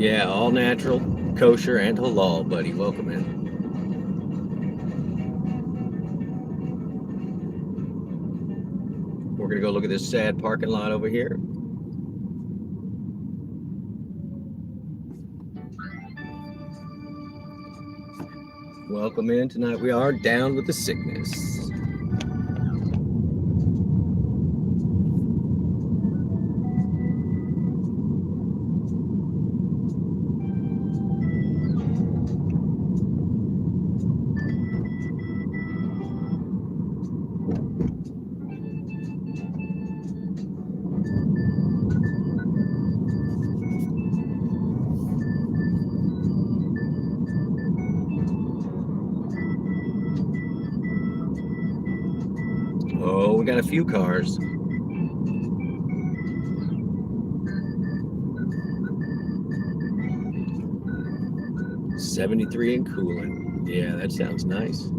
Yeah, all natural, kosher, and halal, buddy. Welcome in. We're going to go look at this sad parking lot over here. Welcome in. Tonight we are down with the sickness. Oh, we got a few cars. $73 and cooling. Yeah, that sounds nice.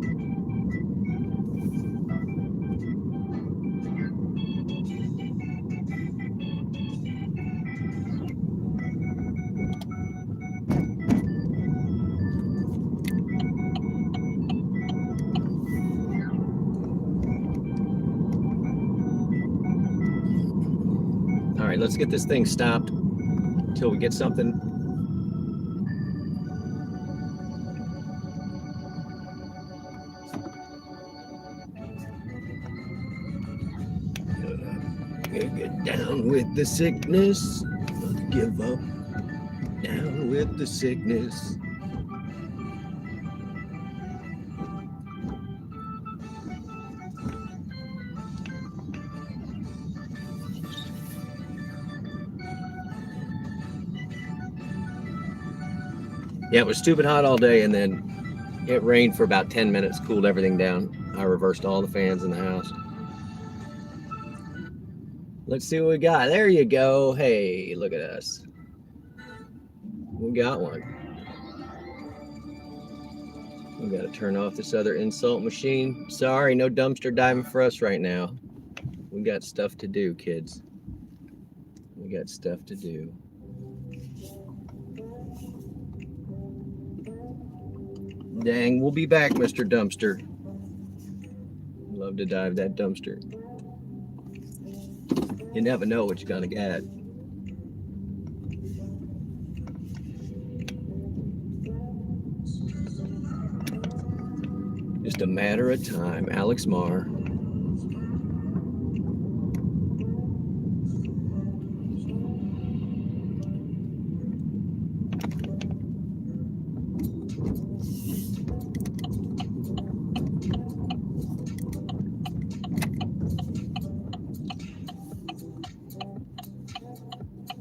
All right, let's get this thing stopped until we get something. Get down with the sickness. Don't give up. Down with the sickness. Yeah, it was stupid hot all day, and then it rained for about 10 minutes, cooled everything down. I reversed all the fans in the house. Let's see what we got. There you go. Hey, look at us. We got one. We got to turn off this other insult machine. Sorry, no dumpster diving for us right now. We got stuff to do, kids. We got stuff to do. Dang, we'll be back, Mr. Dumpster. Love to dive that dumpster. You never know what you're gonna get. Just a matter of time. Alex Marr.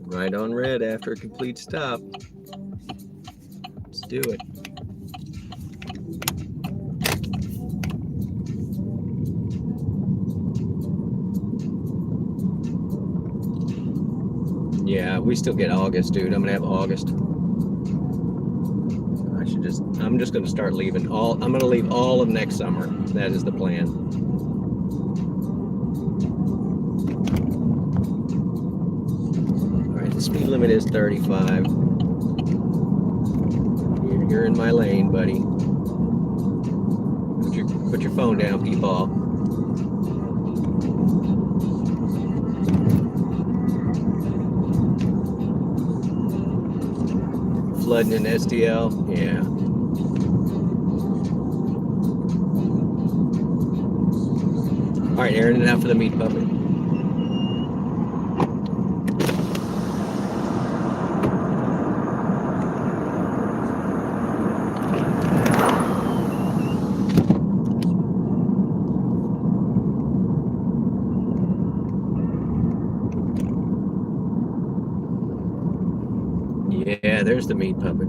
Right on red after a complete stop. Let's do it. Yeah, we still get August, dude. I'm gonna have August. I'm just gonna start leaving I'm gonna leave all of next summer. That is the plan. All right, the speed limit is 35. You're in my lane, buddy. Put your phone down, people. Flooding in STL, yeah. All right, Aaron, and out for the meat puppet. Yeah, there's the meat puppet.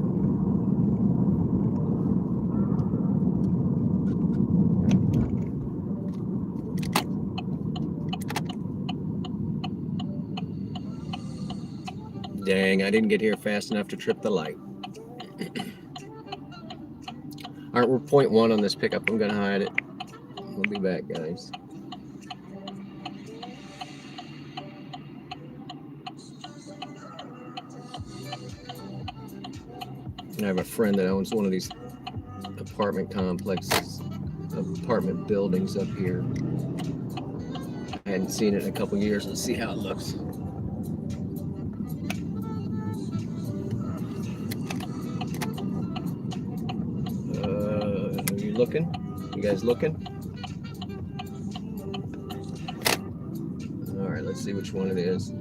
Dang, I didn't get here fast enough to trip the light. All right, we're 0.1 on this pickup. I'm gonna hide it. We'll be back, guys. I have a friend that owns one of these apartment complexes, apartment buildings up here. I hadn't seen it in a couple years. Let's see how it looks. Are you looking? You guys looking? All right, let's see which one it is.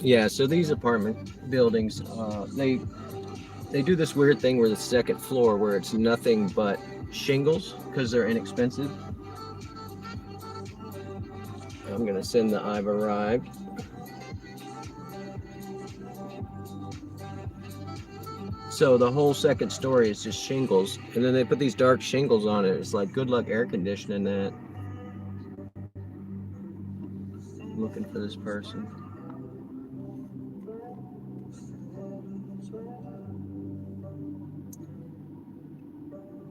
Yeah, so these apartment buildings, they do this weird thing where the second floor, where it's nothing but shingles because they're inexpensive. I'm gonna send the I've arrived. So the whole second story is just shingles, and then they put these dark shingles on it. It's like good luck air conditioning that. I'm looking for this person.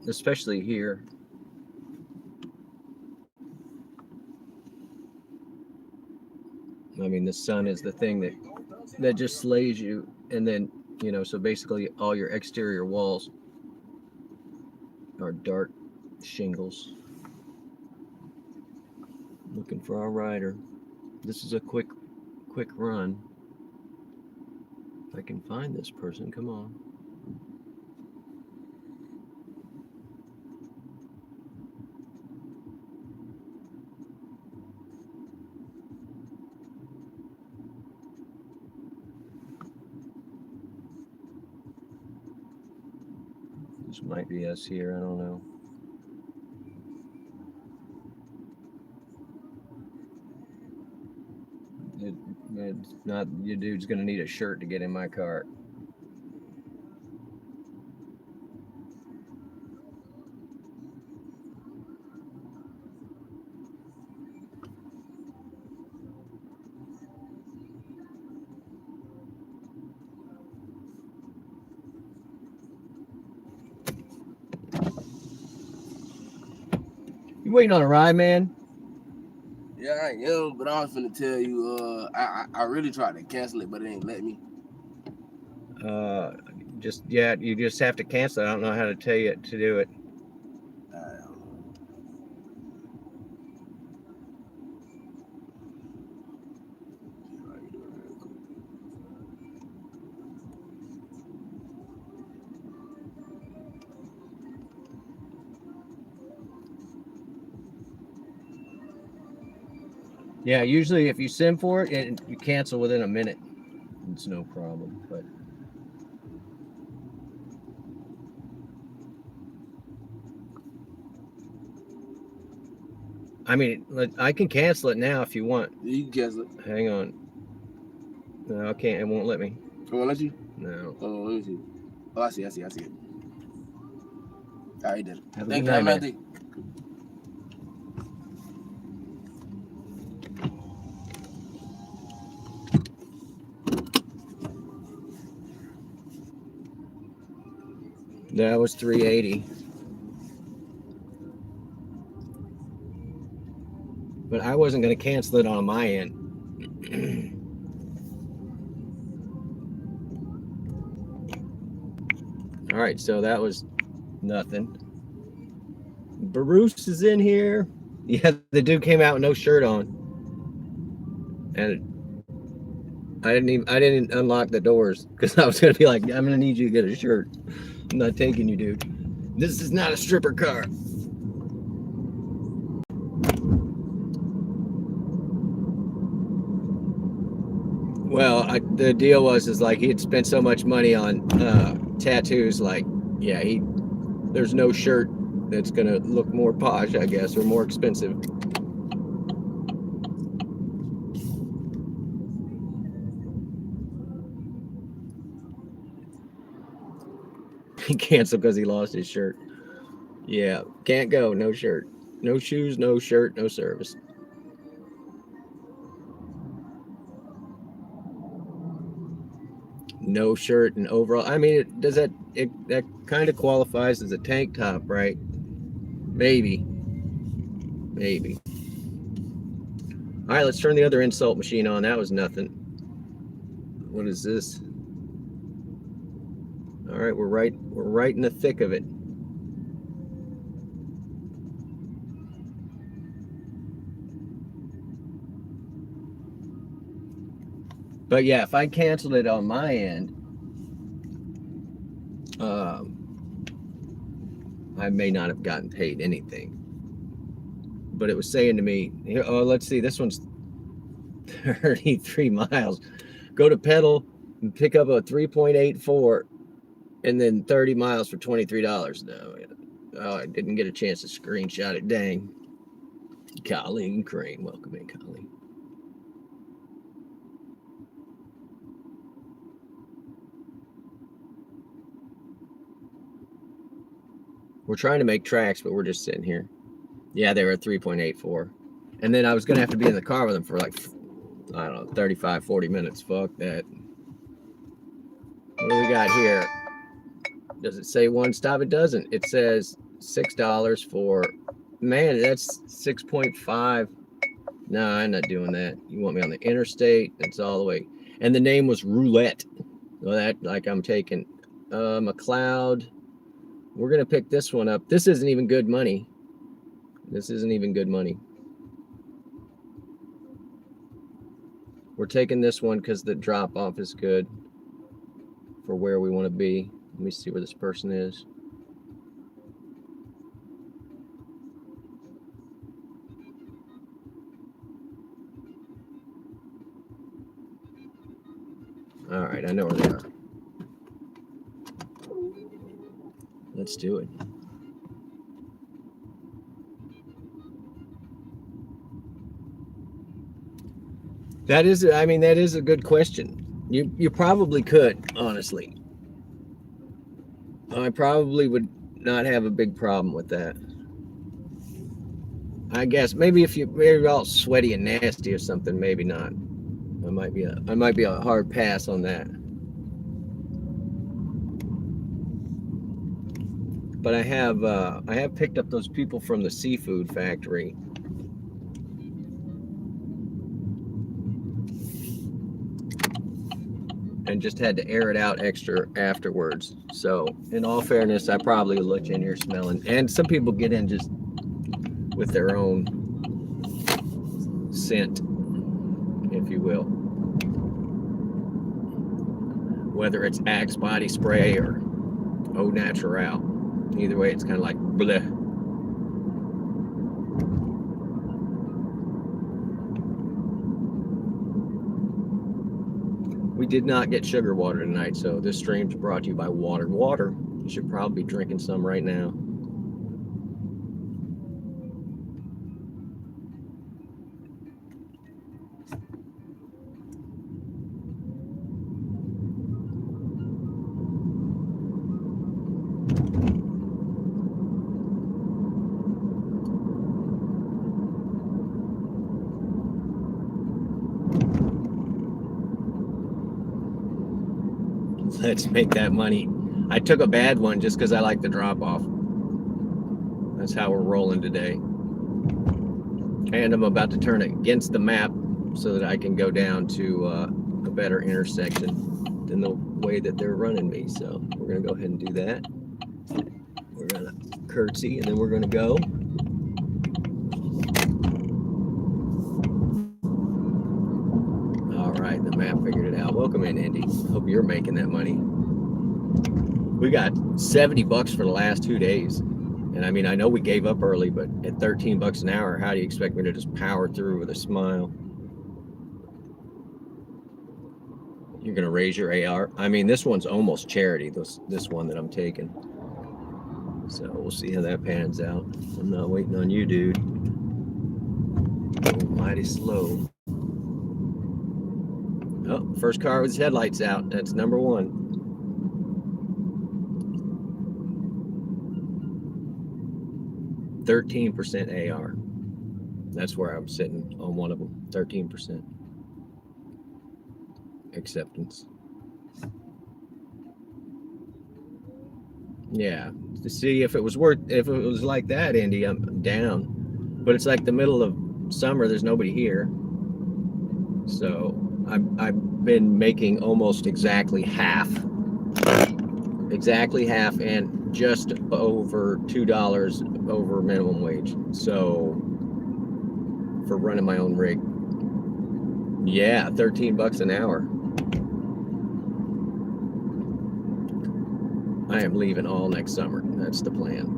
Especially here. I mean, the sun is the thing that just slays you, and then so basically all your exterior walls are dark shingles. Looking for our rider. This is a quick run. If I can find this person, come on. This might be us here, I don't know. It's not, your dude's gonna need a shirt to get in my car. You waiting on a ride, man? Yeah, I am, but I was finna tell you, I really tried to cancel it, but it ain't let me. You just have to cancel it. I don't know how to tell you to do it. Yeah, usually if you send for it and you cancel within a minute, it's no problem. But I mean, I can cancel it now if you want. You can cancel it. Hang on. No, I can't. It won't let me. It won't let you? No. Oh, let me see. Oh, I see it. All right, did it. Have a good night, man. That was $380. But I wasn't going to cancel it on my end. All right, so that was nothing. Bruce is in here. Yeah, the dude came out with no shirt on, and I didn't unlock the doors because I was gonna be like, I'm gonna need you to get a shirt. I'm not taking you, dude. This is not a stripper car. Well, the deal was like he had spent so much money on tattoos. Like, yeah, there's no shirt that's gonna look more posh, I guess, or more expensive. He canceled because he lost his shirt. Yeah, can't go. No shirt, no shoes, no shirt, no service. no shirt and overall. I mean, that kind of qualifies as a tank top, right? Maybe. All right, let's turn the other insult machine on. That was nothing. What is this? All right, we're right in the thick of it. But yeah, if I canceled it on my end, I may not have gotten paid anything. But it was saying to me, oh, let's see, this one's 33 miles. Go to pedal and pick up a 3.84 and then 30 miles for $23. No, oh, I didn't get a chance to screenshot it. Dang. Colleen Crane, welcome in, Colleen. We're trying to make tracks, but we're just sitting here. Yeah, they were at 3.84. And then I was going to have to be in the car with them for like, I don't know, 35, 40 minutes. Fuck that. What do we got here? Does it say one stop? It doesn't. It says $6 for, man, that's 6.5. No, I'm not doing that. You want me on the interstate? That's all the way. And the name was Roulette. Well, that, like I'm taking McLeod. We're going to pick this one up. This isn't even good money. We're taking this one because the drop off is good for where we want to be. Let me see where this person is. All right, I know where they are. Let's do it. That is a good question. You probably could, honestly. I probably would not have a big problem with that. I guess maybe if you're all sweaty and nasty or something, maybe not. I might be a hard pass on that. But I have picked up those people from the seafood factory. And just had to air it out extra afterwards. So in all fairness, I probably will let you in here smelling. And some people get in just with their own scent, if you will. Whether it's Axe body spray or Eau Naturel. Either way, it's kind of like bleh. We did not get sugar water tonight, so this stream's brought to you by Water. Water. You should probably be drinking some right now. Let's make that money. I took a bad one just because I like the drop off. That's how we're rolling today. And I'm about to turn it against the map so that I can go down to a better intersection than the way that they're running me. So we're going to go ahead and do that. We're going to curtsy and then we're going to go. All right, the map figured it out. Welcome in, Indy. Hope you're making that money. We got $70 for the last 2 days. And I mean, I know we gave up early, but at $13 an hour, how do you expect me to just power through with a smile? You're going to raise your AR? I mean, this one's almost charity, this one that I'm taking. So we'll see how that pans out. I'm not waiting on you, dude. Oh, mighty slow. Oh, first car with his headlights out. That's number one. $13% AR. That's where I'm sitting on one of them. 13% acceptance. Yeah, to see if it was like that, Indy, I'm down. But it's like the middle of summer. There's nobody here, so I've been making almost exactly half, and just over $2 over minimum wage. So for running my own rig, yeah, $13 an hour. I am leaving all next summer. That's the plan.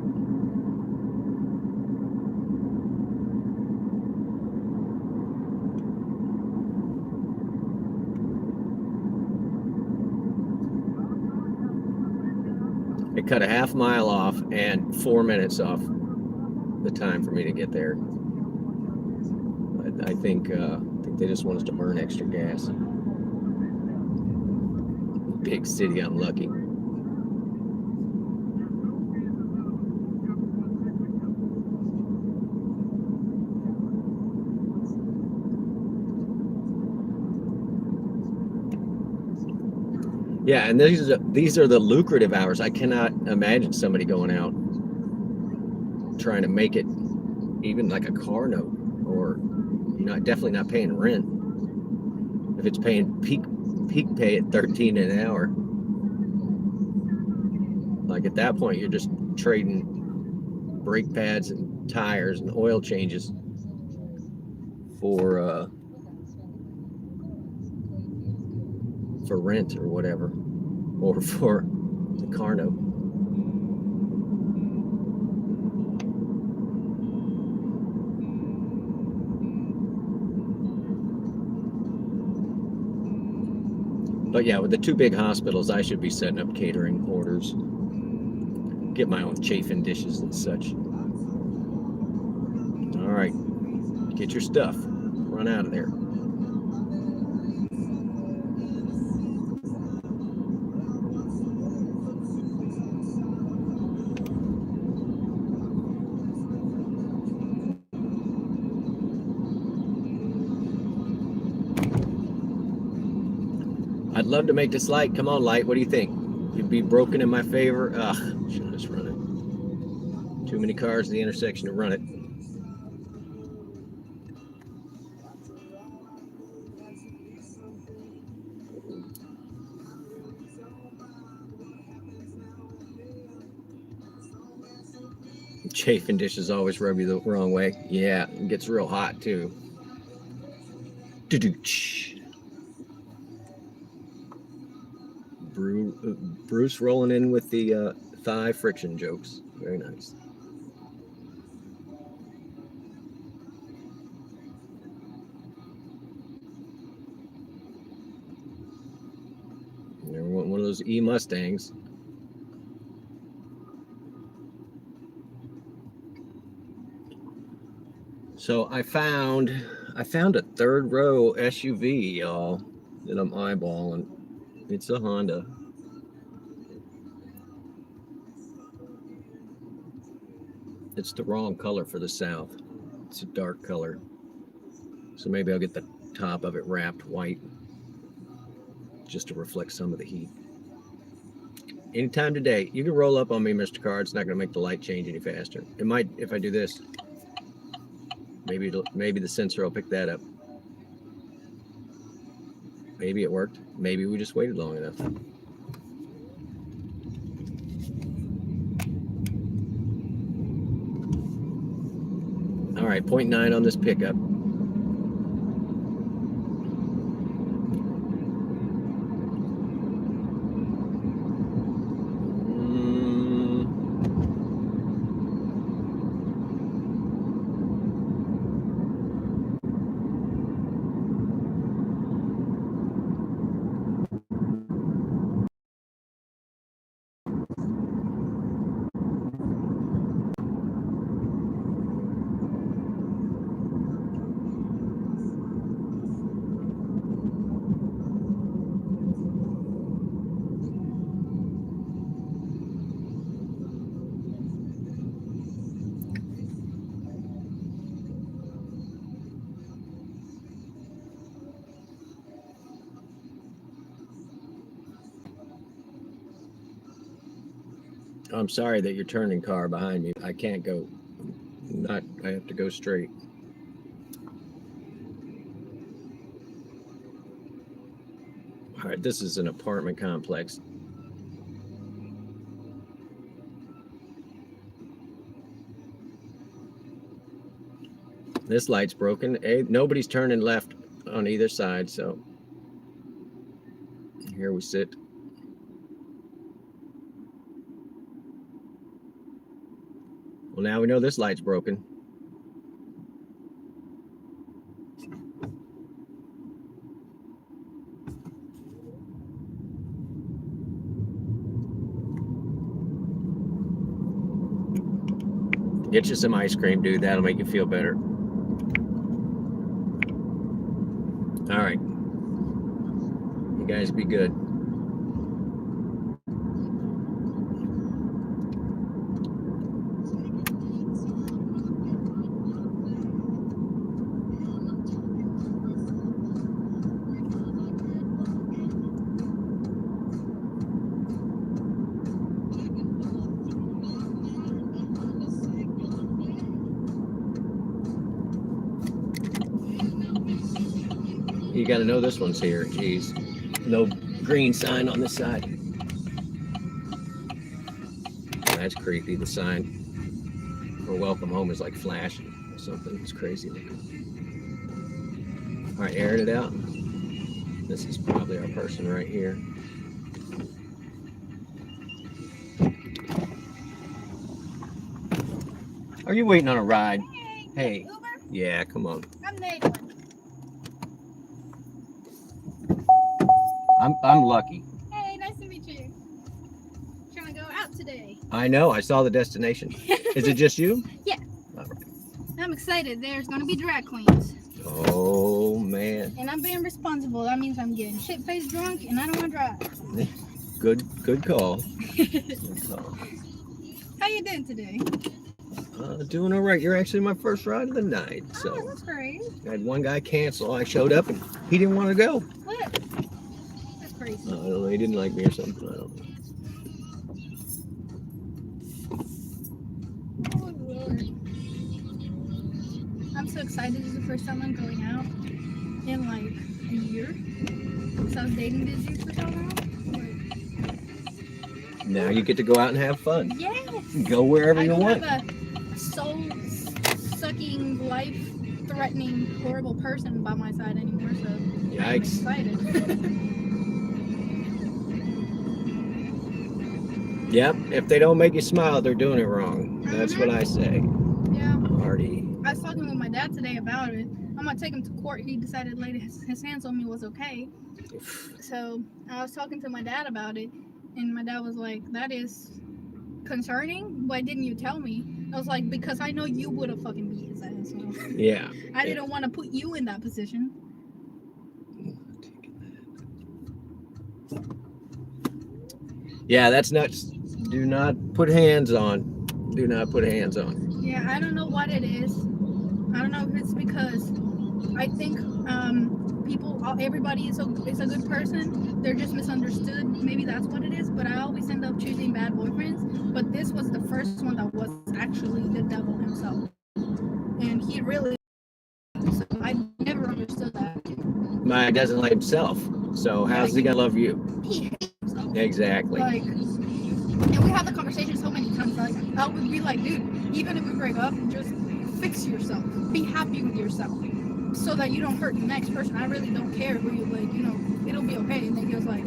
It cut a half mile off and 4 minutes off the time for me to get there. I think they just want us to burn extra gas. Big city, I'm lucky. Yeah, and these are the lucrative hours. I cannot imagine somebody going out trying to make it even like a car note, or definitely not paying rent. If it's paying peak pay at 13 an hour, like at that point you're just trading brake pads and tires and oil changes for rent or whatever, or for the car note. But yeah, with the two big hospitals, I should be setting up catering orders, get my own chafing dishes and such. All right, get your stuff, run out of there. I'd love to make this light. Come on, light. What do you think? You'd be broken in my favor. Ugh, should have just run it. Too many cars in the intersection to run it. Chafing dishes always rub you the wrong way. Yeah, it gets real hot too. Bruce rolling in with the thigh friction jokes. Very nice. One of those E Mustangs. So I found a third row SUV, y'all, that I'm eyeballing. It's a Honda. It's the wrong color for the South. It's a dark color. So maybe I'll get the top of it wrapped white just to reflect some of the heat. Anytime today, you can roll up on me, Mr. Carr. It's not going to make the light change any faster. It might if I do this. Maybe the sensor will pick that up. Maybe it worked. Maybe we just waited long enough. All right, 0.9 on this pickup. I'm sorry that you're turning car behind me. I can't go. I have to go straight. All right, this is an apartment complex. This light's broken. Nobody's turning left on either side, so here we sit. Well, now we know this light's broken. Get you some ice cream, dude. That'll make you feel better. All right. You guys be good. You got to know this one's here. Jeez. No green sign on this side. That's creepy. The sign for welcome home is like flashing or something. It's crazy looking. All right, airing it out. This is probably our person right here. Are you waiting on a ride? Hey. Uber? Yeah, come on. I'm Nathan. I'm lucky. Hey, nice to meet you. Trying to go out today. I know. I saw the destination. Is it just you? Yeah. All right. I'm excited. There's going to be drag queens. Oh, man. And I'm being responsible. That means I'm getting shit-faced drunk and I don't want to drive. Good call. Good call. How you doing today? Doing all right. You're actually my first ride of the night. Oh, So that's great. I had one guy cancel. I showed up and he didn't want to go. What? That's crazy. I don't know. He didn't like me or something. I don't know. Oh, Lord. I'm so excited. This is the first time I'm going out in like a year. So I was dating this dude for so long. Now you get to go out and have fun. Yes. Go wherever I you don't want. have a soul-sucking, life-threatening, horrible person by my side anymore, so I'm Yikes. excited. Yep. If they don't make you smile, they're doing it wrong. That's what I say. Yeah. Marty. I was talking with my dad today about it. I'm gonna take him to court. He decided later his hands on me was okay. So I was talking to my dad about it, and my dad was like, "That is concerning. Why didn't you tell me?" I was like, "Because I know you would have fucking beat his ass. So Yeah. I didn't want to put you in that position." Yeah, that's nuts. Do not put hands on. Do not put hands on. Yeah, I don't know what it is. I don't know if it's because I think everybody is a good person. They're just misunderstood. Maybe that's what it is. But I always end up choosing bad boyfriends. But this was the first one that was actually the devil himself, and he really. So I never understood that. My doesn't like himself. So how's he gonna love you? He hates himself. Exactly. Like, and we have the conversation so many times. Like, I would be like, dude, even if we break up, just fix yourself. Be happy with yourself, so that you don't hurt the next person. I really don't care who you like. It'll be okay. And then he was like,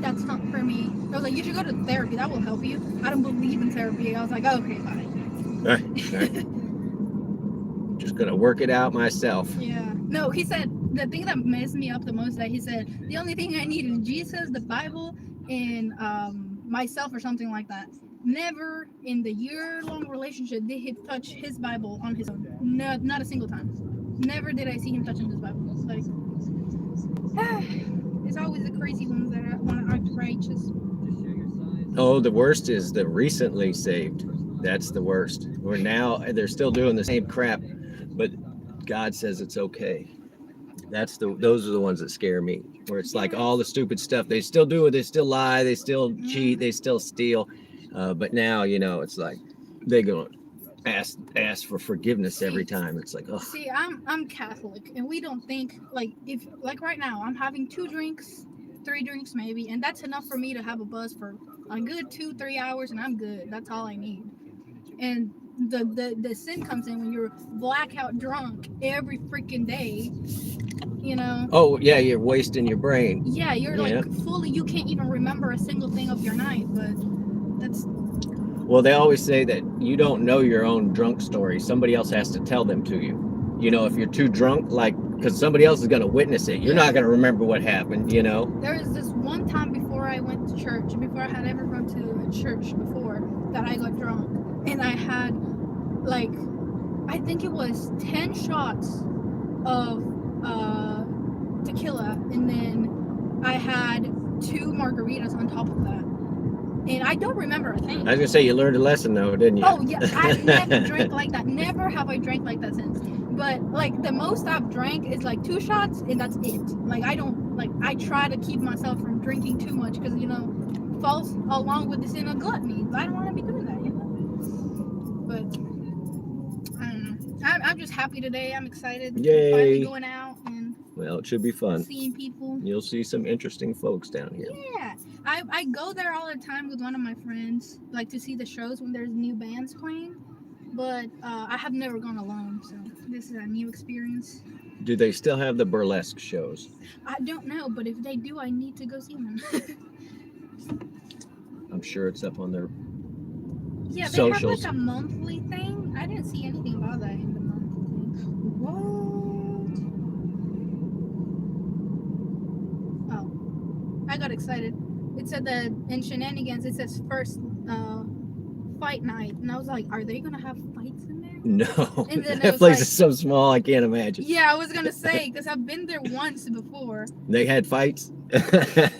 that's not for me. I was like, you should go to therapy. That will help you. I don't believe in therapy. I was like, okay, fine. All right. Just gonna work it out myself. Yeah. No, he said the thing that messed me up the most is that he said the only thing I need is Jesus, the Bible, and myself or something like that. Never in the year-long relationship did he touch his Bible on his own. No, not a single time. Never did I see him touching his Bible. Like, it's always the crazy ones that want to act righteous. Oh, the worst is the recently saved. That's the worst. Where now they're still doing the same crap, but God says it's okay. Those are the ones that scare me. Where it's like all the stupid stuff they still do it. They still lie. They still cheat. They still steal. But now, it's like they go ask for forgiveness every time. It's like, oh, See, I'm Catholic, and we don't think like if like right now I'm having 3 drinks maybe, and that's enough for me to have a buzz for a good 2-3 hours, and I'm good. That's all I need. And the sin comes in when you're blackout drunk every freaking day. oh yeah, you're wasting your brain. Yeah, you're Yeah. like fully. You can't even remember a single thing of your night, but that's. Well, they always say that you don't know your own drunk story. Somebody else has to tell them to you. If you're too drunk, because somebody else is going to witness it. You're not going to remember what happened, There was this one time before I went to church, before I had ever gone to a church before, that I got drunk. And I had, I think it was 10 shots of tequila. And then I had 2 margaritas on top of that. And I don't remember a thing. I was going to say, you learned a lesson, though, didn't you? Oh, yeah. I've never drank like that. Never have I drank like that since. But, the most I've drank is, 2 shots, and that's it. I try to keep myself from drinking too much because, falls along with the sin of gluttony. I don't want to be doing that, But, I don't know. I'm just happy today. I'm excited. Yay. I'm finally going out and Well, it should be fun. seeing people. You'll see some interesting folks down here. Yeah. I go there all the time with one of my friends, to see the shows when there's new bands playing. But I have never gone alone, so this is a new experience. Do they still have the burlesque shows? I don't know, but if they do, I need to go see them. I'm sure it's up on their Yeah, they socials. have a monthly thing. I didn't see anything about that in the monthly thing. What? Oh, I got excited. It said that in Shenanigans, it says first fight night, and I was like, are they gonna have fights in there? No, And then it that was place like- is so small, I can't imagine. Yeah, I was gonna say because I've been there once before. They had fights? No.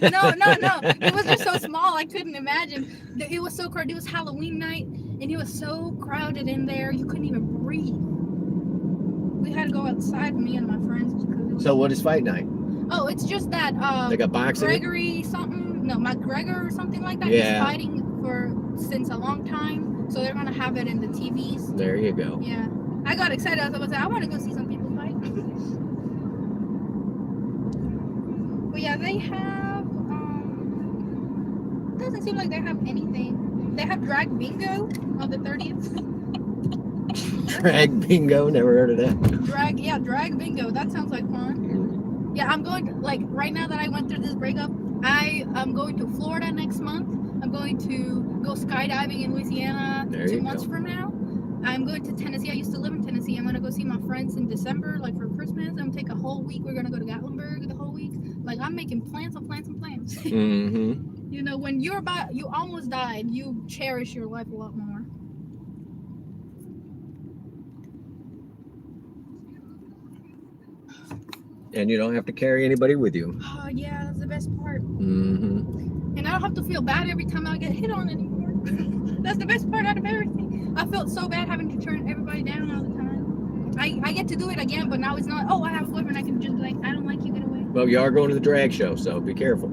It was just so small, I couldn't imagine. It was so crowded. It was Halloween night, and it was so crowded in there, you couldn't even breathe. We had to go outside, me and my friends. Because it was... So what is fight night? Oh, it's just that They got boxing? Gregory something, no, McGregor or something like that. Yeah. He's fighting since a long time, so they're gonna have it in the TVs. There you go. Yeah, I got excited. I was about to say, I want to go see some people fight. But yeah, they have. Doesn't seem like they have anything. They have drag bingo on the 30th. Drag bingo, never heard of that. Drag bingo. That sounds like fun. Yeah, I'm going to, right now that I went through this breakup, I'm going to Florida next month. I'm going to go skydiving in Louisiana There 2 you months go. from now. I'm going to Tennessee. I used to live in Tennessee. I'm going to go see my friends in December, for Christmas. I'm going to take a whole week. We're going to go to Gatlinburg the whole week. I'm making plans on plans and plans. Mm-hmm. When you almost died, you cherish your life a lot more. And you don't have to carry anybody with you. Oh, yeah, that's the best part. Mm-hmm. And I don't have to feel bad every time I get hit on anymore. That's the best part out of everything. I felt so bad having to turn everybody down all the time. I get to do it again, but now it's not, I have a boyfriend, I can just be like, I don't like you, get away. Well, you are going to the drag show, so be careful.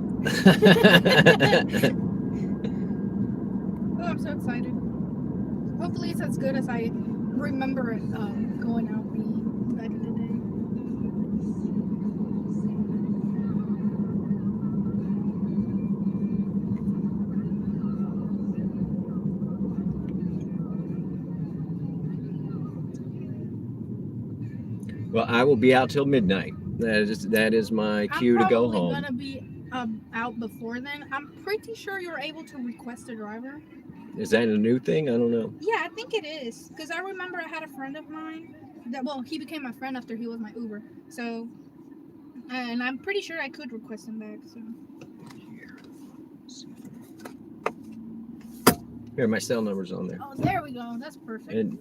Oh, I'm so excited. Hopefully it's as good as I remember it going out being back in the day. Well, I will be out till midnight. That is my cue to go home. I'm probably gonna be out before then. I'm pretty sure you're able to request a driver. Is that a new thing? I don't know. Yeah, I think it is. Because I remember I had a friend of mine he became my friend after he was my Uber. So, and I'm pretty sure I could request him back. So. Here, my cell number's on there. Oh, there we go. That's perfect. And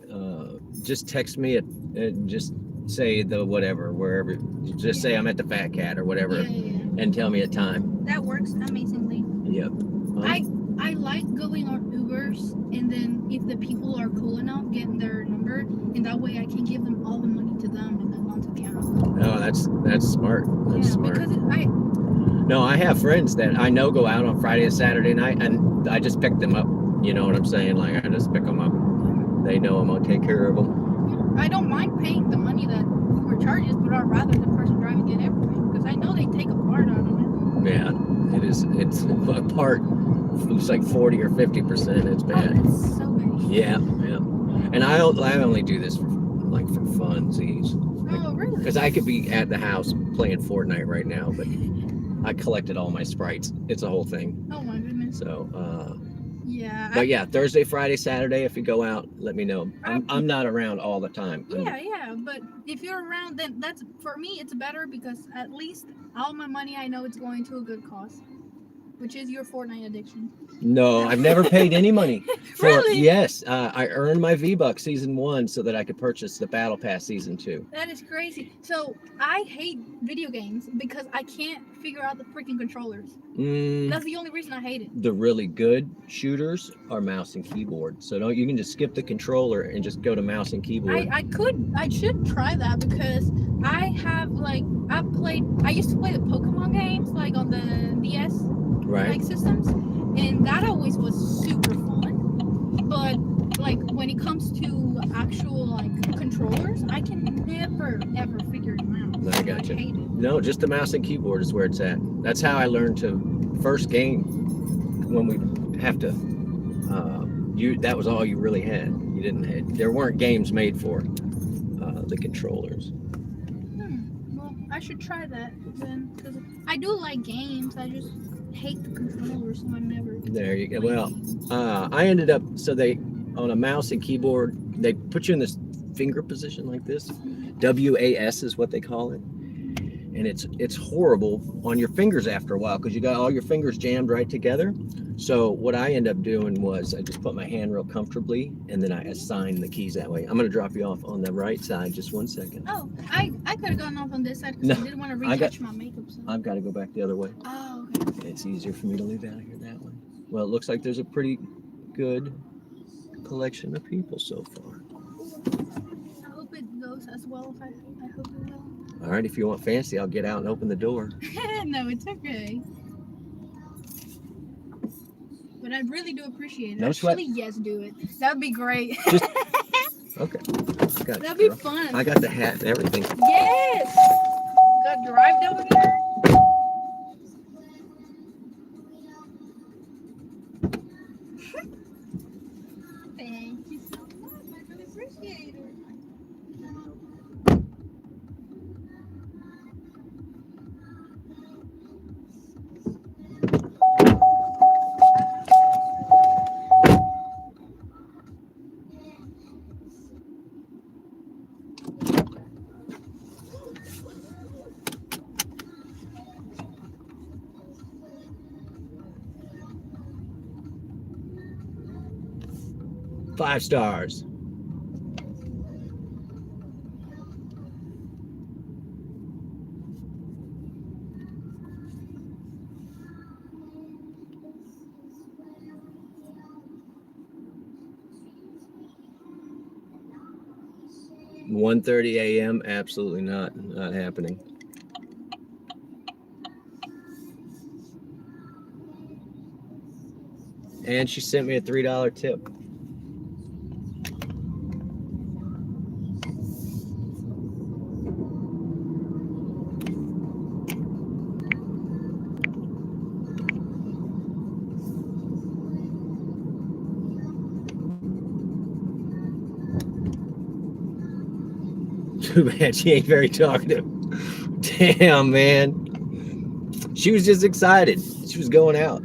just text me and just say the whatever, wherever. Just say I'm at the Fat Cat or whatever, Yeah. and tell me a time. That works amazingly. Yep. I like going on Ubers, and then if the people are cool enough, getting their number, and that way I can give them all the money to them and then onto account. No, that's smart. That's smart. Because No, I have friends that I know go out on Friday and Saturday night, and I just pick them up. You know what I'm saying? Like I just pick them up. They know I'm gonna take care of them. I don't mind paying the money that Uber charges, but I'd rather the person driving get everything because I know they take a part out of it. Yeah, it is. It's a part. It's like 40 or 50%. It's Oh, bad. that's so bad. Yeah, yeah. And I only do this for funsies. Oh, really? Because I could be at the house playing Fortnite right now, but I collected all my sprites. It's a whole thing. Oh my goodness. So, Yeah. but yeah, Thursday, Friday, Saturday, if you go out, let me know. I'm not around all the time. Yeah, but if you're around, then that's for me. It's better because at least all my money I know it's going to a good cause, which is your Fortnite addiction. No, I've never paid any money for. Really? Yes, I earned my V-Bucks season 1 so that I could purchase the Battle Pass season 2. That is crazy. So I hate video games because I can't figure out the freaking controllers. That's the only reason I hate it. The really good shooters are mouse and keyboard. So you can just skip the controller and just go to mouse and keyboard. I should try that because I used to play the Pokemon games like on the DS Right. systems, and that always was super fun. But like when it comes to actual controllers, I can never ever figure them out. I got you. I hate it. No, just the mouse and keyboard is where it's at. That's how I learned to first game when we have to. That was all you really had. You didn't have. There weren't games made for the controllers. Well, I should try that then because I do like games. I just hate the controllers, so I never. There you go. Well, I ended up on a mouse and keyboard. They put you in this finger position like this. WAS is what they call it. And it's horrible on your fingers after a while because you got all your fingers jammed right together. So what I end up doing was I just put my hand real comfortably and then I assign the keys that way. I'm going to drop you off on the right side. Just 1 second. Oh, I could have gone off on this side because I didn't want to retouch my makeup. So. I've got to go back the other way. Oh, okay. It's easier for me to leave out of here that way. Well, it looks like there's a pretty good collection of people so far. I hope it goes as well. I hope it will. All right, if you want fancy, I'll get out and open the door. No, it's okay. But I really do appreciate it. No sweat. Actually, yes, do it. That'd be great. Okay. That'd be fun. I got the hat and everything. Yes! Got drive over here. Thank you so much. I really appreciate it. Five stars. $1:30 a.m. Absolutely not happening. And she sent me a $3 tip. Too bad she ain't very talkative. Damn, man. She was just excited. She was going out.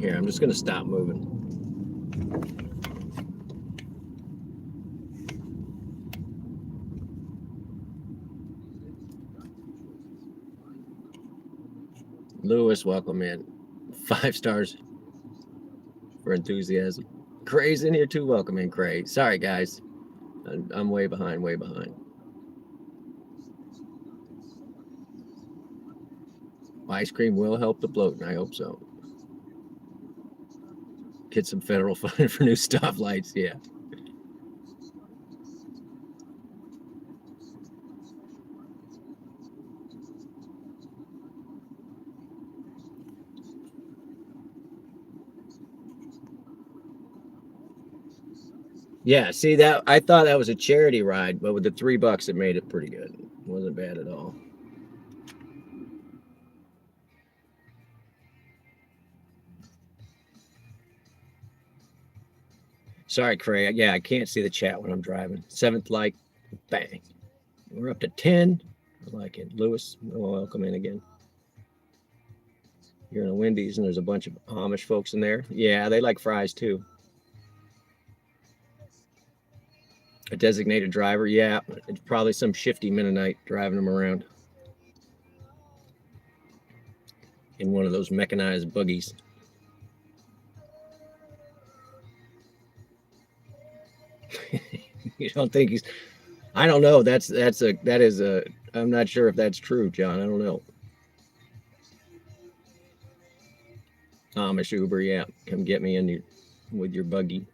Here, I'm just gonna stop moving. Lewis, welcome in. 5 stars for enthusiasm. Cray's in here too. Welcome in, Cray. Sorry, guys. I'm way behind, way behind. Ice cream will help the bloating. I hope so. Get some federal funding for new stoplights. Yeah. Yeah, see that I thought that was a charity ride, but with the $3 it made it pretty good. It wasn't bad at all. Sorry, Cray. Yeah, I can't see the chat when I'm driving. 7th like, bang. We're up to 10. I like it. Lewis, welcome in again. You're in a Wendy's and there's a bunch of Amish folks in there. Yeah, they like fries too. A designated driver, yeah. It's probably some shifty Mennonite driving them around in one of those mechanized buggies. You don't think he's? I don't know. That is a. I'm not sure if that's true, John. I don't know. Amish Uber, yeah. Come get me with your buggy.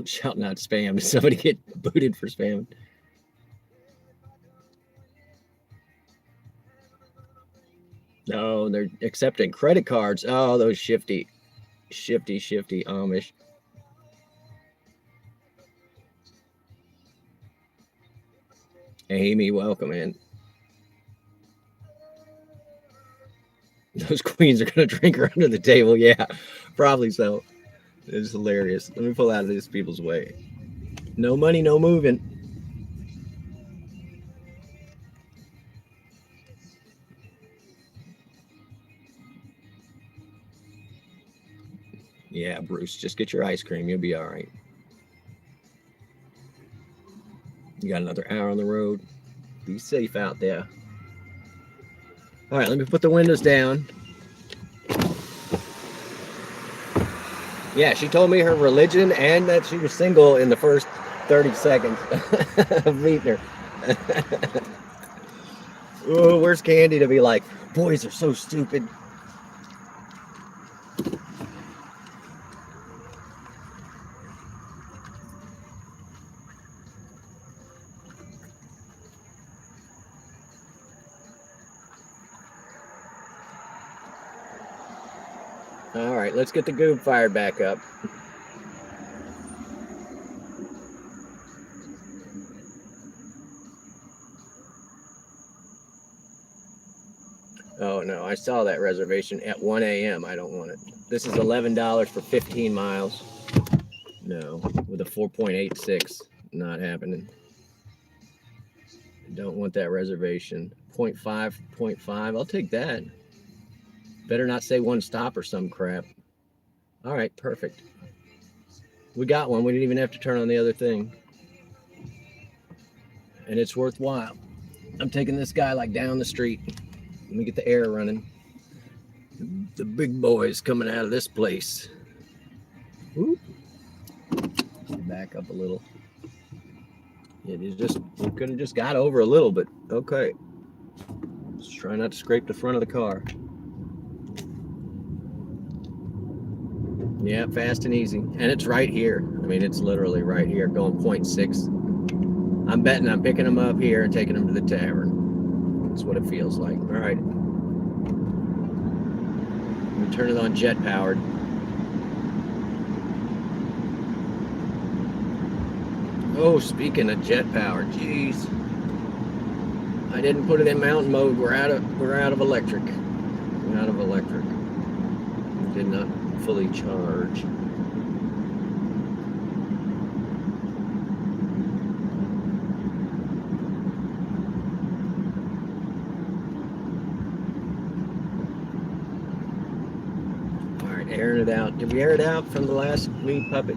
Shout not spam. Did somebody get booted for spamming? No, they're accepting credit cards. Oh, those shifty Amish. Amy, welcome in. Those queens are going to drink her under the table. Yeah, probably so. It's hilarious. Let me pull out of these people's way. No money, no moving. Yeah, Bruce, just get your ice cream. You'll be all right. You got another hour on the road. Be safe out there. All right, let me put the windows down. Yeah, she told me her religion and that she was single in the first 30 seconds of meeting her. Oh, where's Candy to be like, boys are so stupid. All right, let's get the goob fired back up. Oh no, I saw that reservation at 1 a.m. I don't want it. This is $11 for 15 miles. No, with a 4.86, not happening. Don't want that reservation. 0.5. I'll take that. Better not say one stop or some crap. All right, perfect. We got one. We didn't even have to turn on the other thing. And it's worthwhile. I'm taking this guy like down the street. Let me get the air running. The big boys coming out of this place. Whoop. Back up a little. Yeah, you could have just got over a little bit. Okay. Just try not to scrape the front of the car. Yeah, fast and easy. And it's right here. I mean, it's literally right here, going 0.6. I'm betting I'm picking them up here and taking them to the tavern. That's what it feels like. All right. Let me turn it on jet powered. Oh, speaking of jet powered, jeez. I didn't put it in mountain mode. We're out of electric. We're out of electric. Did not fully charge. Airing it out. Did we air it out from the last meat puppet?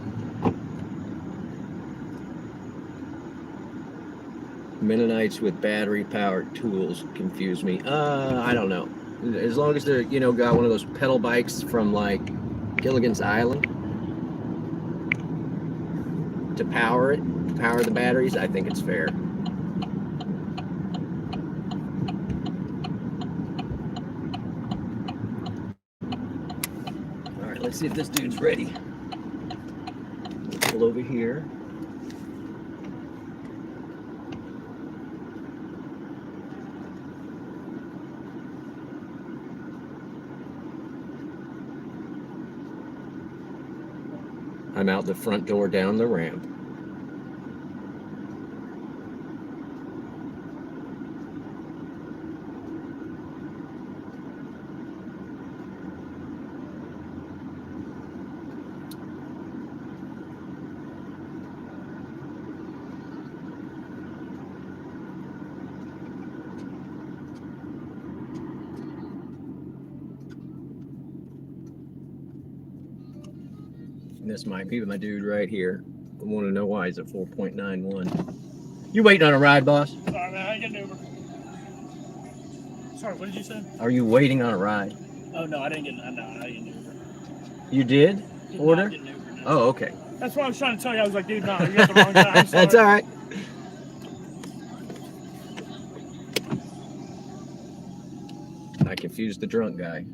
Mennonites with battery-powered tools confuse me. I don't know. As long as they're, got one of those pedal bikes from like Gilligan's Island to power the batteries, I think it's fair. All right, let's see if this dude's ready. Pull over here. I'm out the front door down the ramp. This might be my dude right here. I want to know why he's at 4.91. You waiting on a ride, boss? Sorry, man, I ain't getting Uber. Sorry, what did you say? Are you waiting on a ride? Oh no, I didn't get Uber. You did? Did Order? not get an Uber, no. Oh, okay. That's what I was trying to tell you. I was like, dude, no, you got the wrong guy. I'm sorry. That's all right. I confused the drunk guy.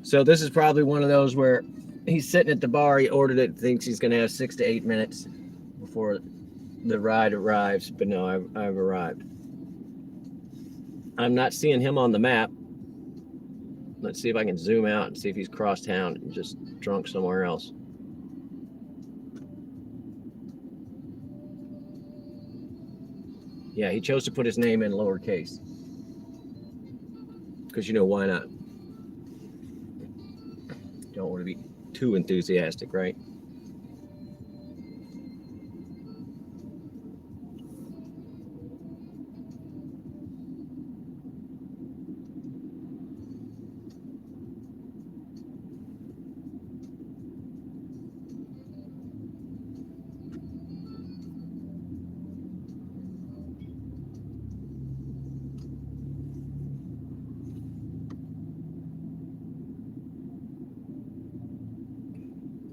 So this is probably one of those where he's sitting at the bar, he ordered it, thinks he's going to have 6 to 8 minutes before the ride arrives. But no, I've arrived. I'm not seeing him on the map. Let's see if I can zoom out and see if he's crossed town and just drunk somewhere else. Yeah, he chose to put his name in lowercase. Because why not? Don't want to be too enthusiastic, right?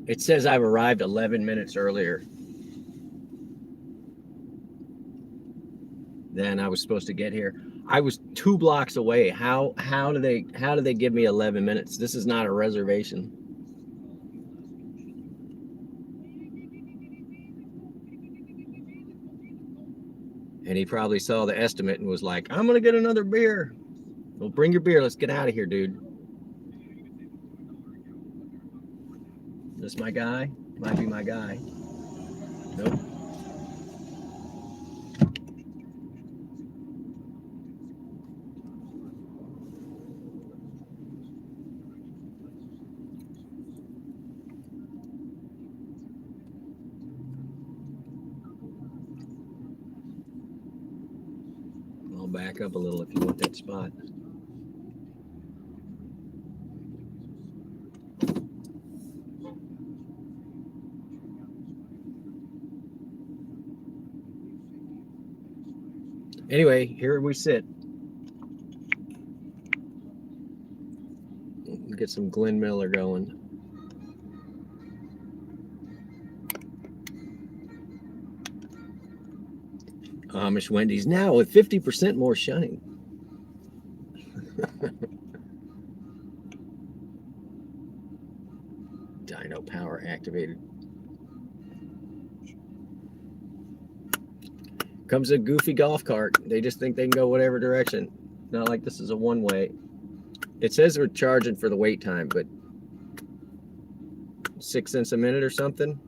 It says I've arrived 11 minutes earlier than I was supposed to get here. I was 2 blocks away. How do they give me 11 minutes? This is not a reservation. And he probably saw the estimate and was like, I'm gonna get another beer. Well, bring your beer. Let's get out of here, dude. This my guy? Might be my guy. Nope. I'll back up a little if you want that spot. Anyway, here we sit. Get some Glenn Miller going. Amish Wendy's now with 50% more shunning. Dyno power activated. Comes a goofy golf cart. They just think they can go whatever direction. Not like this is a one-way. It says we're charging for the wait time, but 6 cents a minute or something.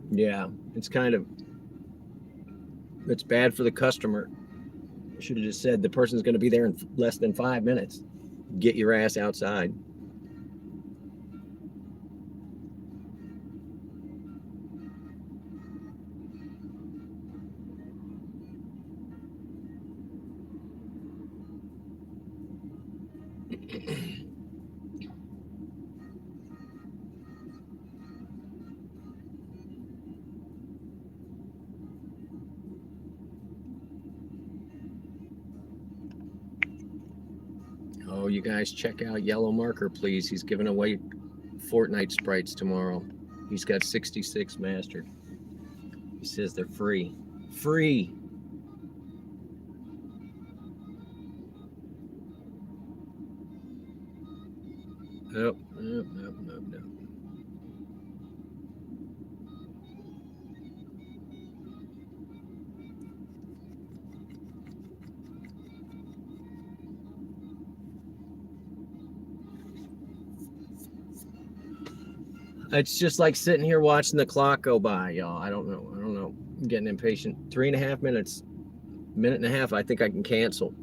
Yeah, it's bad for the customer. Should have just said the person's going to be there in less than 5 minutes. Get your ass outside. Oh, you guys check out Yellow Marker, please. He's giving away Fortnite sprites tomorrow. He's got 66 mastered. He says they're free. Free. Nope. It's just like sitting here watching the clock go by, y'all. I don't know. I'm getting impatient. 3.5 minutes. Minute and a half. I think I can cancel.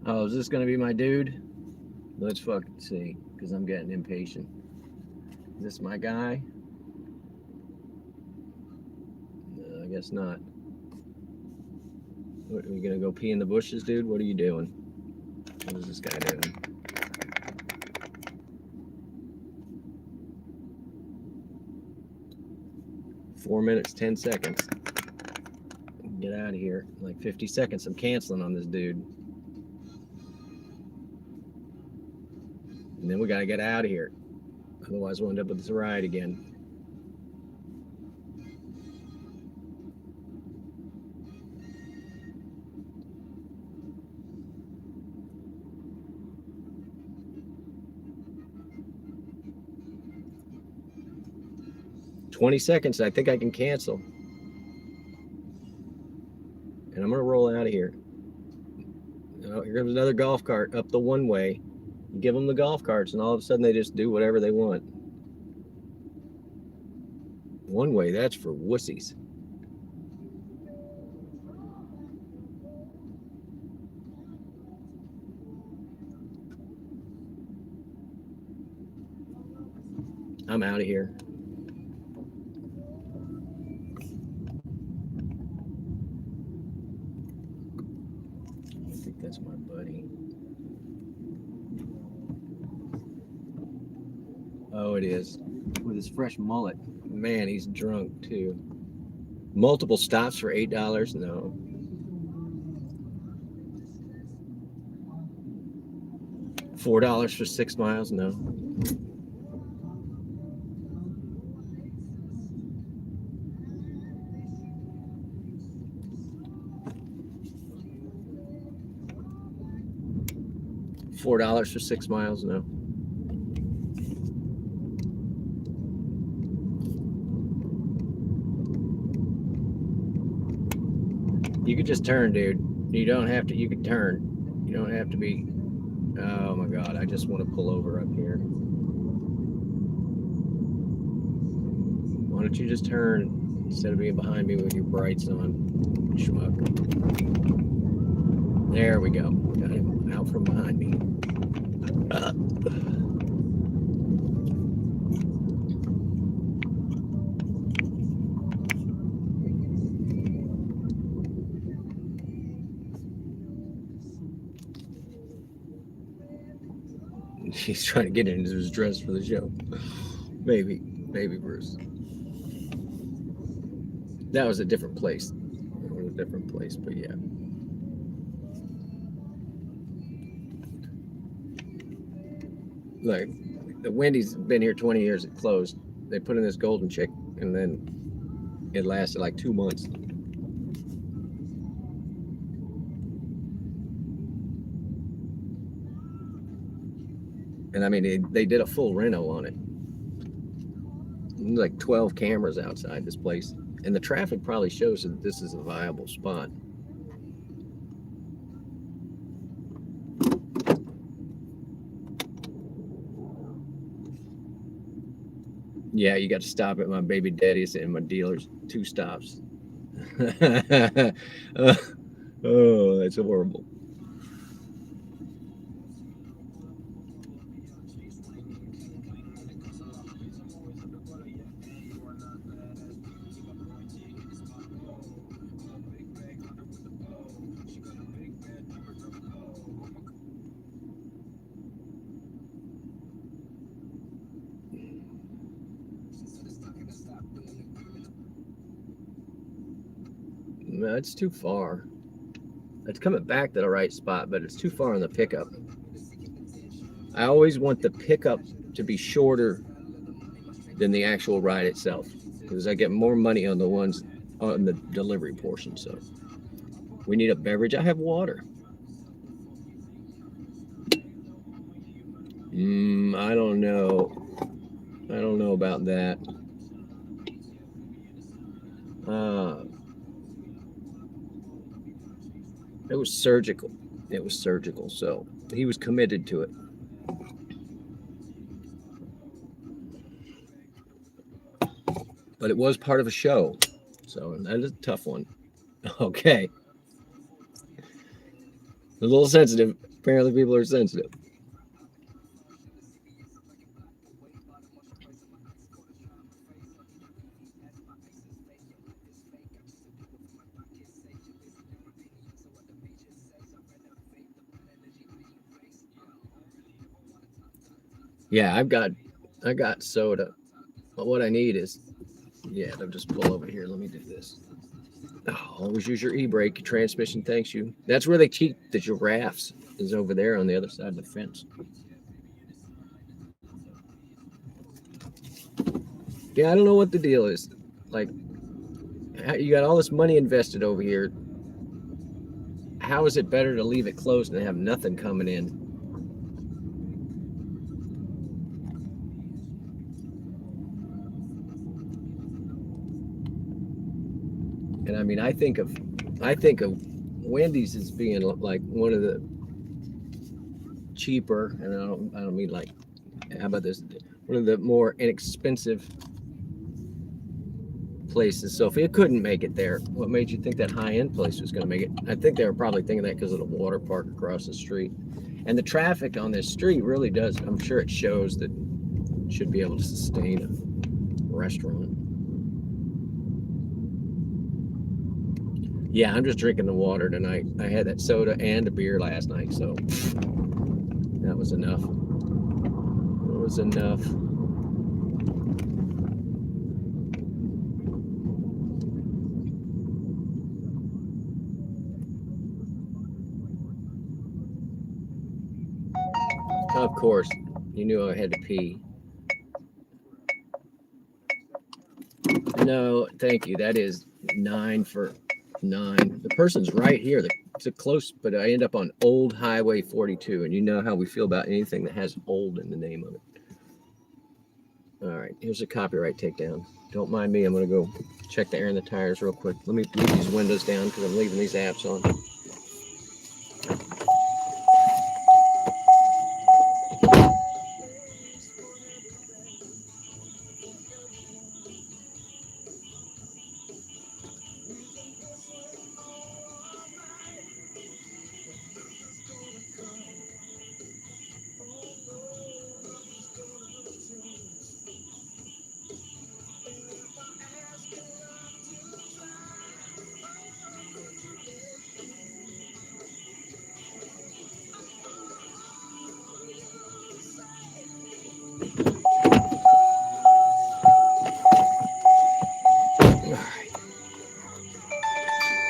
Oh, is this gonna be my dude? Let's fucking see, because I'm getting impatient. Is this my guy? No, I guess not. What, are you gonna go pee in the bushes, dude? What are you doing? What is this guy doing? Four minutes, 10 seconds. Get out of here. Like 50 seconds. I'm canceling on this dude. And then we gotta get out of here. Otherwise we'll end up with this ride again. "20 seconds, I think I can cancel. And I'm gonna roll out of here. Oh, here comes another golf cart up the one way. You give them the golf carts and all of a sudden they just do whatever they want. One way, that's for wussies. I'm out of here. I think that's my buddy. Oh, it is. With his fresh mullet. Man, he's drunk too. Multiple stops for $8? No. $4 for 6 miles? No. $4 for 6 miles? No. You could just turn, dude. You don't have to. You could turn. You don't have to be. Oh my God! I just want to pull over up here. Why don't you just turn instead of being behind me with your brights on, schmuck? There we go. Got him out from behind me. He's trying to get into his dress for the show. Maybe Bruce. That was a different place. But yeah. Like, the Wendy's been here 20 years. It closed. They put in this golden chick, and then it lasted like 2 months. And I mean, they did a full reno on it. There's like 12 cameras outside this place. And the traffic probably shows that this is a viable spot. Yeah, you got to stop at my baby daddy's and my dealer's. 2 stops. Oh, that's horrible. it's too far. It's coming back to the right spot, but it's too far on the pickup. I always want the pickup to be shorter than the actual ride itself, because I get more money on the ones on the delivery portion. So we need a beverage. I have water. I don't know. I don't know about that. It was surgical. It was surgical. So he was committed to it. But it was part of a show. So that is a tough one. Okay. A little sensitive. Apparently people are sensitive. Yeah, I got soda. But what I need is, yeah, they'll just pull over here. Let me do this. Oh, always use your e-brake. Your transmission thanks you. That's where they keep the giraffes, is over there on the other side of the fence. Yeah, I don't know what the deal is. Like, you got all this money invested over here. How is it better to leave it closed and have nothing coming in? And I mean, I think of Wendy's as being like one of the cheaper, and I don't mean like, how about this? One of the more inexpensive places. So if it couldn't make it there, what made you think that high-end place was going to make it? I think they were probably thinking that because of the water park across the street. And the traffic on this street really does, I'm sure it shows that it should be able to sustain a restaurant. Yeah, I'm just drinking the water tonight. I had that soda and a beer last night, so that was enough. It was enough. Of course, you knew I had to pee. No, thank you. That is 9 for 9. The person's right here. It's a close, but I end up on Old Highway 42, and you know how we feel about anything that has old in the name of it. All right, here's a copyright takedown. Don't mind me. I'm going to go check the air in the tires real quick. Let me leave these windows down because I'm leaving these apps on.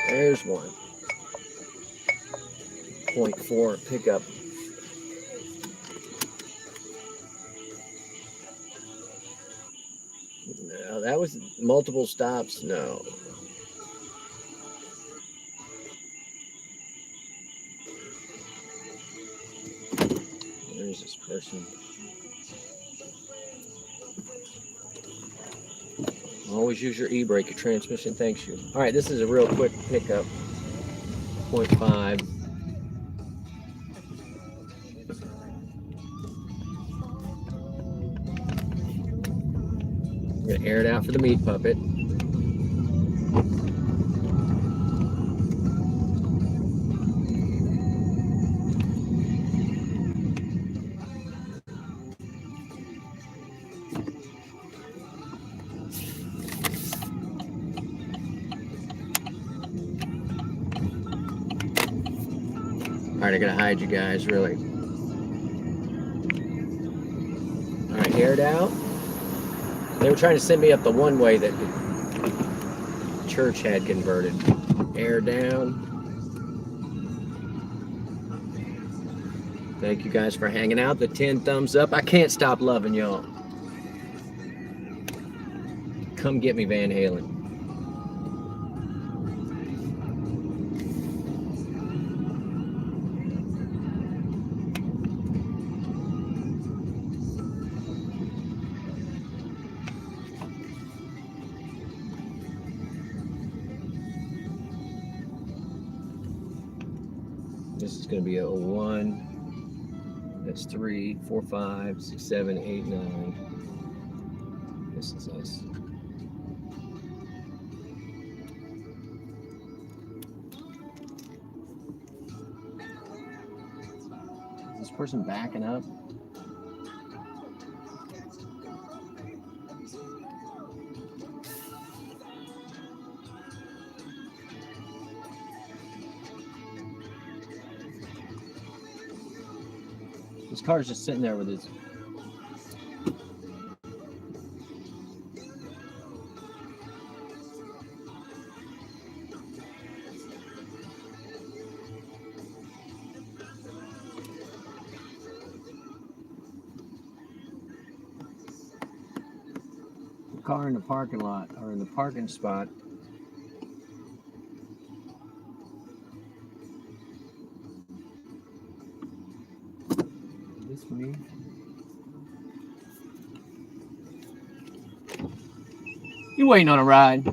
There's one. 0.4 pickup. No, that was multiple stops. No. Where's this person? Always use your e-brake. Your transmission thanks you. All right, this is a real quick pickup. 0.5. I'm gonna air it out for the meat puppet. All right, I gotta hide you guys, really. All right, air it out. They were trying to send me up the one way that the church had converted. Air down. Thank you guys for hanging out. The 10 thumbs up. I can't stop loving y'all. Come get me, Van Halen. This is going to be a 1. That's 3, 4, 5, 6, 7, 8, 9. This is us. Is this person backing up? This car's just sitting there with his. The car in the parking lot or in the parking spot. This me? You waiting on a ride?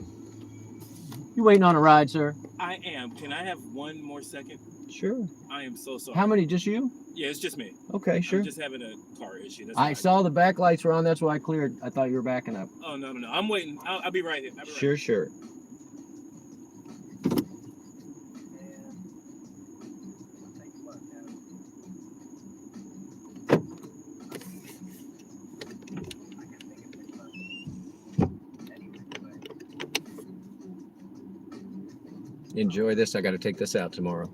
You waiting on a ride, sir? I am. Can I have one more second? Sure. I am so sorry. How many? Just you? Yeah, it's just me. Okay, sure. I'm just having a car issue. That's I fine. saw the back lights were on. That's why I cleared. I thought you were backing up. Oh, no. I'm waiting. I'll be right here. Sure, sure. Enjoy this. I got to take this out tomorrow.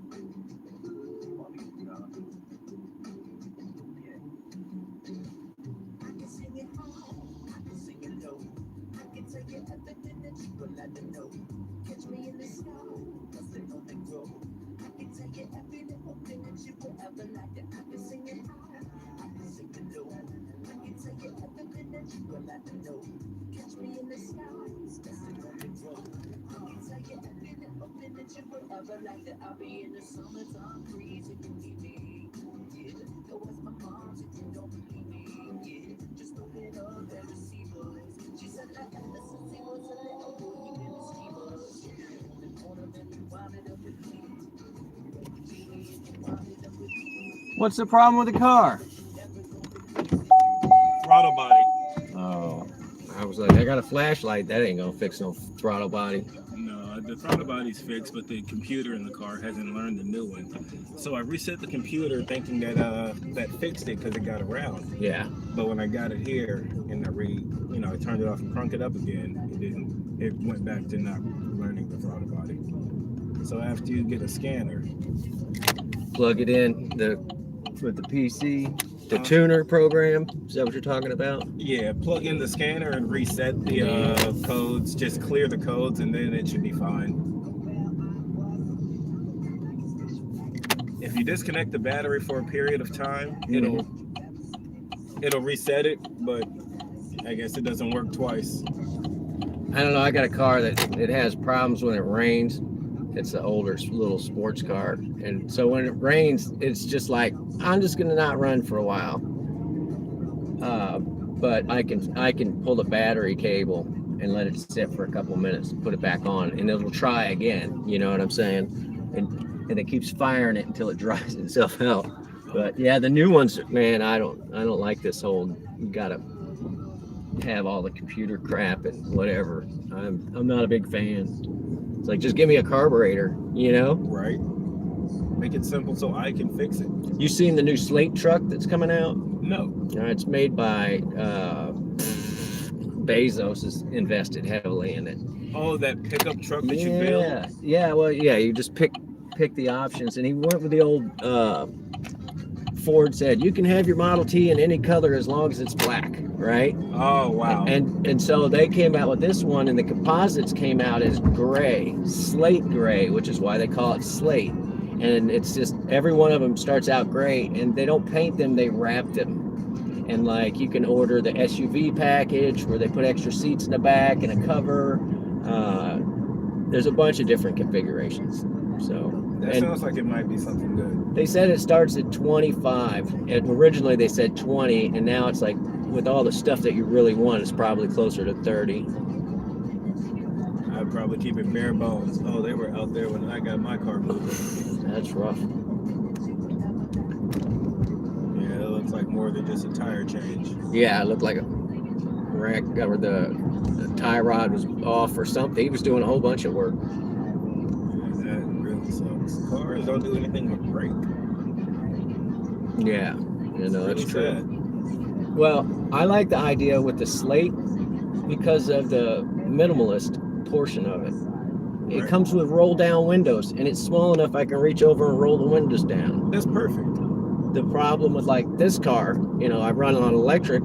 What's the problem with the car? Throttle body. Oh, I was like, I got a flashlight. That ain't gonna fix no throttle body. No, the throttle body's fixed, but the computer in the car hasn't learned the new one. So I reset the computer thinking that that fixed it because it got around. Yeah. But when I got it here and I turned it off and crunked it up again, it didn't. It went back to not learning the throttle body. So after you get a scanner, Plug it in with the PC, the tuner program. Is that what you're talking about? yeah, plug in the scanner and reset the codes. Just clear the codes, and then it should be fine. If you disconnect the battery for a period of time, it'll reset it, but I guess it doesn't work twice. I don't know. I got a car that it has problems when it rains. It's an older little sports car, and so when it rains, it's just like I'm just gonna not run for a while. But I can pull the battery cable and let it sit for a couple of minutes, put it back on, and it'll try again. You know what I'm saying? And it keeps firing it until it dries itself out. But yeah, the new ones, man, I don't like this whole you gotta have all the computer crap and whatever. I'm not a big fan. It's like, just give me a carburetor, you know? Right. Make it simple so I can fix it. You seen the new Slate truck that's coming out? No. It's made by Bezos has invested heavily in it. Oh, that pickup truck that you built? Yeah, well, yeah, you just pick the options, and he went with the old Ford said, you can have your Model T in any color as long as it's black, right? Oh, wow. And so they came out with this one, and the composites came out as gray, slate gray, which is why they call it slate. And it's just, every one of them starts out gray, and they don't paint them, they wrap them. And like, you can order the SUV package where they put extra seats in the back and a cover. There's a bunch of different configurations. So That and sounds like it might be something good. they said it starts at 25. And originally they said 20, and now it's like, with all the stuff that you really want, it's probably closer to 30. I'd probably keep it bare bones. Oh, they were out there when I got my car moving. That's rough. Yeah, it looks like more than just a tire change. Yeah, it looked like a rack, or the tie rod was off or something. He was doing a whole bunch of work. Yeah, that really sucks. Cars don't do anything but break. Yeah, you know, that's Really true. sad. Well, I like the idea with the slate because of the minimalist portion of it. It Right. comes with roll down windows, and it's small enough I can reach over and roll the windows down. That's perfect. The problem with like this car, you know, I run on electric,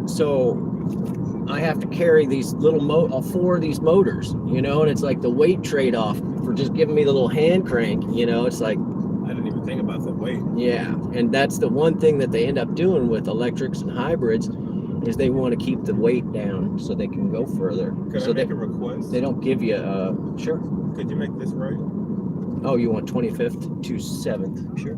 so I have to carry these little 4 of these motors, you know, and it's like the weight trade-off for just giving me the little hand crank, you know. It's like, I didn't even think about the weight. yeah, and that's the one thing that they end up doing with electrics and hybrids is they want to keep the weight down so they can go further. Could So I make a request? they don't give you sure. Could you make this right? Oh, you want 25th to 7th? Sure.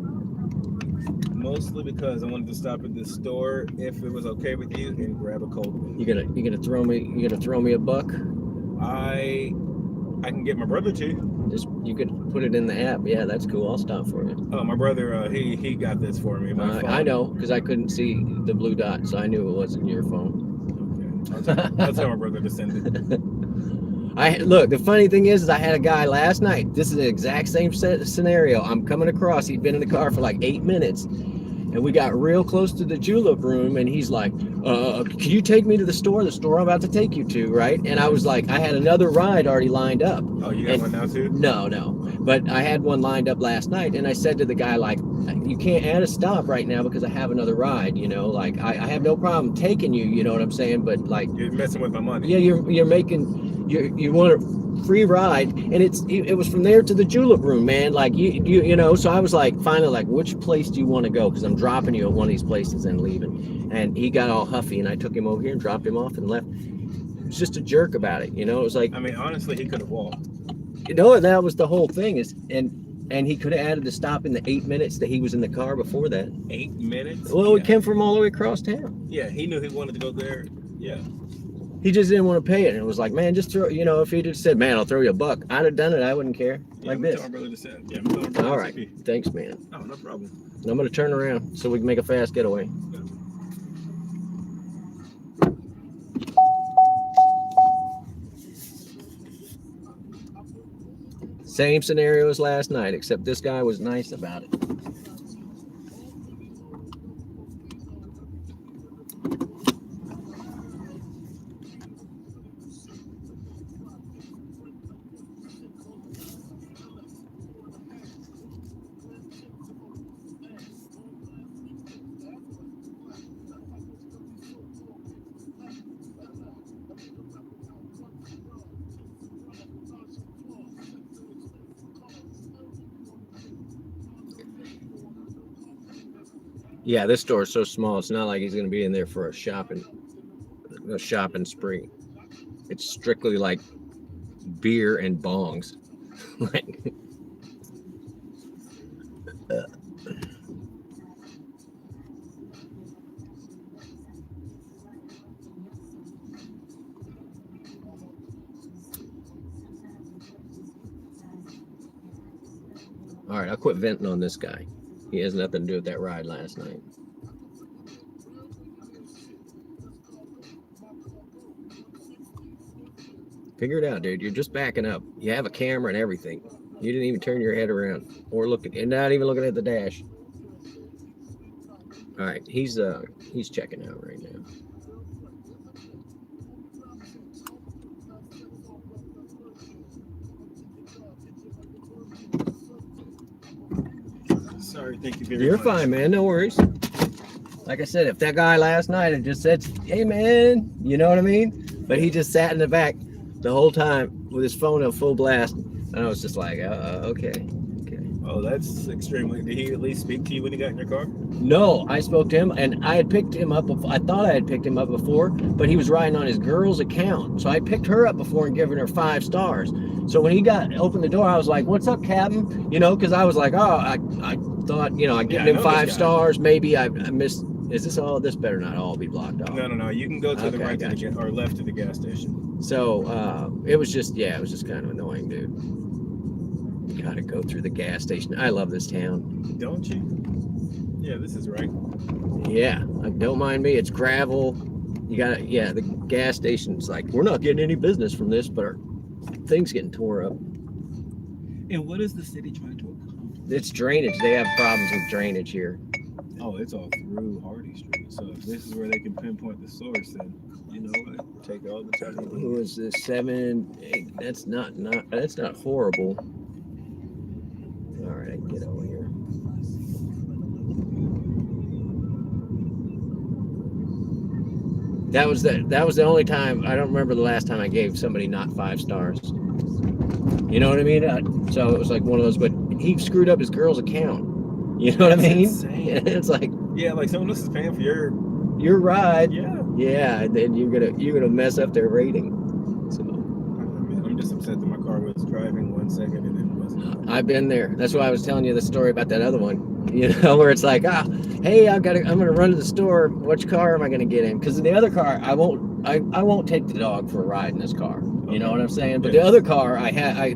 Mostly because I wanted to stop at this store, if it was okay with you, and grab a cold one. You gonna throw me a buck? I can get my brother to. Just you could put it in the app. Yeah, that's cool. I'll stop for you. Oh, my brother, he got this for me. My phone. I know because I couldn't see the blue dot, so I knew it wasn't your phone. Okay. I'll tell my brother to send it. Look. The funny thing is I had a guy last night. This is the exact same scenario. I'm coming across. He'd been in the car for like 8 minutes, and we got real close to the julep room, and he's like, "Can you take me to the store? The store I'm about to take you to, right?" And I was like, I had another ride already lined up. Oh, you got one now too? No. But I had one lined up last night, and I said to the guy, like, you can't add a stop right now because I have another ride, you know, like I have no problem taking you, you know what I'm saying? But like, You're messing with my money. yeah, you want a free ride, and it was from there to the julep room, man. Like you know, so I was like, finally, like, which place do you want to go? Because I'm dropping you at one of these places and leaving. And he got all huffy, and I took him over here and dropped him off and left. He was just a jerk about it, you know. It was like, I mean, honestly, he could have walked. you know, that was the whole thing and he could have added the stop in the 8 minutes that he was in the car before that. 8 minutes? Well, we Yeah. came from all the way across town. Yeah, he knew he wanted to go there. Yeah. He just didn't want to pay it. And it was like, man, just throw, you know, if he just said, man, I'll throw you a buck, I'd have done it. I wouldn't care. Yeah, Like I'm this. telling my brother to send. Yeah, I'm telling my brother All to right. send. Thanks, man. Oh, no problem. I'm going to turn around so we can make a fast getaway. Same scenario as last night, except this guy was nice about it. Yeah, this store is so small. It's not like he's going to be in there for a shopping spree. It's strictly like beer and bongs. Like, all right, I'll quit venting on this guy. He has nothing to do with that ride last night. Figure it out, dude. You're just backing up. You have a camera and everything. You didn't even turn your head around or looking, and not even looking at the dash. All right, he's checking out right now. Sorry, thank you very You're much. fine, man. No worries. Like I said, if that guy last night had just said, "Hey, man," you know what I mean? But he just sat in the back the whole time with his phone on full blast, and I was just like, okay. Oh, that's extremely. Did he at least speak to you when he got in your car? No, I spoke to him, and I had picked him up. I thought I had picked him up before, but he was riding on his girl's account. So I picked her up before and given her 5 stars. So when he opened the door, I was like, "What's up, Captain?" You know, because I was like, "Oh, I thought, you know, I'd given him 5 stars. Maybe I missed. Is this all? This better not all be blocked off." No. You can go to the Okay, right gotcha. or left to the gas station. So it was just kind of annoying, dude. Gotta go through the gas station. I love this town. Don't you? Yeah, this is right. Yeah, like, don't mind me. It's gravel. You got the gas station's like, we're not getting any business from this, but our thing's getting tore up. And what is the city trying to accomplish? It's drainage. They have problems with drainage here. Oh, it's all through Hardy Street. So if this is where they can pinpoint the source, then you know what? Take all the time. Who is this? 7, 8? That's not horrible. All right, I can get over here. That was the only time. I don't remember the last time I gave somebody not 5 stars. You know what I mean? So it was like one of those. But he screwed up his girl's account. You know what I mean? Insane. It's like, yeah, like someone else is paying for your ride. Yeah, and then you're gonna mess up their rating. So I'm just upset that my car was driving 1 second and then wasn't. I've been there. That's why I was telling you the story about that other one. You know, where it's like, hey, I'm gonna run to the store. Which car am I gonna get in? Because in the other car, I won't take the dog for a ride in this car. You know what I'm saying? But the other car,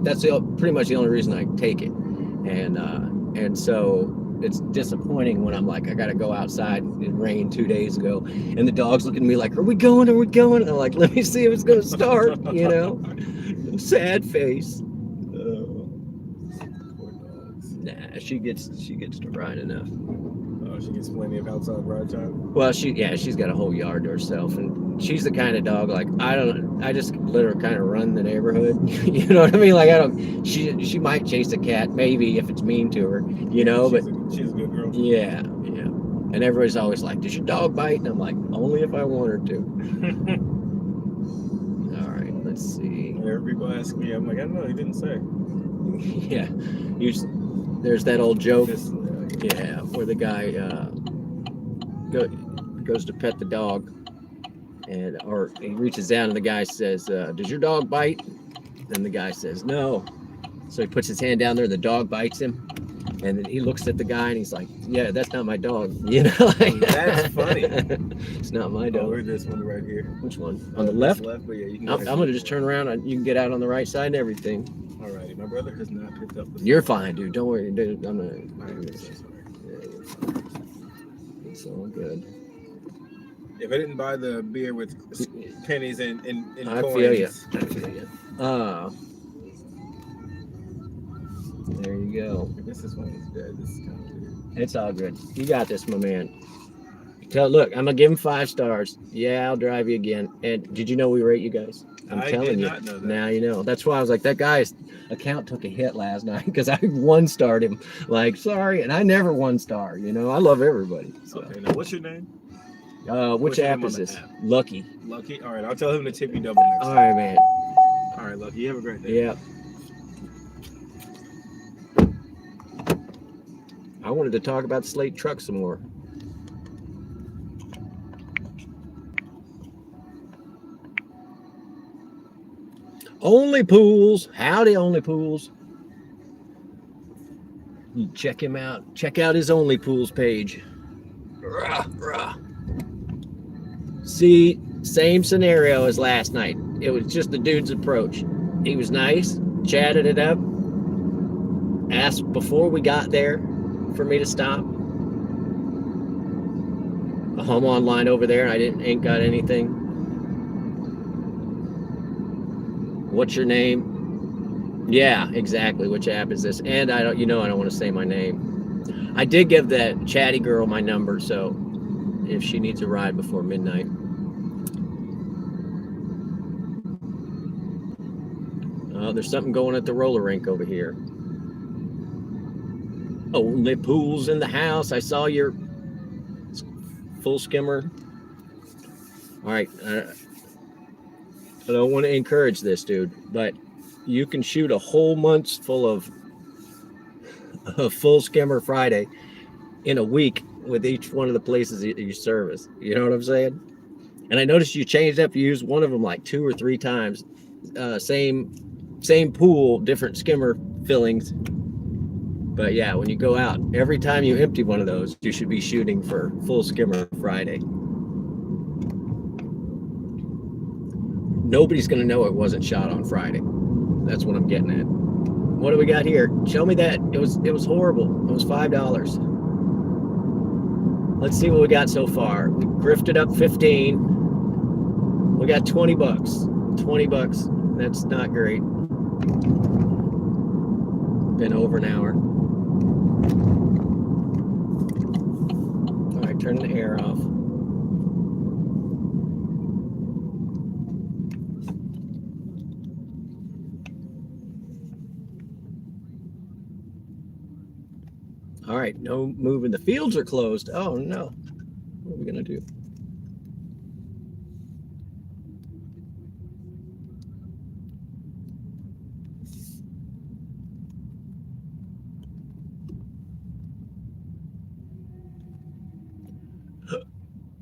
that's pretty much the only reason I take it, and so it's disappointing when I'm like, I gotta go outside. It rained 2 days ago, and the dog's looking at me like, are we going? And I'm like, let me see if it's gonna start. You know, sad face. Poor dogs. Nah, she gets to ride enough. Oh, she gets plenty of outside ride time. Well, she's got a whole yard to herself, and she's the kind of dog like I just let her kind of run the neighborhood. You know what I mean? Like she might chase a cat maybe if it's mean to her, you know, she's a good girl. Yeah. And everybody's always like, "Does your dog bite?" And I'm like, "Only if I want her to." All right, let's see. Whenever people ask me, I'm like, I don't know, he didn't say. Yeah, there's that old joke. Yeah. Where the guy goes to pet the dog, or he reaches down and the guy says, "Does your dog bite?" And the guy says, "No." So he puts his hand down there, the dog bites him, and then he looks at the guy and he's like, "Yeah, that's not my dog." You know, like, That's funny. It's not my dog. We're this one right here. Which one? On the left? But yeah, you can I'm gonna just turn around and you can get out on the right side and everything. Alrighty, my brother has not picked up the You're fine, dude. Don't worry, dude. I'm so sorry. It's all good. If I didn't buy the beer with pennies and I coins, feel you. There you go. If this is one is dead, this is kind of weird. It's all good. You got this, my man. Look, I'm gonna give him 5 stars. Yeah, I'll drive you again. And did you know we rate you guys? I'm telling you. Not know that. Now you know. That's why I was like, that guy's account took a hit last night because I 1-starred him. Like, sorry, and I never 1-star. You know, I love everybody. So. Okay, now what's your name? Which app is this? App? Lucky. Lucky. All right, I'll tell him to tip you double next All time. right, man. All right, Lucky. You have a great day. Yeah. I wanted to talk about Slate Truck some more. Only Pools. Howdy, Only Pools. You check him out. Check out his Only Pools page. Rah, rah. See, same scenario as last night. It was just the dude's approach. He was nice, chatted it up, asked before we got there for me to stop. I'm online over there and I ain't got anything. What's your name? Yeah, exactly. Which app is this? And I don't want to say my name. I did give that chatty girl my number, so if she needs a ride before midnight. There's something going at the roller rink over here. Only pools in the house. I saw your full skimmer. All right. I don't want to encourage this, dude, but you can shoot a whole month's full of a full skimmer Friday in a week with each one of the places that you service. You know what I'm saying? And I noticed you changed up. You used one of them like 2 or 3 times. Same pool, different skimmer fillings. But yeah, when you go out, every time you empty one of those, you should be shooting for full skimmer Friday. Nobody's gonna know it wasn't shot on Friday. That's what I'm getting at. What do we got here? Show me that. It was horrible. It was $5. Let's see what we got so far. We grifted up 15. We got 20 bucks. 20 bucks. That's not great. Been over an hour. All right, turn the air off. All right, no moving. The fields are closed. Oh no. What are we gonna do?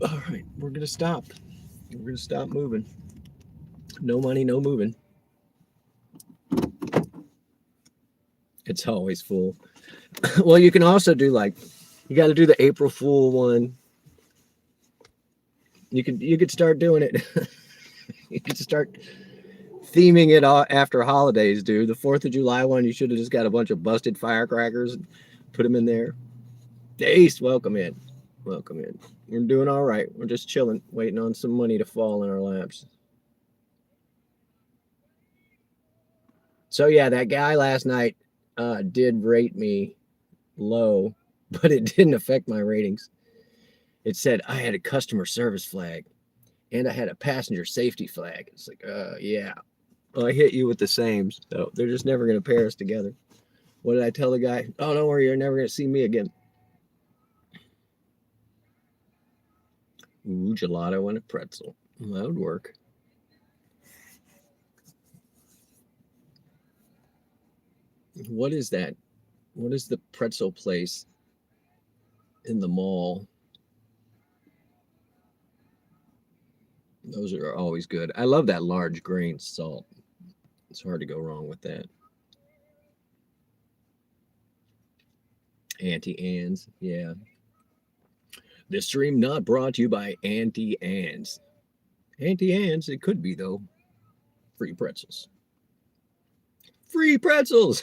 All right, we're gonna stop. We're gonna stop moving. No money, no moving. It's always full. Well, you can also do like, you got to do the April Fool one. You could start doing it. You could start theming it all after holidays, dude. The 4th of July one, you should have just got a bunch of busted firecrackers and put them in there. Ace, welcome in. Welcome in. We're doing all right. We're just chilling, waiting on some money to fall in our laps. So yeah, that guy last night did rate me low, but it didn't affect my ratings. It said I had a customer service flag and I had a passenger safety flag. It's like, yeah, well, I hit you with the same. So they're just never going to pair us together. What did I tell the guy? Oh, don't worry, you're never going to see me again. Ooh, gelato and a pretzel. Well, that would work. What is that? What is the pretzel place in the mall? Those are always good. I love that large grain salt. It's hard to go wrong with that. Auntie Anne's, yeah. This stream not brought to you by Auntie Anne's. Auntie Anne's, it could be though. Free pretzels. Free pretzels!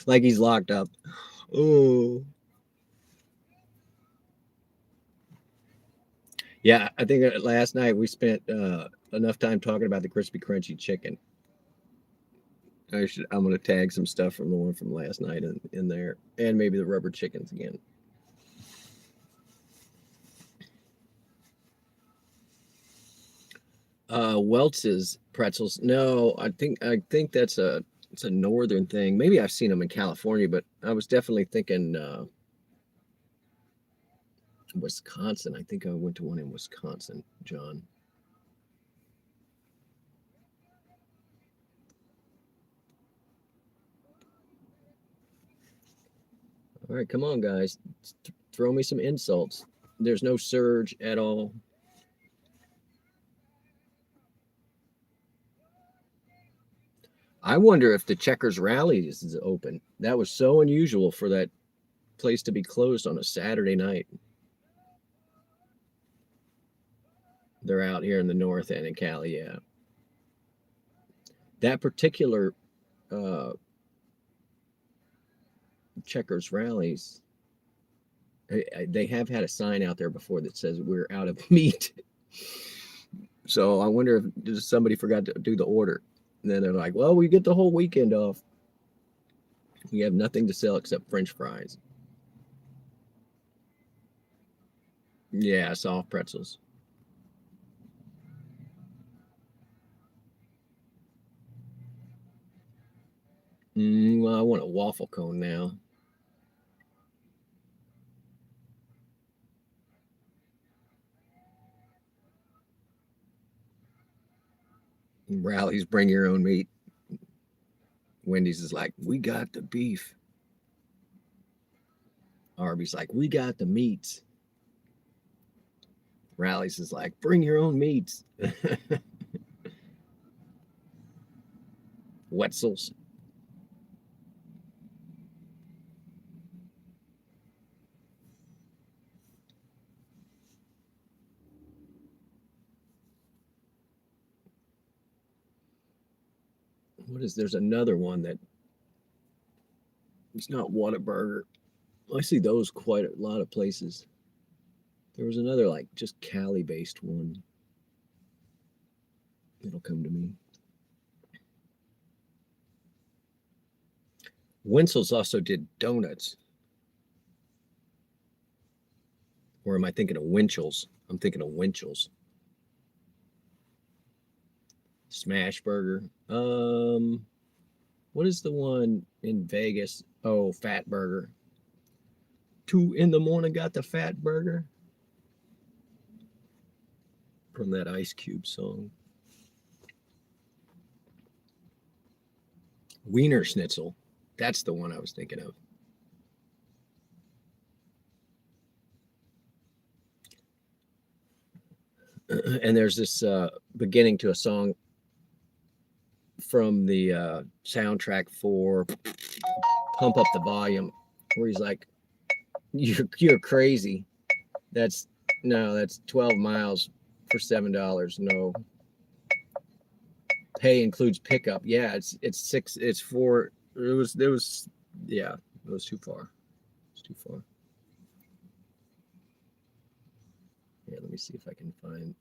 Like he's locked up. Oh. Yeah, I think last night we spent enough time talking about the crispy crunchy chicken. I'm gonna tag some stuff from the one from last night in there, and maybe the rubber chickens again. Weltz's pretzels. No, I think it's a northern thing. Maybe I've seen them in California, but I was definitely thinking Wisconsin. I think I went to one in Wisconsin, John. All right, come on, guys. Throw me some insults. There's no surge at all. I wonder if the Checkers Rally is open. That was so unusual for that place to be closed on a Saturday night. They're out here in the north end in Cali, yeah. That particular Checkers Rallies, they have had a sign out there before that says we're out of meat. So I wonder if somebody forgot to do the order. And then they're like, well, we get the whole weekend off. We have nothing to sell except French fries. Yeah, soft pretzels. Well, I want a waffle cone now. Rally's bring your own meat. Wendy's is like, we got the beef. Arby's like, we got the meats. Rally's is like, bring your own meats. Wetzel's. There's another one that it's not Whataburger. I see those quite a lot of places. There was another like just Cali based one. It'll come to me. Winsel's also did donuts. Or am I thinking of Winchell's? I'm thinking of Winchell's. Smash Burger. What is the one in Vegas? Oh, Fat Burger. 2 in the morning got the Fat Burger. From that Ice Cube song. Wiener Schnitzel. That's the one I was thinking of. And there's this beginning to a song from the soundtrack for Pump Up the Volume, where he's like, you're crazy. That's 12 miles for $7. No. Pay includes pickup. Yeah, it's 6, it's 4. It was yeah, it was too far. It's too far. Yeah, let me see if I can find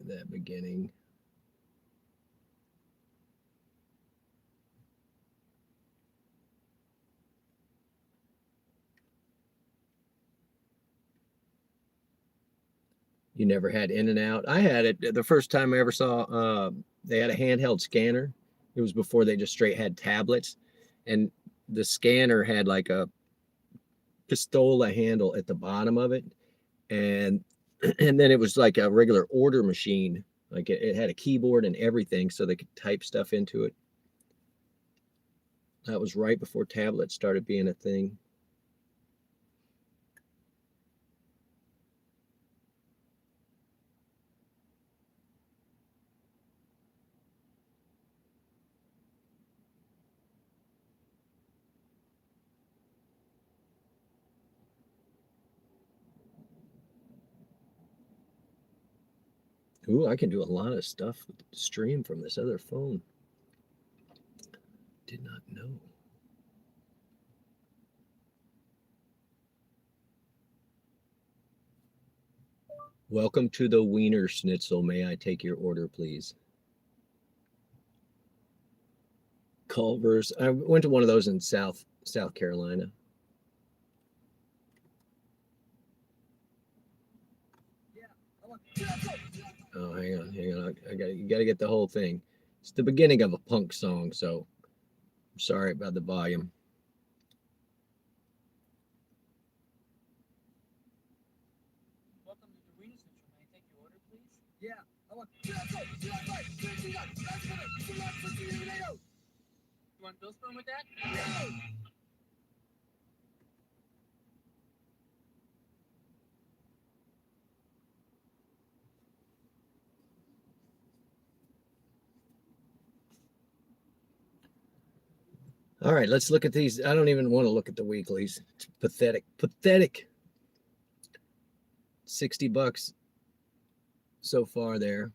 that beginning. You never had In-N-Out? I had it the first time I ever saw. They had a handheld scanner. It was before they just straight had tablets, and the scanner had like a pistola handle at the bottom of it, and then it was like a regular order machine. Like it had a keyboard and everything, so they could type stuff into it. That was right before tablets started being a thing. Ooh, I can do a lot of stuff with the stream from this other phone. Did not know. Welcome to the Wiener Schnitzel. May I take your order, please? Culver's. I went to one of those in South Carolina. Oh, hang on. You gotta get the whole thing. It's the beginning of a punk song, so I'm sorry about the volume. Welcome to the Wiener Schnitzel. May I take your order, please? Yeah. You want Bill spoon with that? No. All right, let's look at these. I don't even want to look at the weeklies. It's pathetic. Pathetic. $60 so far there.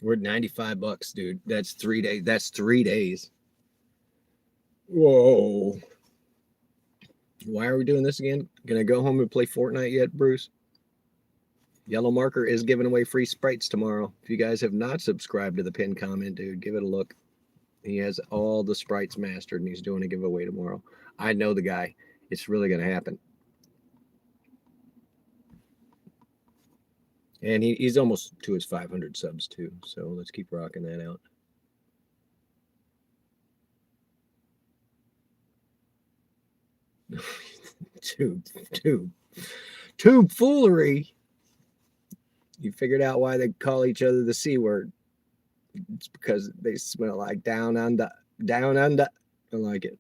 We're at $95, dude. That's 3 days. That's 3 days. Whoa. Why are we doing this again? Gonna go home and play Fortnite yet, Bruce? Yellow Marker is giving away free sprites tomorrow. If you guys have not subscribed to the pinned comment, dude, give it a look. He has all the sprites mastered, and he's doing a giveaway tomorrow. I know the guy. It's really gonna happen. And he's almost to his 500 subs too. So let's keep rocking that out. Tube foolery. You figured out why they call each other the C word. It's because they smell like down under. Down under. I like it.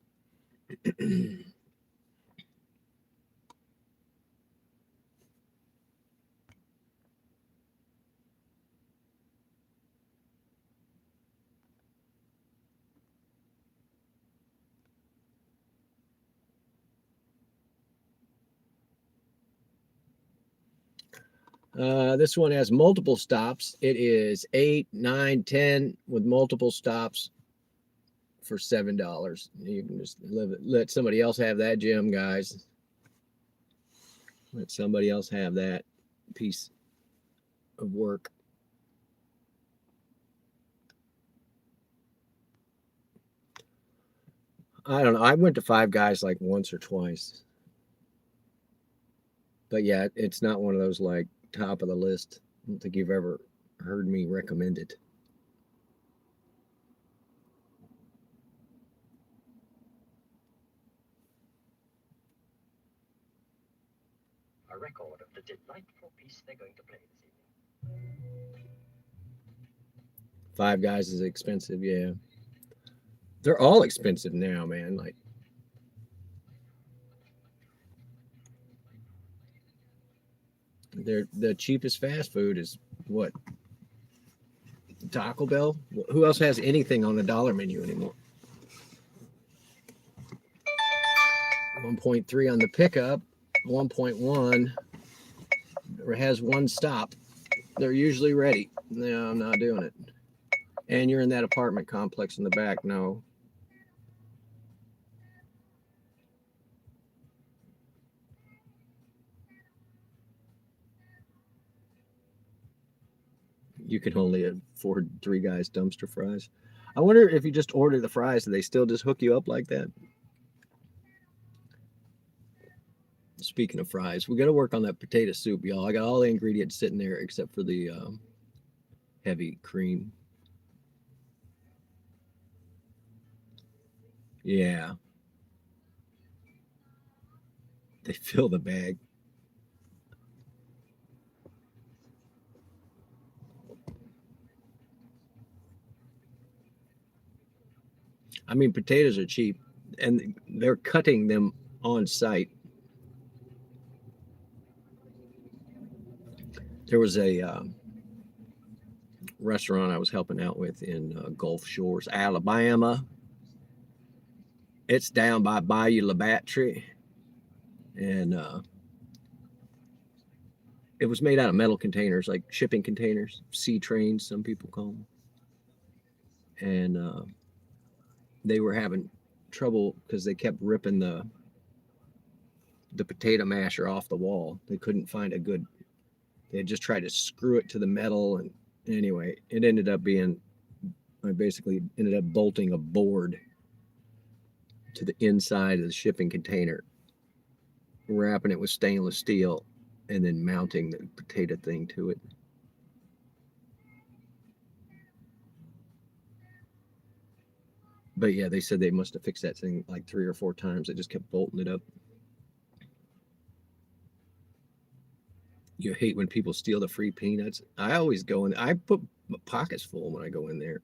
This one has multiple stops. It is 8, 9, 10 with multiple stops for $7. You can just let somebody else have that gym, guys. Let somebody else have that piece of work. I don't know. I went to Five Guys like once or twice. But yeah, it's not one of those like top of the list. I don't think you've ever heard me recommend it. A record of the delightful piece they're going to play this evening. Five Guys is expensive, yeah. They're all expensive now, man. Like the cheapest fast food is what? Taco Bell? Who else has anything on the dollar menu anymore? 1.3 on the pickup, 1.1 has one stop. They're usually ready. No, I'm not doing it. And you're in that apartment complex in the back. No. You can only afford Three Guys dumpster fries. I wonder if you just order the fries, do they still just hook you up like that? Speaking of fries, we got to work on that potato soup, y'all. I got all the ingredients sitting there except for the heavy cream. Yeah. They fill the bag. I mean, potatoes are cheap, and they're cutting them on site. There was a restaurant I was helping out with in Gulf Shores, Alabama. It's down by Bayou Labatry, and it was made out of metal containers, like shipping containers, sea trains, some people call them. And they were having trouble because they kept ripping the potato masher off the wall. They couldn't find a good. They had just tried to screw it to the metal, and anyway, it ended up being. I basically ended up bolting a board to the inside of the shipping container, wrapping it with stainless steel, and then mounting the potato thing to it. But yeah, they said they must have fixed that thing like 3 or 4 times. They just kept bolting it up. You hate when people steal the free peanuts. I always go in. I put my pockets full when I go in there.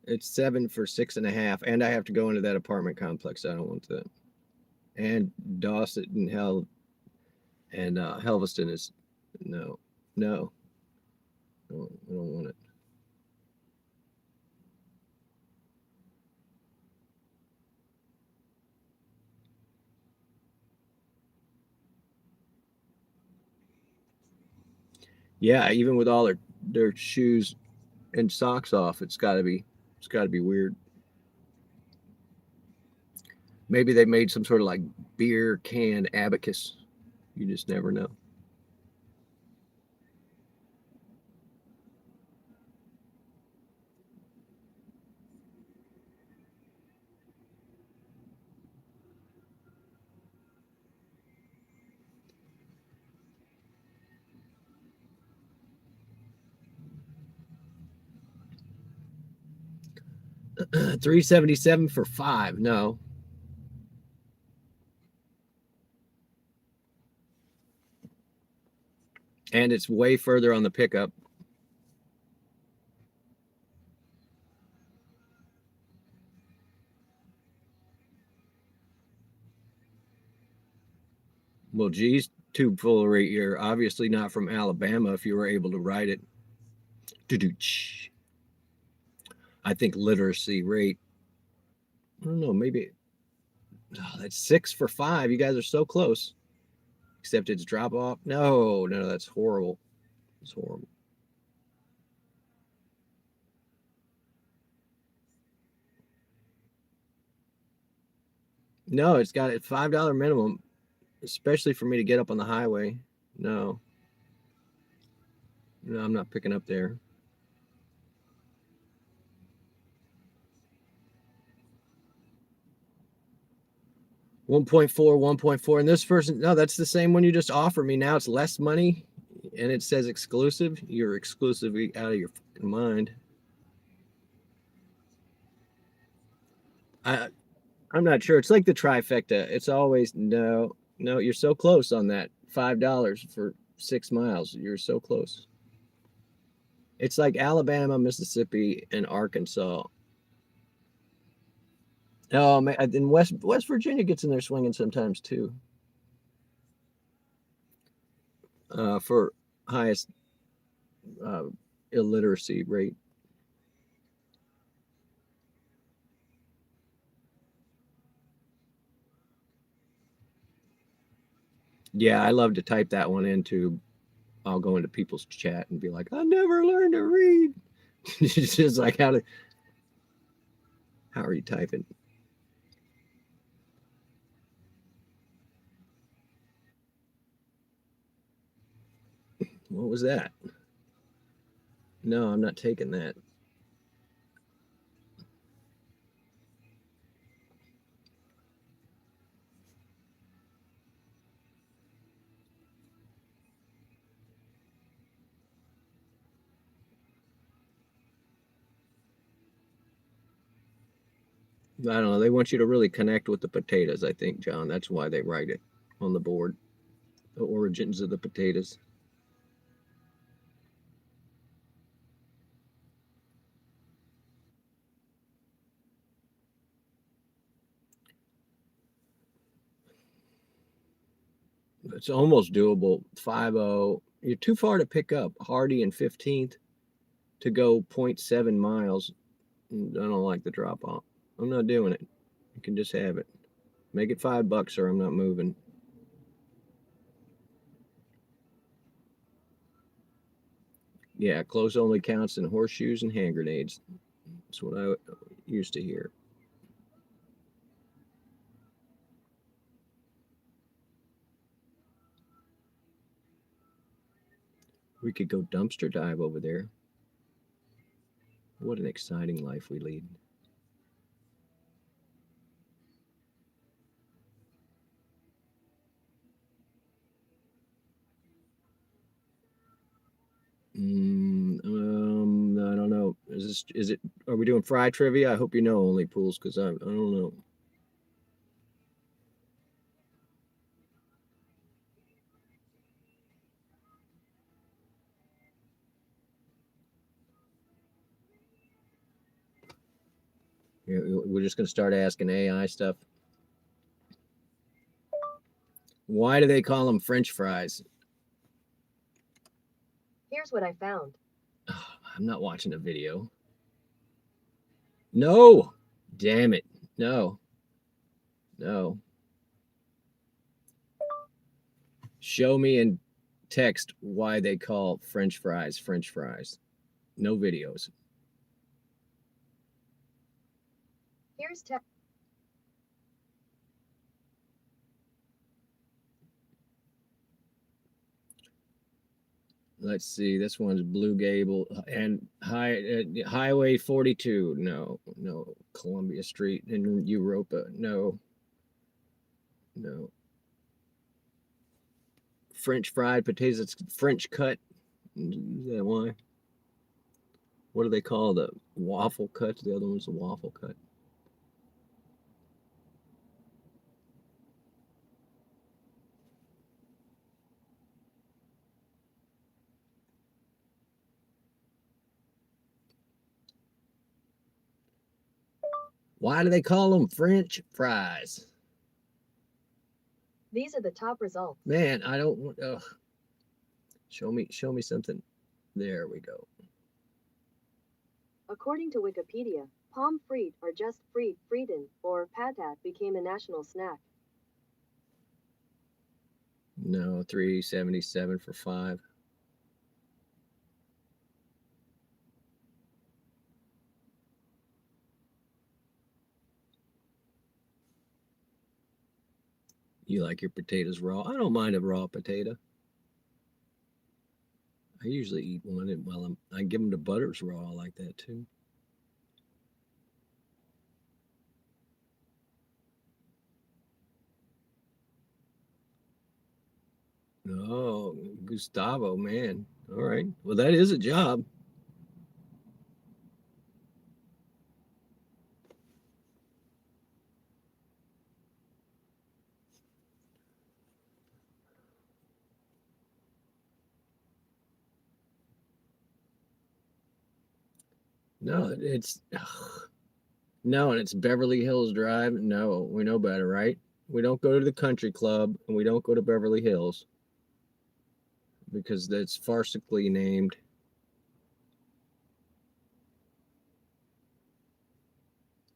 It's 7 for 6.5, and I have to go into that apartment complex. I don't want that. And Dawson and Helveston is no. I don't want it. Yeah, even with all their shoes and socks off, it's got to be weird. Maybe they made some sort of like beer can abacus. You just never know. $377 for 5. No. And it's way further on the pickup. Well, geez, tube foolery. You're obviously not from Alabama if you were able to write it. Doo-doo-ch. I think literacy rate, I don't know, maybe that's 6 for 5. You guys are so close. Except it's drop off. No, that's horrible. It's horrible. No, it's got a $5 minimum, especially for me to get up on the highway. No, I'm not picking up there. $1.4, and this person, no, that's the same one you just offered me. Now it's less money, and it says exclusive. You're exclusively out of your fucking mind. I'm not sure. It's like the trifecta. It's always no. You're so close on that $5 for 6 miles. You're so close. It's like Alabama, Mississippi, and Arkansas. Oh man, and West Virginia gets in there swinging sometimes too. For highest illiteracy rate. Yeah, I love to type that one into. I'll go into people's chat and be like, I never learned to read. It's just like how are you typing? What was that? No, I'm not taking that. I don't know. They want you to really connect with the potatoes, I think, John. That's why they write it on the board. The origins of the potatoes. It's almost doable. 5-0. You're too far to pick up. Hardy and 15th to go 0.7 miles. I don't like the drop off. I'm not doing it. You can just have it. Make it $5 or I'm not moving. Yeah, close only counts in horseshoes and hand grenades. That's what I used to hear. We could go dumpster dive over there. What an exciting life we lead. I don't know. Is it, are we doing fry trivia? I hope you know only pools because I don't know. Yeah, we're just going to start asking AI stuff. Why do they call them French fries? Here's what I found. Oh, I'm not watching a video. No, damn it. No. Show me in text why they call French fries French fries. No videos. Here's text. Let's see. This one's Blue Gable and Highway 42. No. Columbia Street in Europa. No. French fried potatoes. It's French cut. Is that why? What do they call the waffle cuts? The other one's the waffle cut. Why do they call them French fries? These are the top results. Man, I don't want. Show me something. There we go. According to Wikipedia, pommes frites or just frites or patat became a national snack. No, $3.77 for 5. You like your potatoes raw? I don't mind a raw potato. I usually eat one while I give them the butters raw like that too. Oh, Gustavo, man. All right. Well, that is a job. No, no, and it's Beverly Hills Drive. No, we know better, right? We don't go to the country club and we don't go to Beverly Hills because that's farcically named.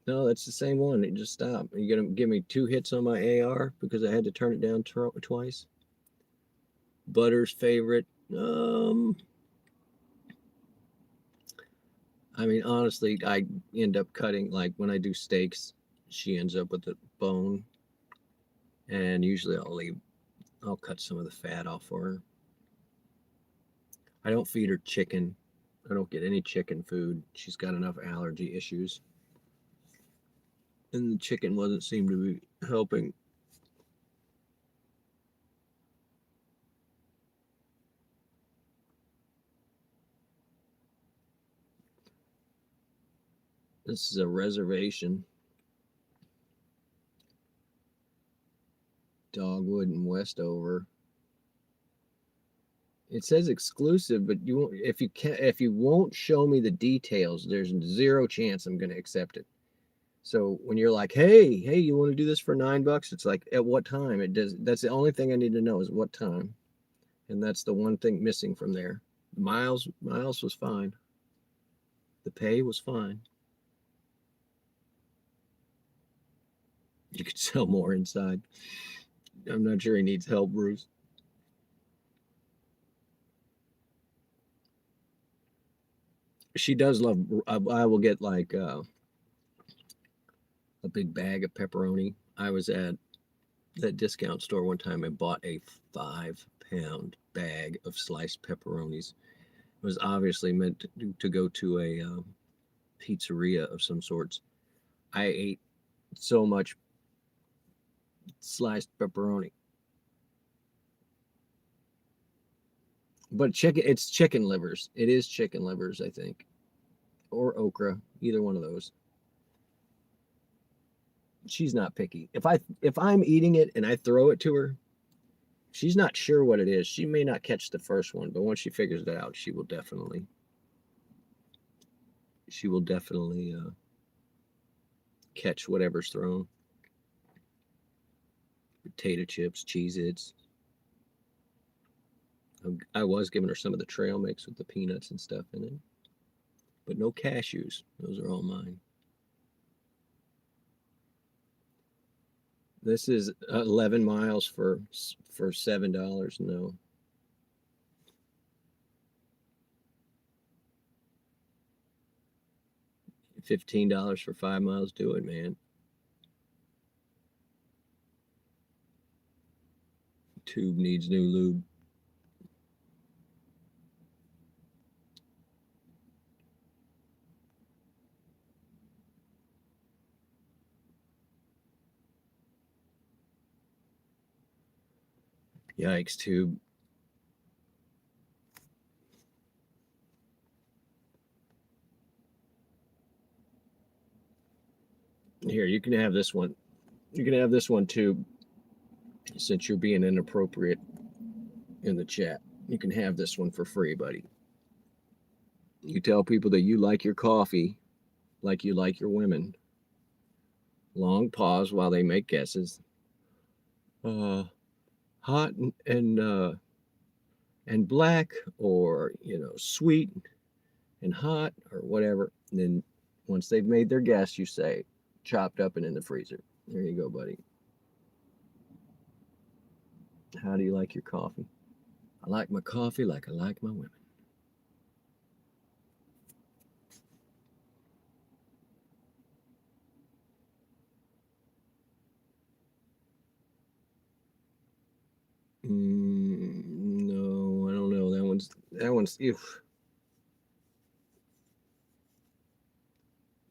No, that's the same one. It just stopped. Are you gonna give me 2 hits on my AR because I had to turn it down twice? Butter's favorite. I mean, honestly, I end up cutting, like when I do steaks, she ends up with the bone, and usually I'll cut some of the fat off for her. I don't feed her chicken. I don't get any chicken food. She's got enough allergy issues, and the chicken wasn't seem to be helping. This is a reservation. Dogwood and Westover. It says exclusive, but if you won't show me the details, there's 0 chance I'm going to accept it. So when you're like, hey, you want to do this for $9? It's like, at what time? That's the only thing I need to know is what time. And that's the one thing missing from there. Miles was fine. The pay was fine. You could sell more inside. I'm not sure he needs help, Bruce. She does love. I will get like a big bag of pepperoni. I was at that discount store one time and bought a 5-pound bag of sliced pepperonis. It was obviously meant to go to a pizzeria of some sorts. I ate so much sliced pepperoni. But it's chicken livers. It is chicken livers, I think. Or okra, either one of those. She's not picky. If I'm eating it and I throw it to her, she's not sure what it is. She may not catch the first one, but once she figures it out, she will definitely catch whatever's thrown. Potato chips, Cheez-Its. I was giving her some of the trail mix with the peanuts and stuff in it, but no cashews. Those are all mine. This is 11 miles for $7. No. $15 for 5 miles. Do it, man. Tube needs new lube. Yikes, tube. Here, you can have this one. You can have this one too, since you're being inappropriate in the chat. You can have this one for free, buddy. You tell people that you like your coffee like you like your women. Long pause while they make guesses. Hot and black, or sweet and hot, or whatever. And then once they've made their guess, you say chopped up and in the freezer. There you go, buddy. How do you like your coffee? I like my coffee like I like my women. No, I don't know. That one's. Ew.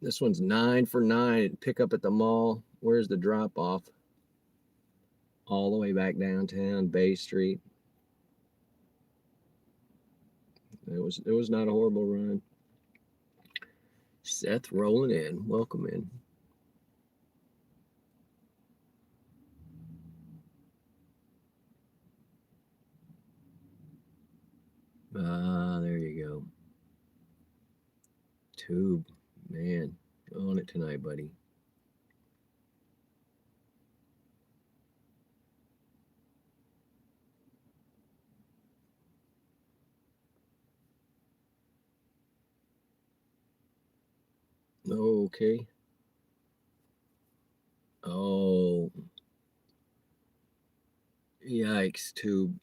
This one's 9 for 9. Pick up at the mall. Where's the drop off? All the way back downtown, Bay Street. It was not a horrible run. Seth rolling in. Welcome in. There you go. Tube. Man, on it tonight, buddy. Okay. Oh. Yikes, Tube.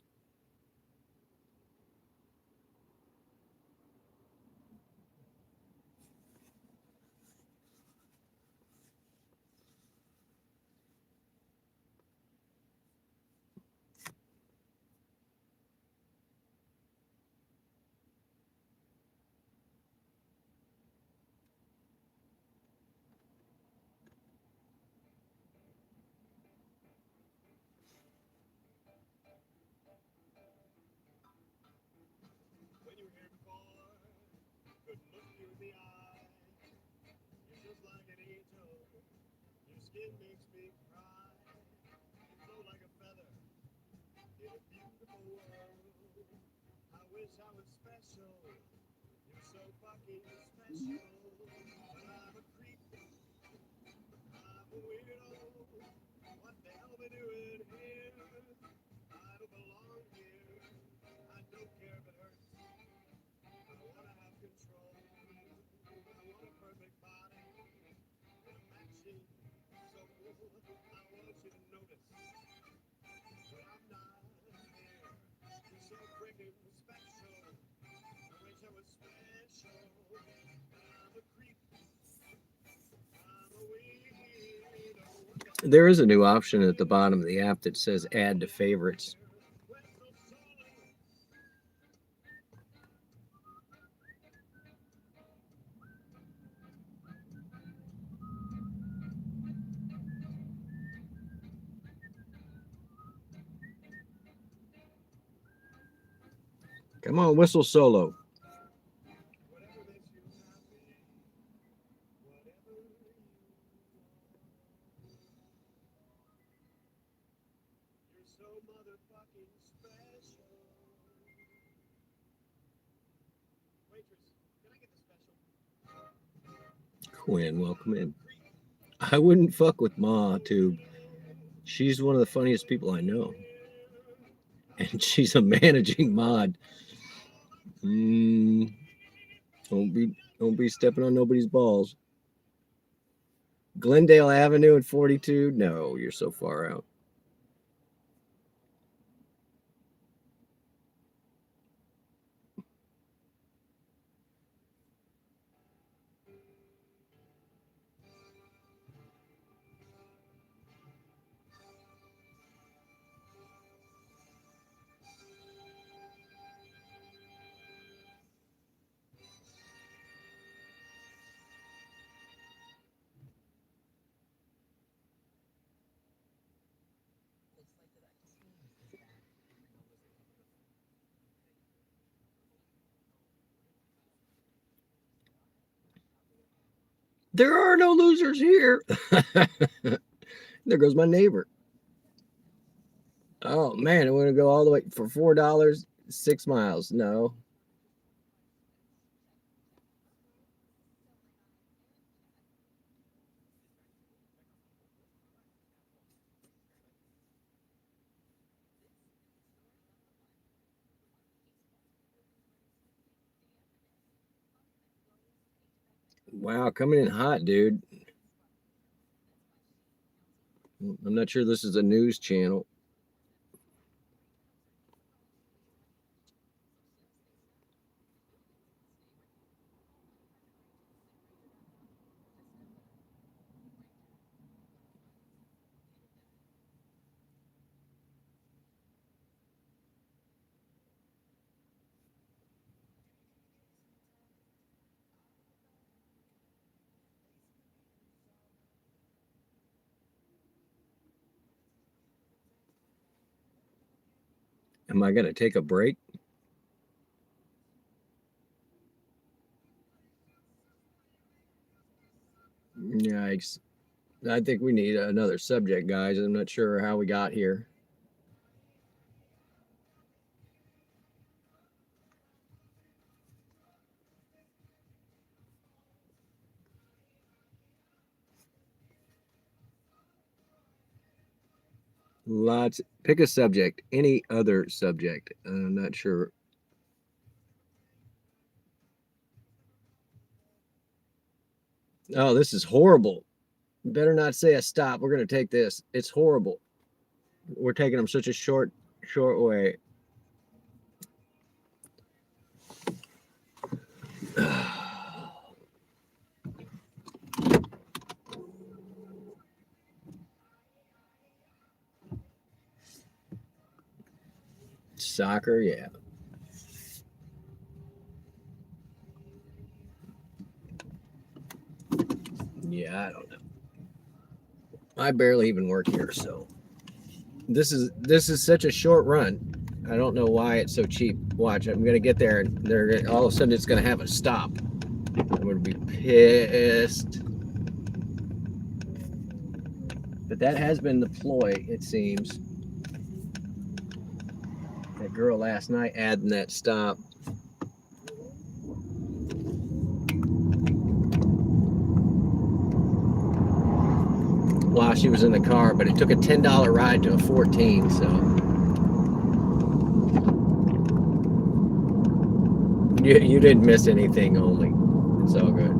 When you're here before, could look you in the eye. You're just like an angel. Your skin makes me cry. You flow like a feather in a beautiful world. I wish I was special. You're so fucking special. But I'm a creep. I'm a weirdo. What the hell am I doing here? I don't belong here. I don't care if it hurts. I wanna have control. I want a perfect body. A machine so cool. I want you to notice. But I'm not here. You're so freaking special. I wish I was special. I'm a creep. I'm a weirdo. There is a new option at the bottom of the app that says add to favorites. Come on, whistle solo. Whatever makes you happy. Whatever you want. You're so motherfucking special. Waitress, can I get the special? Quinn, welcome in. I wouldn't fuck with Ma, Tube. She's one of the funniest people I know. And she's a managing mod. Don't be stepping on nobody's balls. Glendale Avenue at 42? No, you're so far out. There are no losers here. There goes my neighbor. Oh man, I'm gonna go all the way for $4, 6 miles. No. Wow, coming in hot, dude. I'm not sure this is a news channel. Am I going to take a break? Yikes. I think we need another subject, guys. I'm not sure how we got here. Lots. Pick a subject. Any other subject. I'm not sure. Oh, this is horrible. Better not say a stop. We're going to take this. It's horrible. We're taking them such a short way. Soccer, yeah. Yeah, I don't know. I barely even work here, so this is such a short run. I don't know why it's so cheap. Watch, I'm gonna get there and they're all of a sudden it's gonna have a stop. I'm gonna be pissed. But that has been the ploy, it seems. That girl last night adding that stop. While she was in the car, but it took a $10 ride to a 14, so you didn't miss anything, only. It's all good.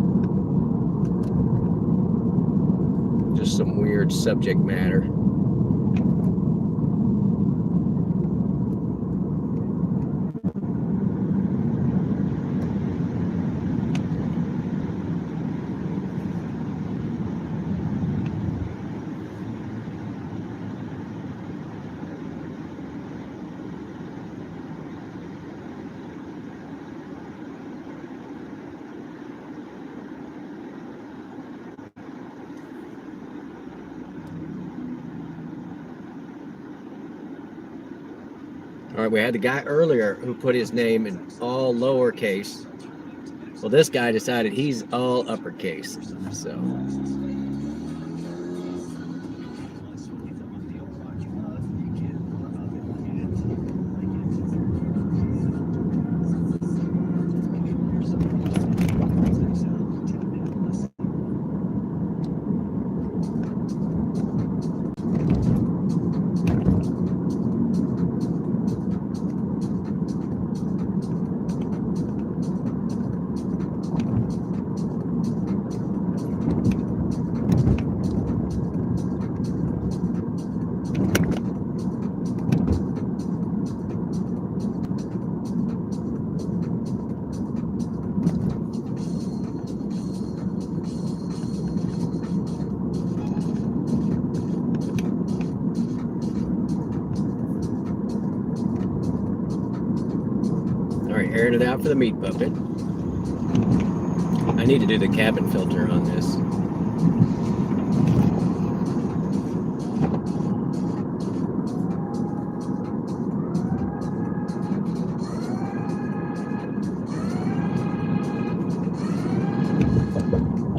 Just some weird subject matter. All right, we had the guy earlier who put his name in all lowercase. Well, this guy decided he's all uppercase. So all right, airing it out for the meat puppet. I need to do the cabin filter on this.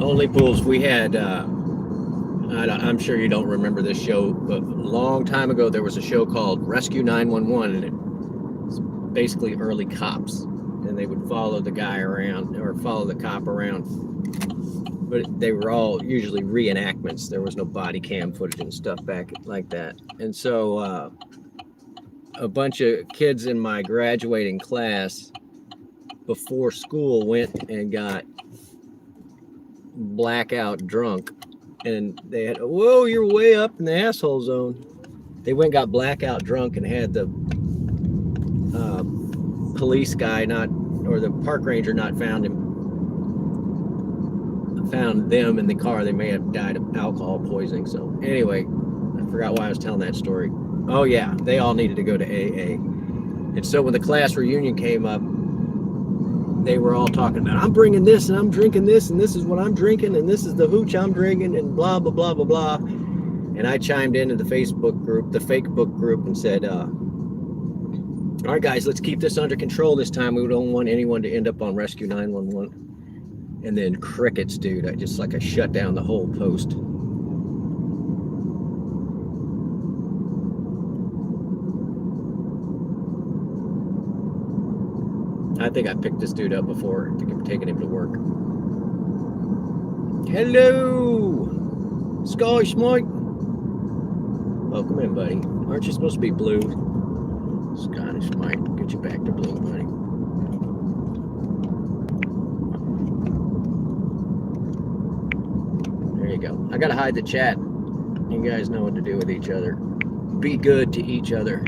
Only Pools, we had, I'm sure you don't remember this show, but a long time ago there was a show called Rescue 911, and it was basically early cops. And they would follow the guy around or follow the cop around. But they were all usually reenactments. There was no body cam footage and stuff back like that. And so a bunch of kids in my graduating class before school went and got blackout drunk, and they had, whoa, you're way up in the asshole zone. They went and got blackout drunk and had the police guy or the park ranger not found them in the car. They may have died of alcohol poisoning. So anyway, I forgot why I was telling that story. Oh yeah, they all needed to go to AA. And so when the class reunion came up, they were all talking about, I'm bringing this and I'm drinking this and this is what I'm drinking and this is the hooch I'm drinking and blah, blah, blah, blah, blah. And I chimed into the Facebook group, the fake book group, and said, all right, guys, let's keep this under control this time. We don't want anyone to end up on Rescue 911. And then crickets, dude. I shut down the whole post. I think I picked this dude up before. I think I'm taking him to work. Hello, Sky Smite. Welcome in, buddy. Aren't you supposed to be blue? Scottish might get you back to blue, buddy. There you go. I gotta hide the chat. You guys know what to do with each other. Be good to each other.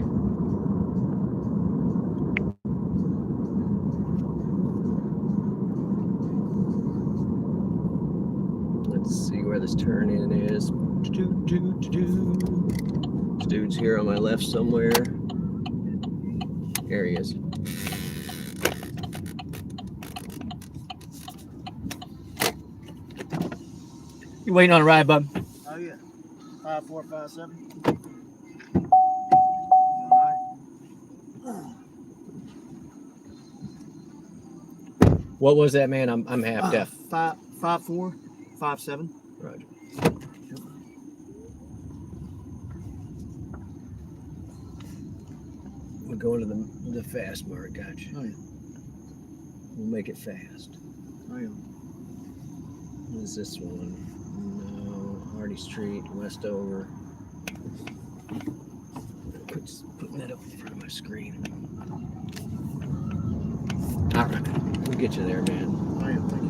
Let's see where this turn in is. This dude's here on my left somewhere. There he is. You waiting on a ride, bub? Oh yeah. 5457. What was that, man? I'm half deaf. 5457. Roger. We're going to the fast mark, gotcha. Oh yeah. We'll make it fast. Oh yeah. What is this one? No, Hardy Street, Westover. Quit putting that up in front of my screen. All right, we'll get you there, man. Oh yeah. Thank you.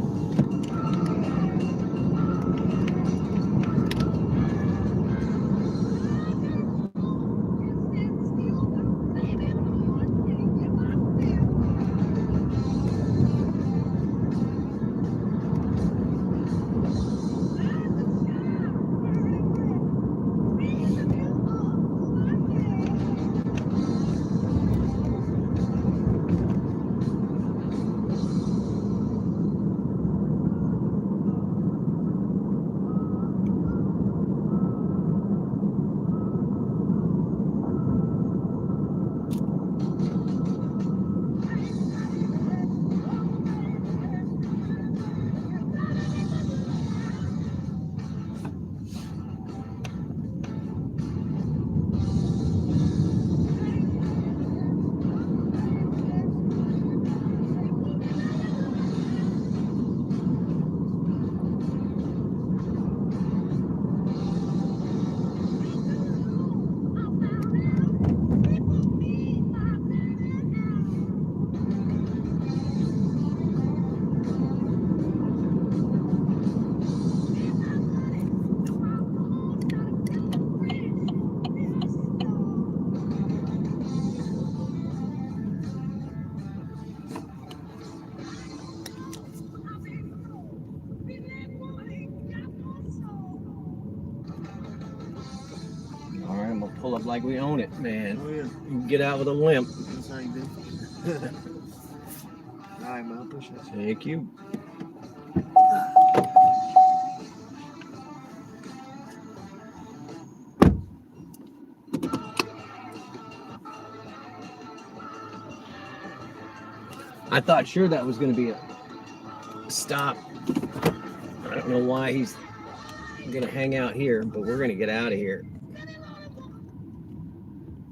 All right, I'm gonna pull up like we own it, man. Oh yeah. You can get out with a limp. That's how you do. All right, man. I appreciate it. Thank you. I thought sure that was going to be a stop. I don't know why he's going to hang out here, but we're going to get out of here.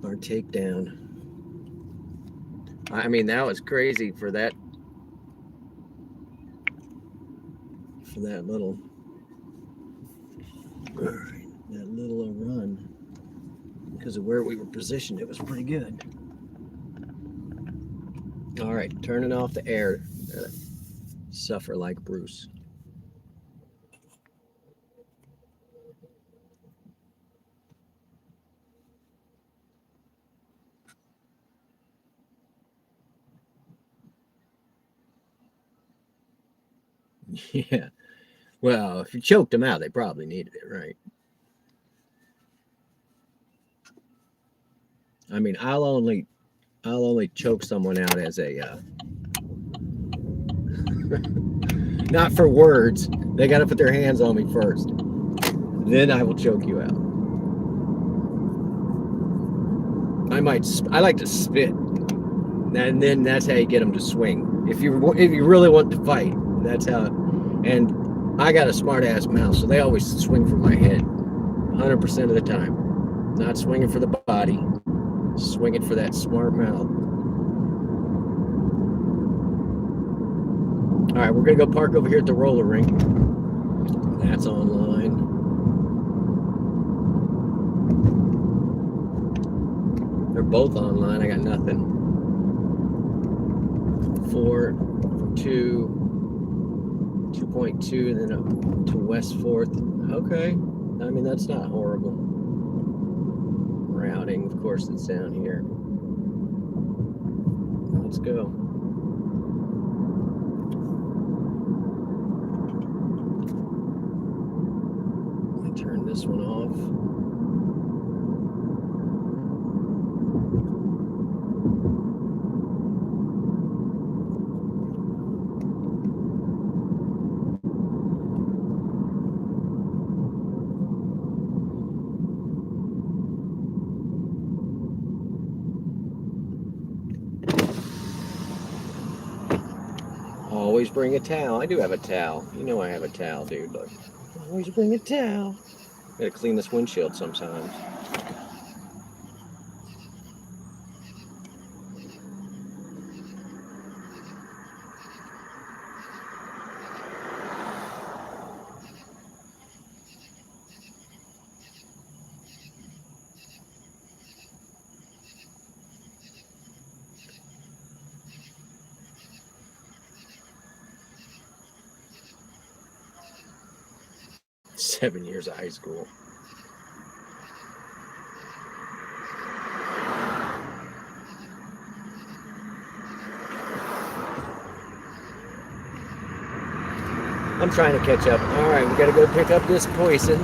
Our takedown. I mean, that was crazy for that little run. Because of where we were positioned, it was pretty good. All right, turning off the air. Suffer like Bruce. Yeah. Well, if you choked them out, they probably needed it, right? I mean, I'll only choke someone out as a not for words. They got to put their hands on me first. Then I will choke you out. I like to spit, and then that's how you get them to swing. If you really want to fight, that's how. And I got a smart ass mouth, so they always swing for my head, 100% of the time. Not swinging for the body, swinging for that smart mouth. All right, we're gonna go park over here at the roller rink. That's online. They're both online. I got nothing. 4, 2, 2.2, and then up to West 4th. Okay. I mean, that's not horrible. Routing, of course, it's down here. Let's go. Let me turn this one off. Always bring a towel. I do have a towel. You know I have a towel, dude. Look. Always bring a towel. Gotta clean this windshield sometimes. Seven years of high school. I'm trying to catch up. All right, we gotta go pick up this poison.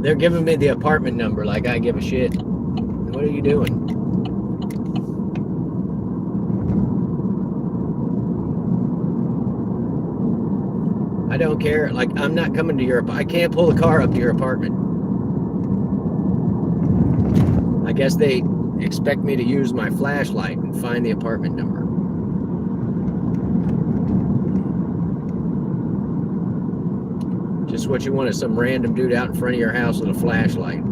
They're giving me the apartment number like I give a shit. What are you doing? I don't care. Like, I'm not coming to your. I can't pull the car up to your apartment. I guess they expect me to use my flashlight and find the apartment number. Just what you want is some random dude out in front of your house with a flashlight.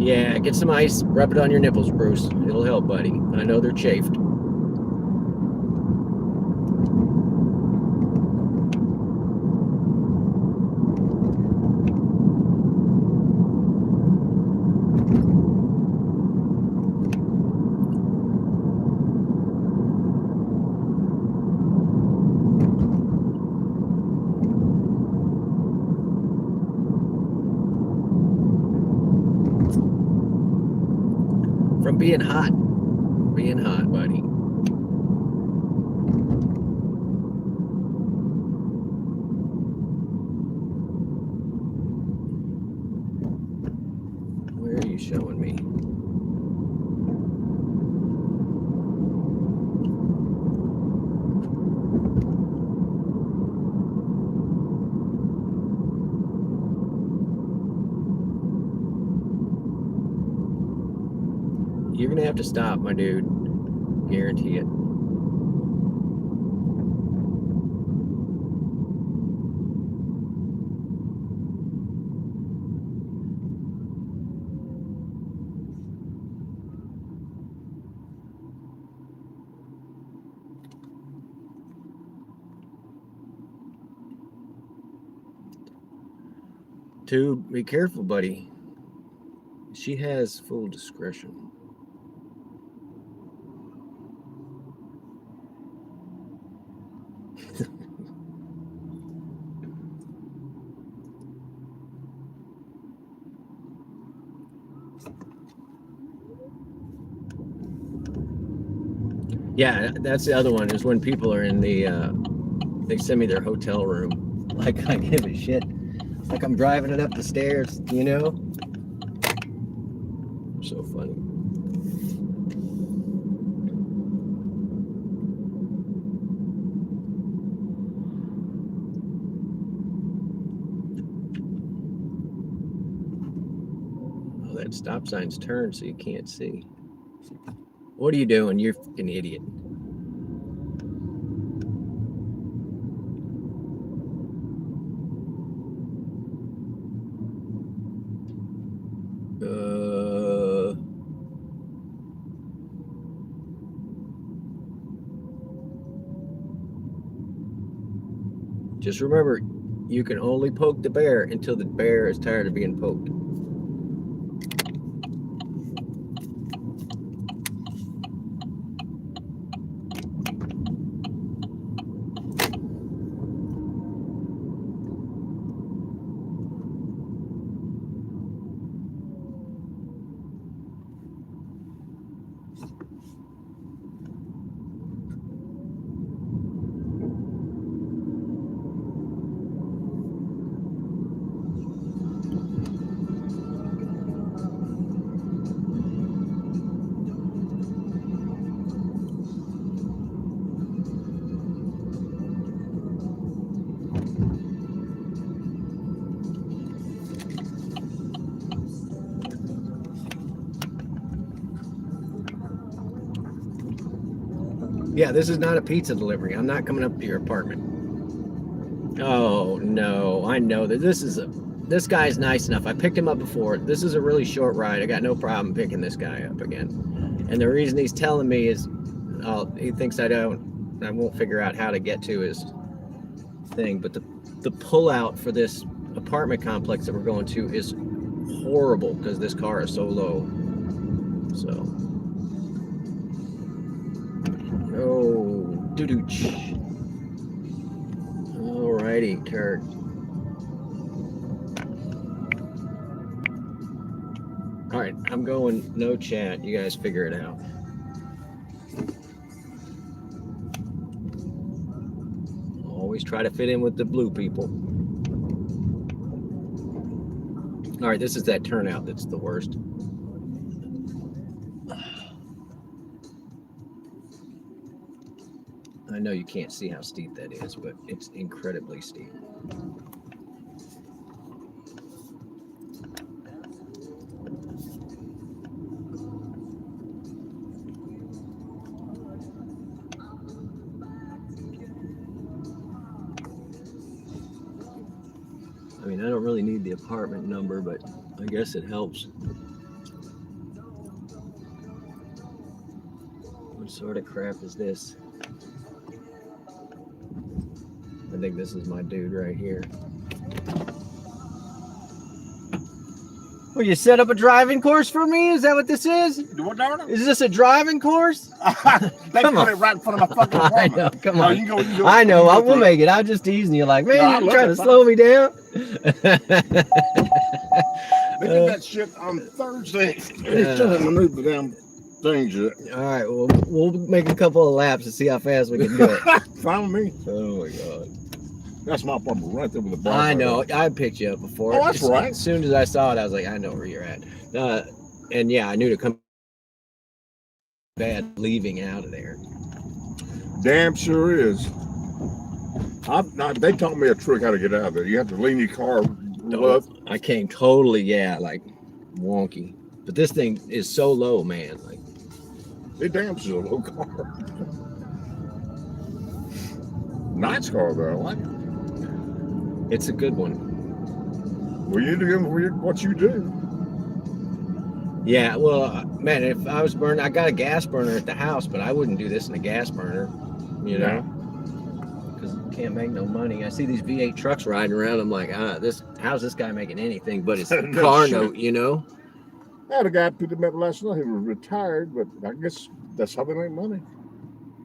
Yeah, get some ice, rub it on your nipples, Bruce. It'll help, buddy. I know they're chafed. From being hot, buddy. Where are you showing me? You're gonna have to stop, my dude. Guarantee it. Two, be careful, buddy. She has full discretion. Yeah, that's the other one is when people are in the, they send me their hotel room. Like I give a shit. Like I'm driving it up the stairs, you know? So funny. Oh, that stop sign's turned so you can't see. What are you doing? You're an idiot. Just remember, you can only poke the bear until the bear is tired of being poked. Yeah, this is not a pizza delivery. I'm not coming up to your apartment. Oh no, I know that this guy's nice enough. I picked him up before. This is a really short ride. I got no problem picking this guy up again. And the reason he's telling me is, he thinks I won't figure out how to get to his thing. But the pullout for this apartment complex that we're going to is horrible because this car is so low. So. Oh, doo-dooch. Alrighty, Kurt. Alright, I'm going no chat. You guys figure it out. Always try to fit in with the blue people. Alright, this is that turnout that's the worst. I know you can't see how steep that is, but it's incredibly steep. I mean, I don't really need the apartment number, but I guess it helps. What sort of crap is this? I think this is my dude right here. Well, you set up a driving course for me? Is that what this is? What, darling? Is this a driving course? They Come put on. it right in front of my fucking I apartment. know, come No, on. you go, I know, you I go will through. make it. I'm just teasing you like, man, No, I you're love trying it. to slow me down? They did that shit on Thursday. They still haven't moved the damn things yet. All right, well, we'll make a couple of laps and see how fast we can do it. Fine with me. Oh my God. That's my apartment right there with the bar. I know. I picked you up before. Oh, that's right. As soon as I saw it, I was like, I know where you're at. And yeah, I knew to come bad leaving out of there. Damn sure is. They taught me a trick how to get out of there. You have to lean your car left. I came totally, like wonky. But this thing is so low, man. Like, It damn sure is a low car. Nice car though. I like it. it's a good one. Well, you do what you do. Yeah, well, man, if I was burning, I got a gas burner at the house, but I wouldn't do this in a gas burner, you know, because you can't make no money. I see these V8 trucks riding around. I'm like, how's this guy making anything but his No car shit. note, you know? I had a guy picked him up last night. He was retired, but I guess that's how they make money.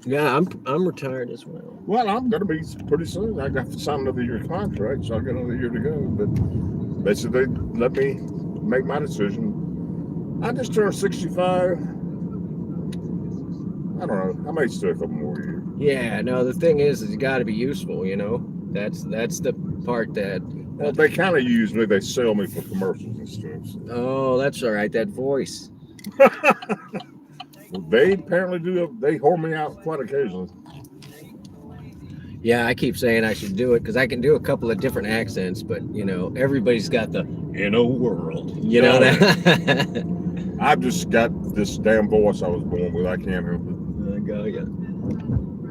Yeah, I'm retired as well. Well, I'm going to be pretty soon. I got to sign another year contract, so I got another year to go. But they said they'd let me make my decision. I just turned 65. I don't know. I might stay a couple more years. Yeah, no, the thing is you got to be useful, you know. That's the part that. Well, they kind of use me. They sell me for commercials and stuff. So. Oh, that's all right. That voice. Well, they apparently do. They whore me out quite occasionally. Yeah, I keep saying I should do it because I can do a couple of different accents, but you know, everybody's got the in a world. You know that. I've just got this damn voice I was born with. I can't help it. I go, yeah.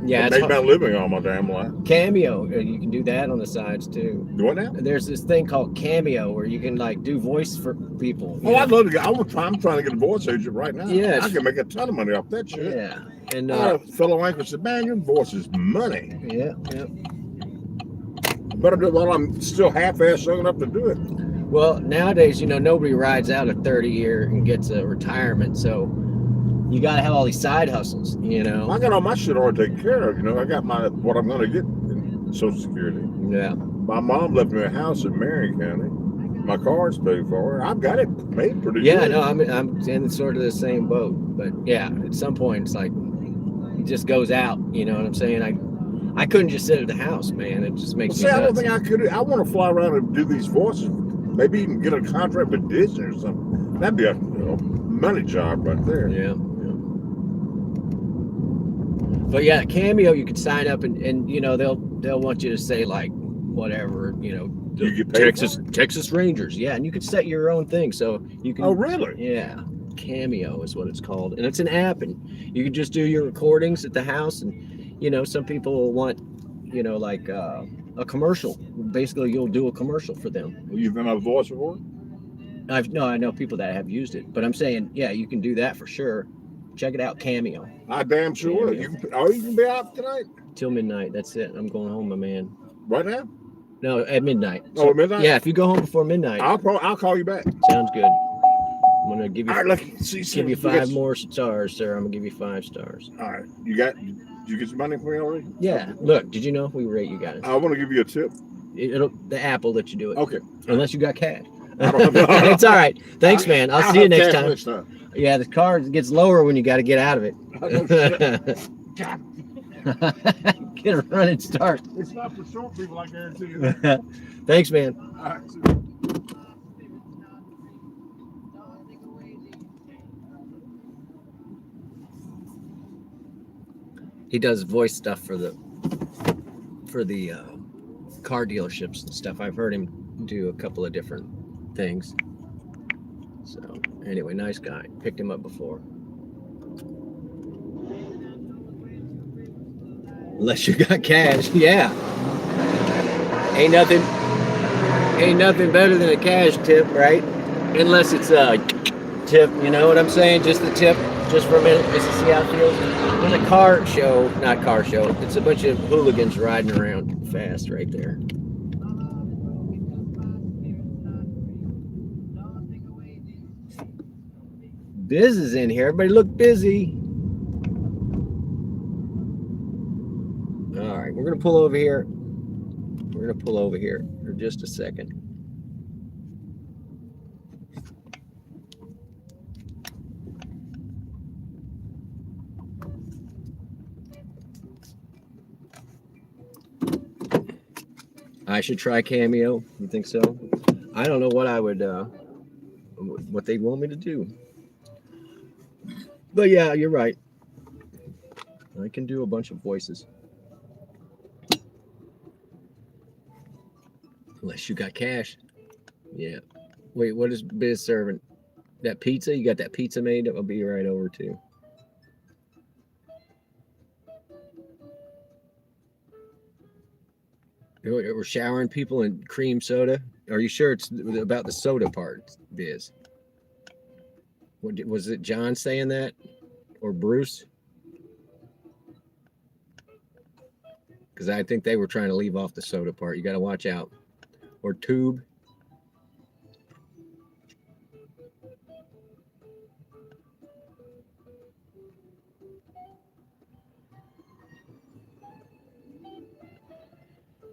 Yeah, I it's made my living all my damn life. Cameo. You can do that on the sides too. Do what now? There's this thing called Cameo where you can like do voice for people. Oh, I'd love to get. I'm trying to get a voice agent right now. Yeah, I can make a ton of money off that shit. Yeah, and A fellow anchor said, "Man, your voice is money." yeah. I better do it while I'm still half-assed young enough to do it. Well, nowadays, you know, nobody rides out a 30-year and gets a retirement, so you got to have all these side hustles, you know. I got all my shit already taken care of. You know, I got what I'm going to get in Social Security. Yeah. My mom left me a house in Marion County. My car's paid for. I've got it made pretty Yeah, good. no, I'm in sort of the same boat, but yeah, at some point it's like it just goes out. You know what I'm saying? I couldn't just sit at the house, man. It just makes me I don't nuts. think I could. I want to fly around and do these voices. Maybe even get a contract with Disney or something. That'd be a money job right there. Yeah. But yeah, Cameo, you can sign up and you know they'll want you to say like whatever, you know, You get paid Texas Rangers. Yeah, and you can set your own thing, so you can. Oh, really? Yeah, Cameo is what it's called, and it's an app, and you can just do your recordings at the house, and you know some people will want, you know, like a commercial. Basically, you'll do a commercial for them. You've been a voice before? I know people that have used it, but I'm saying, yeah, you can do that for sure. Check it out, Cameo. I damn sure will. You can be out tonight? Till midnight. That's it. I'm going home, my man. Right now? No, at midnight. Oh, at midnight? Yeah, if you go home before midnight. I'll call you back. Sounds good. I'm gonna give you. All right, give you 5 more stars, sir. I'm gonna give you 5 stars. All right, you get some money for me already? Yeah. Look, did you know we rate you guys? I want to give you a tip. The app will let you do it. Okay. Unless you got cash. I don't know. It's all right. Thanks, man. I'll see you next time. Next time. Yeah, the car gets lower when you got to get out of it. Get a running start. It's not for short people, I guarantee you that. Thanks, man. All right. He does voice stuff for the car dealerships and stuff. I've heard him do a couple of different things. So anyway, nice guy. Picked him up before. Unless you got cash, yeah. Ain't nothing better than a cash tip, right? Unless it's a tip, you know what I'm saying? Just the tip, just for a minute, just to see how it feels. There's a not car show. It's a bunch of hooligans riding around fast right there. Biz is in here. Everybody look busy. All right, we're gonna pull over here. We're gonna pull over here for just a second. I should try Cameo. You think so? I don't know what I would, what they want me to do. But yeah, you're right. I can do a bunch of voices. Unless you got cash. Yeah. Wait, what is Biz serving? That pizza? You got that pizza made? I'll be right over too. We're showering people in cream soda. Are you sure it's about the soda part, Biz? Was it John saying that? Or Bruce? Because I think they were trying to leave off the soda part. You got to watch out. Or tube.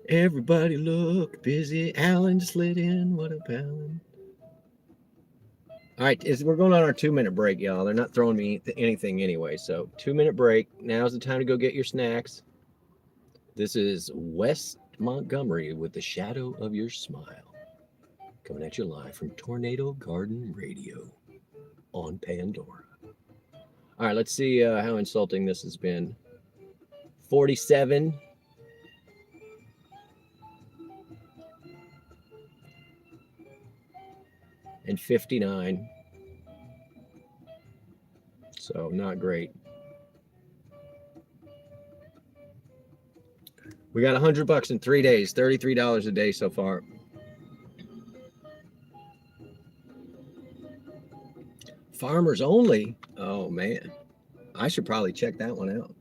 Everybody look busy. Alan just slid in. What up, Alan? All right, we're going on our 2-minute break, y'all. They're not throwing me anything anyway. So 2-minute break. Now's the time to go get your snacks. This is West Montgomery with The Shadow of Your Smile. Coming at you live from Tornado Garden Radio on Pandora. All right, let's see how insulting this has been. 47. And 59. So not great. We got $100 in 3 days, $33 a day so far. Farmers only. Oh man, I should probably check that one out.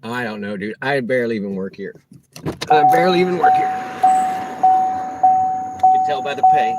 I don't know, dude. I barely even work here. I barely even work here. You can tell by the pay.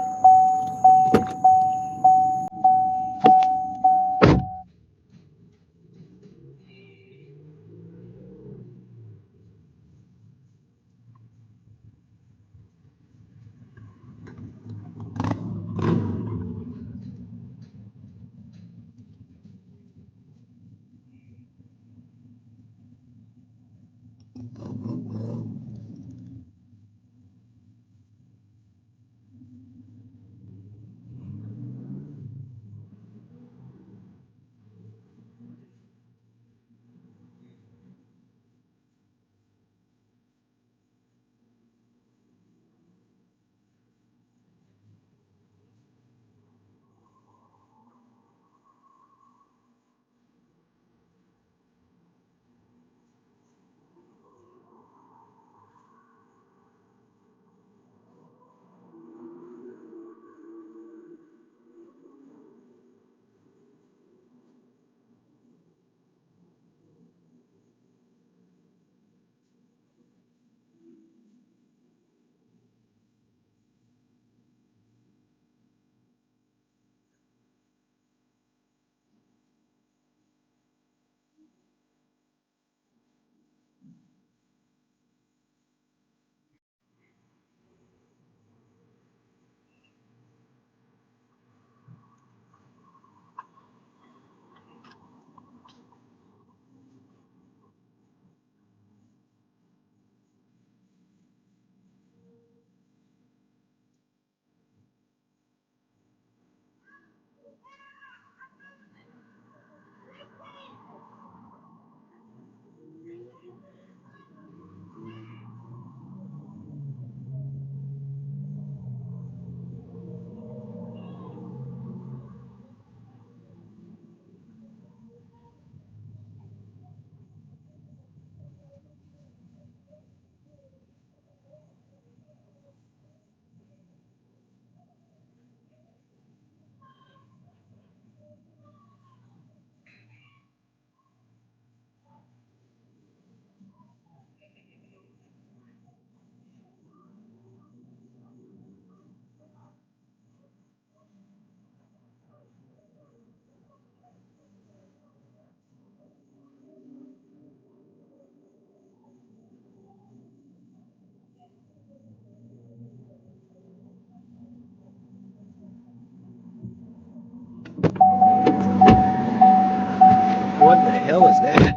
What the hell is that?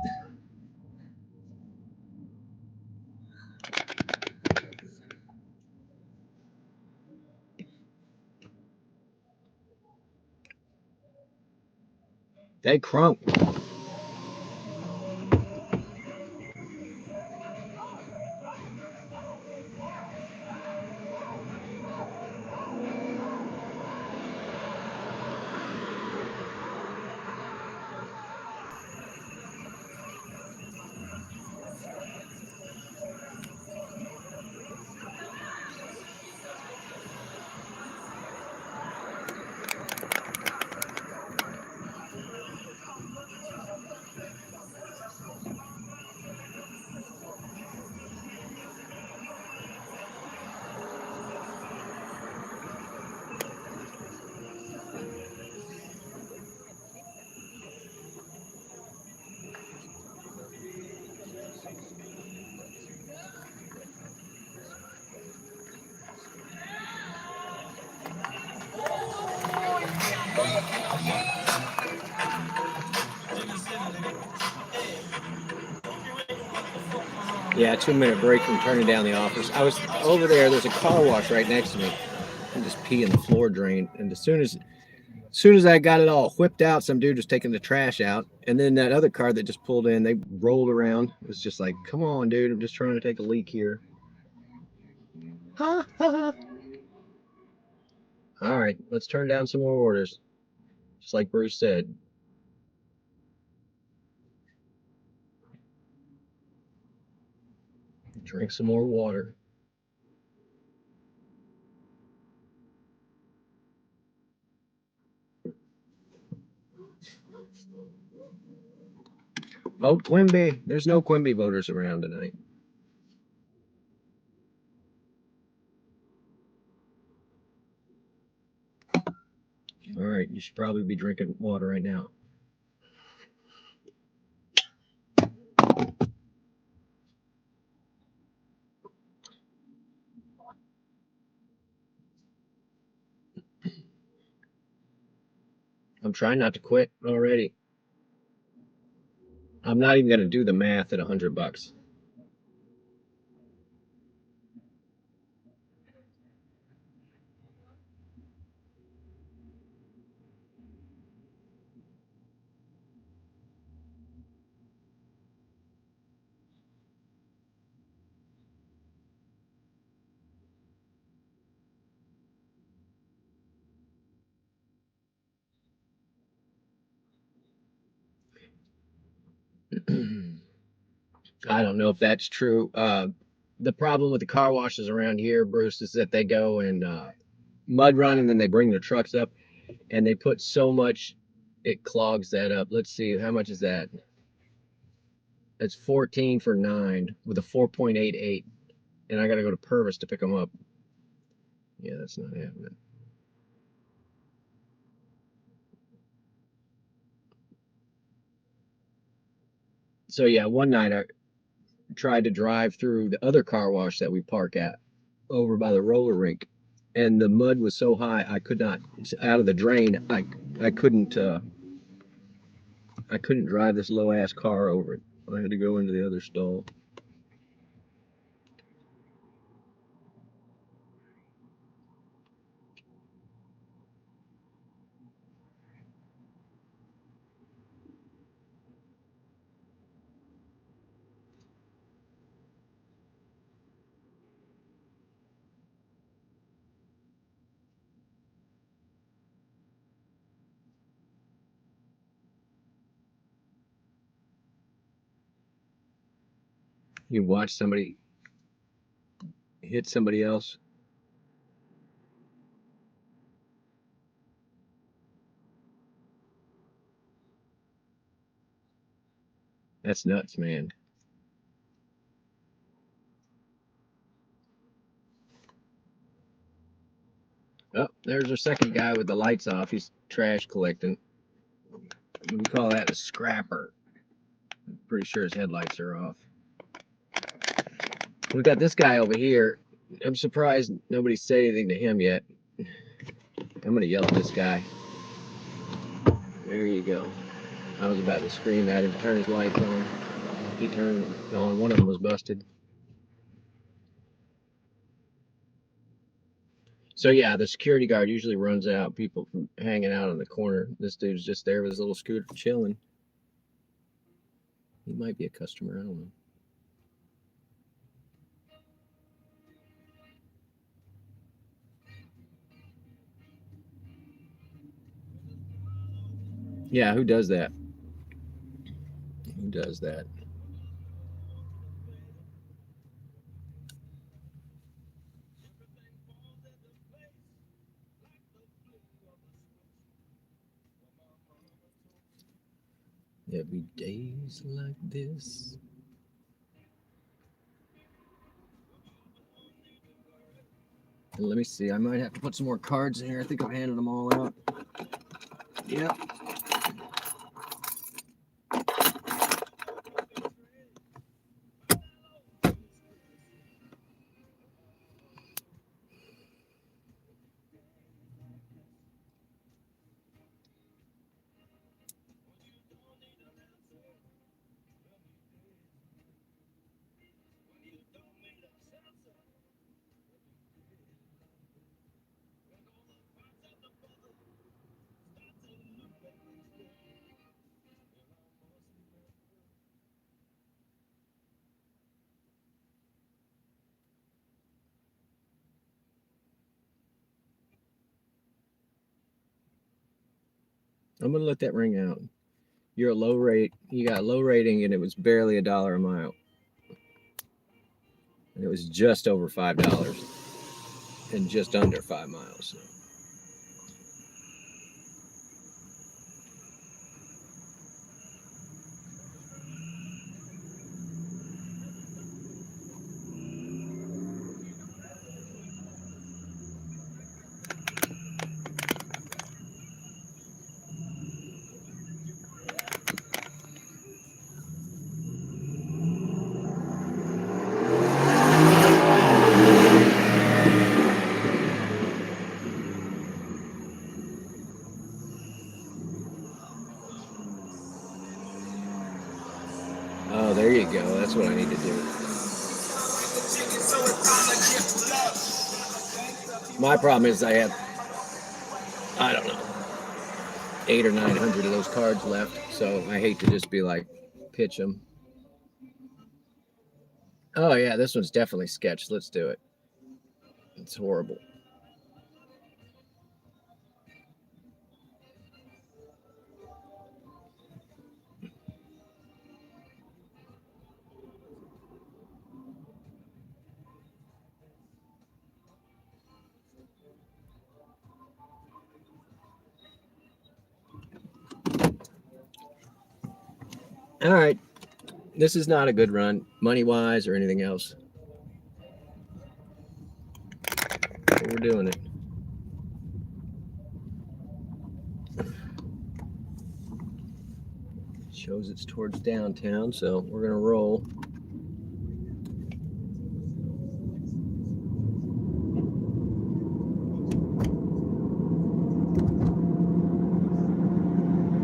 They crunk. Yeah, 2-minute break from turning down the office. I was over there. There's a car wash right next to me. And just pee in the floor drain. And as soon as I got it all whipped out, some dude was taking the trash out. And then that other car that just pulled in, they rolled around. It was just like, come on, dude. I'm just trying to take a leak here. Ha, ha, ha. All right, let's turn down some more orders. Just like Bruce said. Drink some more water. Vote Quimby. There's no Quimby voters around tonight. All right, you should probably be drinking water right now. I'm trying not to quit already. I'm not even going to do the math at $100. I don't know if that's true. The problem with the car washes around here, Bruce, is that they go and mud run and then they bring their trucks up and they put so much, it clogs that up. Let's see, how much is that? That's 14 for 9 with a 4.88, and I got to go to Purvis to pick them up. Yeah, that's not happening. So yeah, one night I tried to drive through the other car wash that we park at over by the roller rink, and the mud was so high I could not, out of the drain. I couldn't drive this low ass car over it. I had to go into the other stall. You watch somebody hit somebody else. That's nuts, man. Oh, there's our second guy with the lights off. He's trash collecting. We call that a scrapper. I'm pretty sure his headlights are off. We got this guy over here. I'm surprised nobody said anything to him yet. I'm gonna yell at this guy. There you go. I was about to scream at him, turn his lights on. He turned on. One of them was busted. So yeah, the security guard usually runs out people from hanging out in the corner. This dude's just there with his little scooter chilling. He might be a customer. I don't know. Yeah, who does that? Who does that? Every day's like this. And let me see. I might have to put some more cards in here. I think I've handed them all out. Yep. I'm gonna let that ring out. You're a low rate. You got a low rating, and it was barely $1 a mile. And it was just over $5 and just under 5 miles. Oh, there you go. That's what I need to do. My problem is I have, I don't know, 800 or 900 of those cards left, so I hate to just be like, pitch them. Oh yeah, this one's definitely sketched. Let's do it. It's horrible. All right. This is not a good run, money-wise or anything else. But we're doing it. Shows it's towards downtown, so we're gonna roll.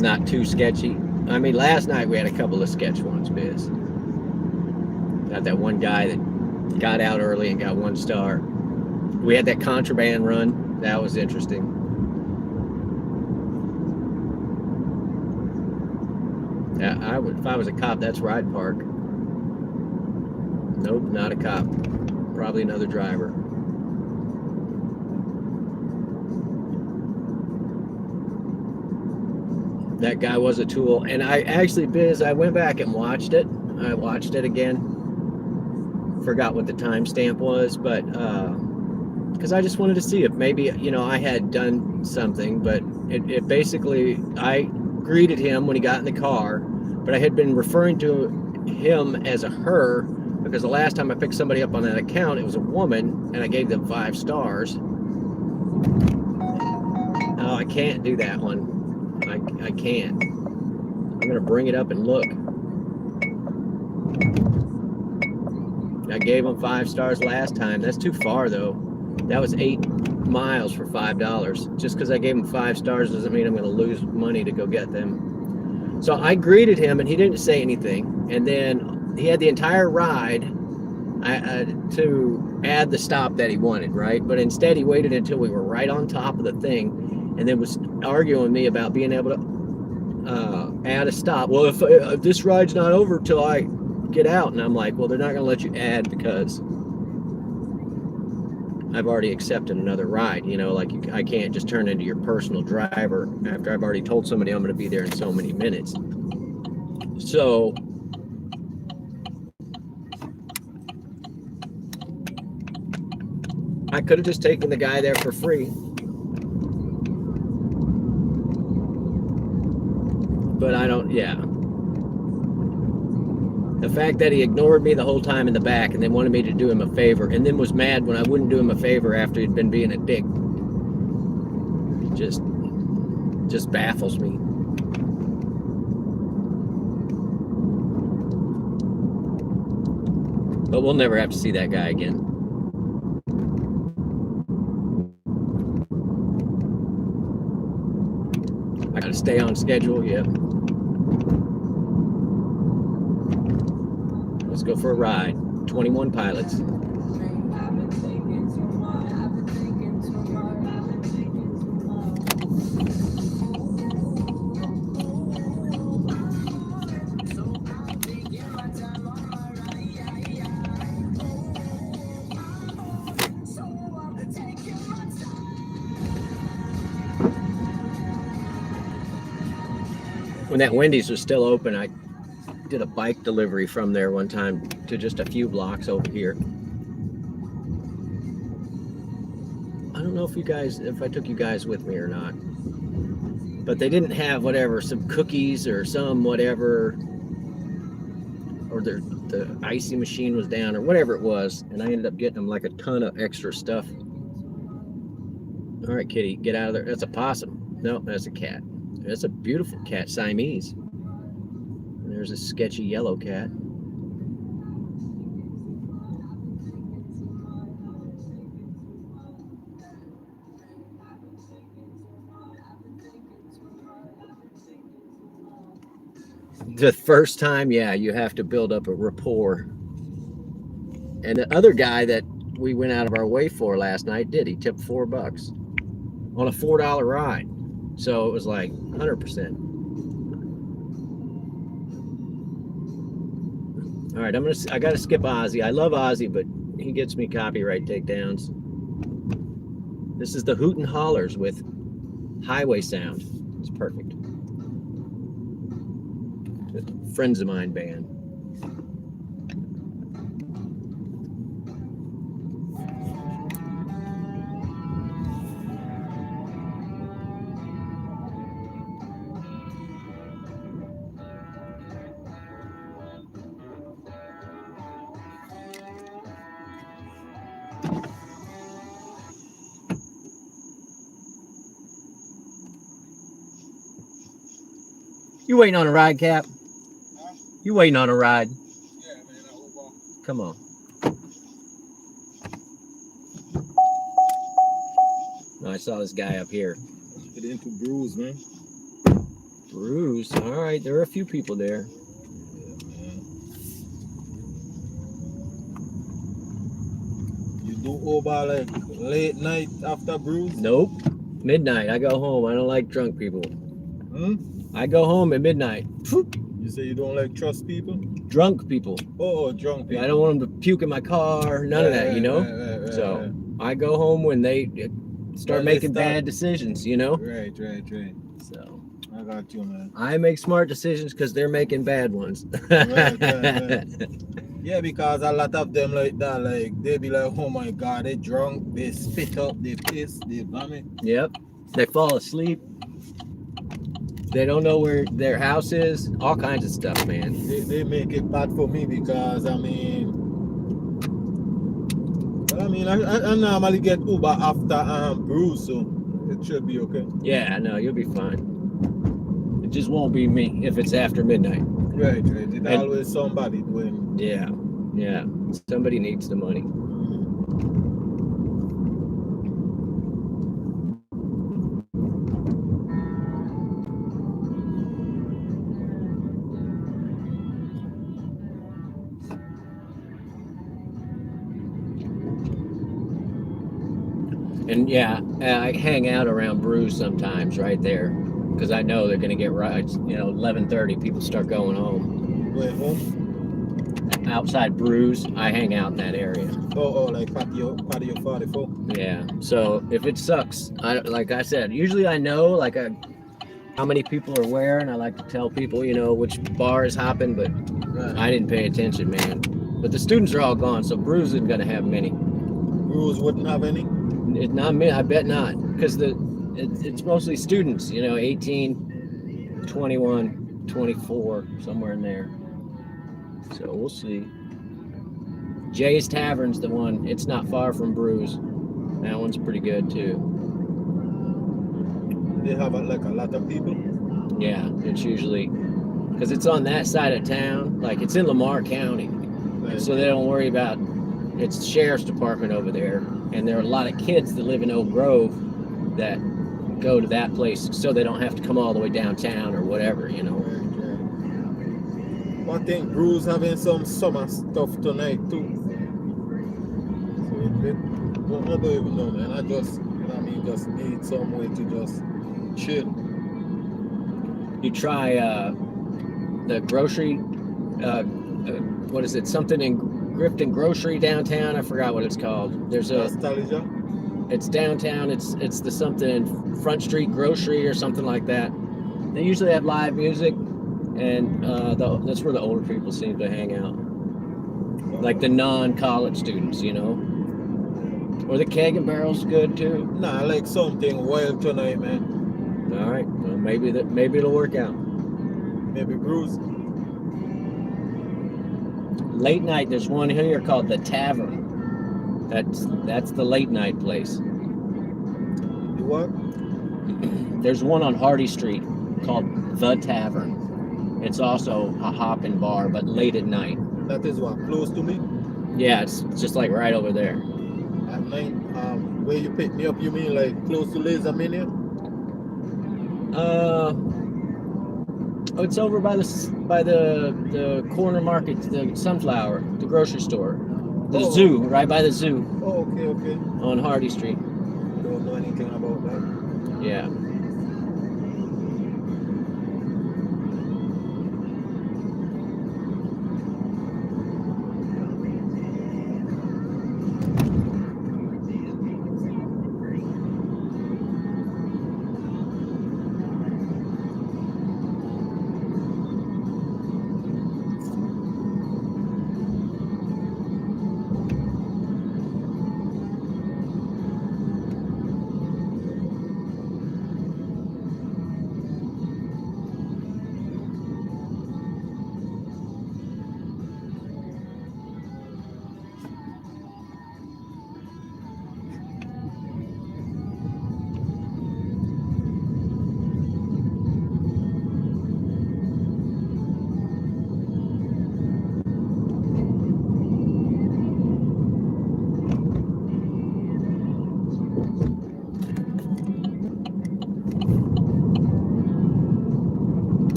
Not too sketchy. I mean, last night we had a couple of sketch ones, Biz. Got that one guy that got out early and got 1 star. We had that contraband run. That was interesting. Yeah, I would, if I was a cop, that's where I'd park. Nope, not a cop. Probably another driver. That guy was a tool. And I actually, Biz, I went back and watched it. I watched it again. Forgot what the timestamp was, but because I just wanted to see if maybe, you know, I had done something, but it basically, I greeted him when he got in the car, but I had been referring to him as a her because the last time I picked somebody up on that account, it was a woman, and I gave them 5 stars. Oh, I can't do that one. I can't. I'm gonna bring it up and look. I gave them 5 stars last time. That's too far though. That was 8 miles for $5. Just because I gave him 5 stars doesn't mean I'm gonna lose money to go get them. So I greeted him and he didn't say anything. And then he had the entire ride to add the stop that he wanted, right? But instead he waited until we were right on top of the thing and then was arguing with me about being able to add a stop. Well, if this ride's not over till I get out, and I'm like, well, they're not gonna let you add because I've already accepted another ride, you know, like I can't just turn into your personal driver after I've already told somebody I'm gonna be there in so many minutes. So I could have just taken the guy there for free. But I don't, yeah. The fact that he ignored me the whole time in the back and then wanted me to do him a favor and then was mad when I wouldn't do him a favor after he'd been being a dick just baffles me. But we'll never have to see that guy again. I gotta stay on schedule, yep. Let's go for a ride. 21 pilots. when that Wendy's was still open, I did a bike delivery from there one time to just a few blocks over here. I don't know if I took you guys with me or not, but they didn't have whatever, some cookies or some whatever, or the icy machine was down or whatever it was, and I ended up getting them like a ton of extra stuff. All right, kitty, get out of there. That's a possum. No, that's a cat. That's a beautiful cat, Siamese. And there's a sketchy yellow cat. The first time, yeah, you have to build up a rapport. And the other guy that we went out of our way for last night did. He tipped $4 on a $4 ride. So it was like 100%. All right, I gotta skip Ozzy. I love Ozzy, but he gets me copyright takedowns. This is the Hoot and Hollers with highway sound. It's perfect. Friends of Mine band. You waiting on a ride, Cap? You waiting on a ride? Yeah, man. Come on. No, I saw this guy up here. Get into Bruise, man. Bruce. All right, there are a few people there. You do Uber like late night after Bruise? Nope. Midnight. I go home. I don't like drunk people. I go home at midnight. You say you don't like trust people? Drunk people. Oh, drunk people. I don't want them to puke in my car. None of that, you know? So I go home when they start making bad decisions, you know? Right. So I got you, man. I make smart decisions because they're making bad ones. Right. Yeah, because a lot of them like that, like they be like, oh my God, they drunk, they spit up, they piss, they vomit. Yep. They fall asleep. They don't know where their house is. All kinds of stuff, man. They make it bad for me because I normally get Uber after Bruce, so it should be okay. Yeah, no, you'll be fine. It just won't be me if it's after midnight. Right. It's always somebody doing. Yeah. Somebody needs the money. And yeah, I hang out around Brews sometimes right there because I know they're going to get rides. 11:30, people start going home. Wait, home? Outside Brews, I hang out in that area. Oh, like patio 44. Yeah. So if it sucks, like I said, usually I know how many people are where, and I like to tell people, which bar is hopping, but Right. I didn't pay attention, man. But the students are all gone, so Brews isn't going to have many. Bruce wouldn't have any? It's not me. I bet not, because it's mostly students. 18, 21, 24, somewhere in there. So we'll see. Jay's Tavern's the one. It's not far from Brews. That one's pretty good too. They have like a lot of people. Yeah, it's usually because it's on that side of town. Like it's in Lamar County, Right. so they don't worry about. It's the sheriff's department over there, and there are a lot of kids that live in Oak Grove that go to that place, so they don't have to come all the way downtown or whatever, Right. I think Bruce having some summer stuff tonight too. So I don't even know, man. I just, just need some way to just chill. You try the grocery. What is it? Something in Grifton Grocery downtown. I forgot what it's called. There's a. Nostalgia? It's downtown. It's the something in Front Street Grocery or something like that. They usually have live music, and that's where the older people seem to hang out. Like the non-college students, you know. Or the Keg and Barrel's good too. Nah, I like something wild tonight, man. All right, well, maybe it'll work out. Maybe Bruce. Late night, there's one here called the Tavern. That's the late night place. The what? There's one on Hardy Street called the Tavern. It's also a hopping bar, but late at night. That is what, close to me? Yeah, it's just like right over there. At night, where you pick me up, you mean like close to Laser Mania? It's over by the corner market, the Sunflower, the grocery store, the zoo, right by the zoo Oh, okay. on Hardy Street. Don't know anything about that. Yeah.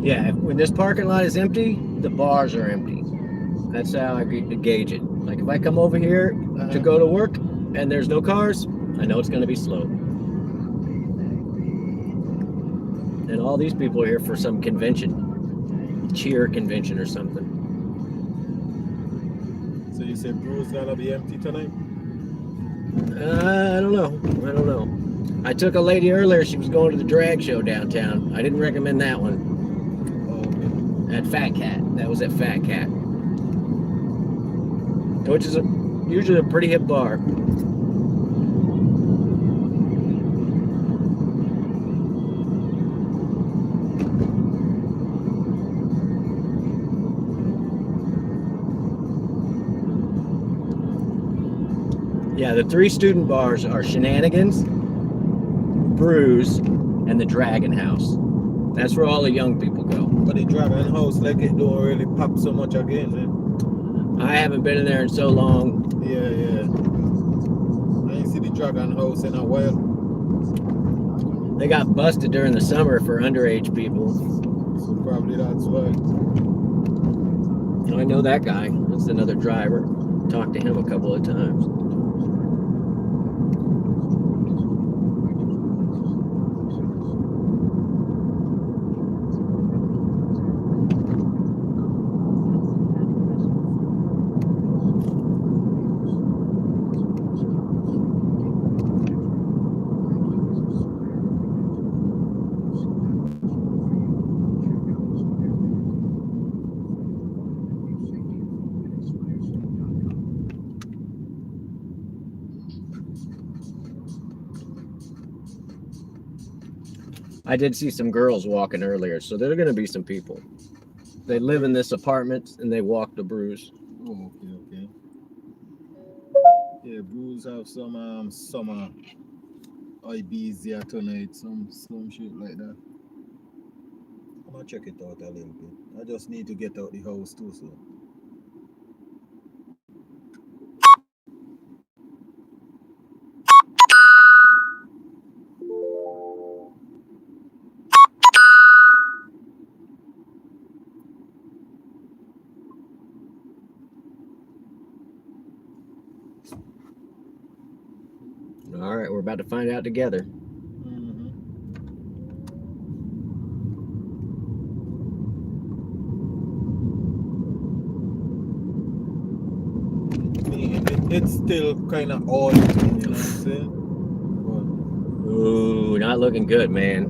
Yeah, when this parking lot is empty, the bars are empty. That's how I gauge it. Like if I come over here to go to work and there's no cars, I know it's going to be slow. And all these people are here for some convention, cheer convention or something. So you said Bruce gonna be empty tonight? I don't know. I took a lady earlier. She was going to the drag show downtown. I didn't recommend that one. Oh, okay. At Fat Cat. That was at Fat Cat, which is usually a pretty hip bar. Yeah, the three student bars are Shenanigans, Brews, and the Dragon House. That's where all the young people go. But the Dragon House, like it don't really pop so much again, man. I haven't been in there in so long. Yeah. I ain't see the Dragon House in a while. They got busted during the summer for underage people. So probably that's why. I know that guy. That's another driver. Talked to him a couple of times. I did see some girls walking earlier, so there are going to be some people. They live in this apartment and they walk to Brews. Oh, okay. Yeah, Brews have some summer IBs here tonight, some shit like that. I'm gonna check it out a little bit. I just need to get out the house too, so. All right, we're about to find out together. It's still kind of odd, you know what I'm saying? Oh, Ooh, not looking good, man.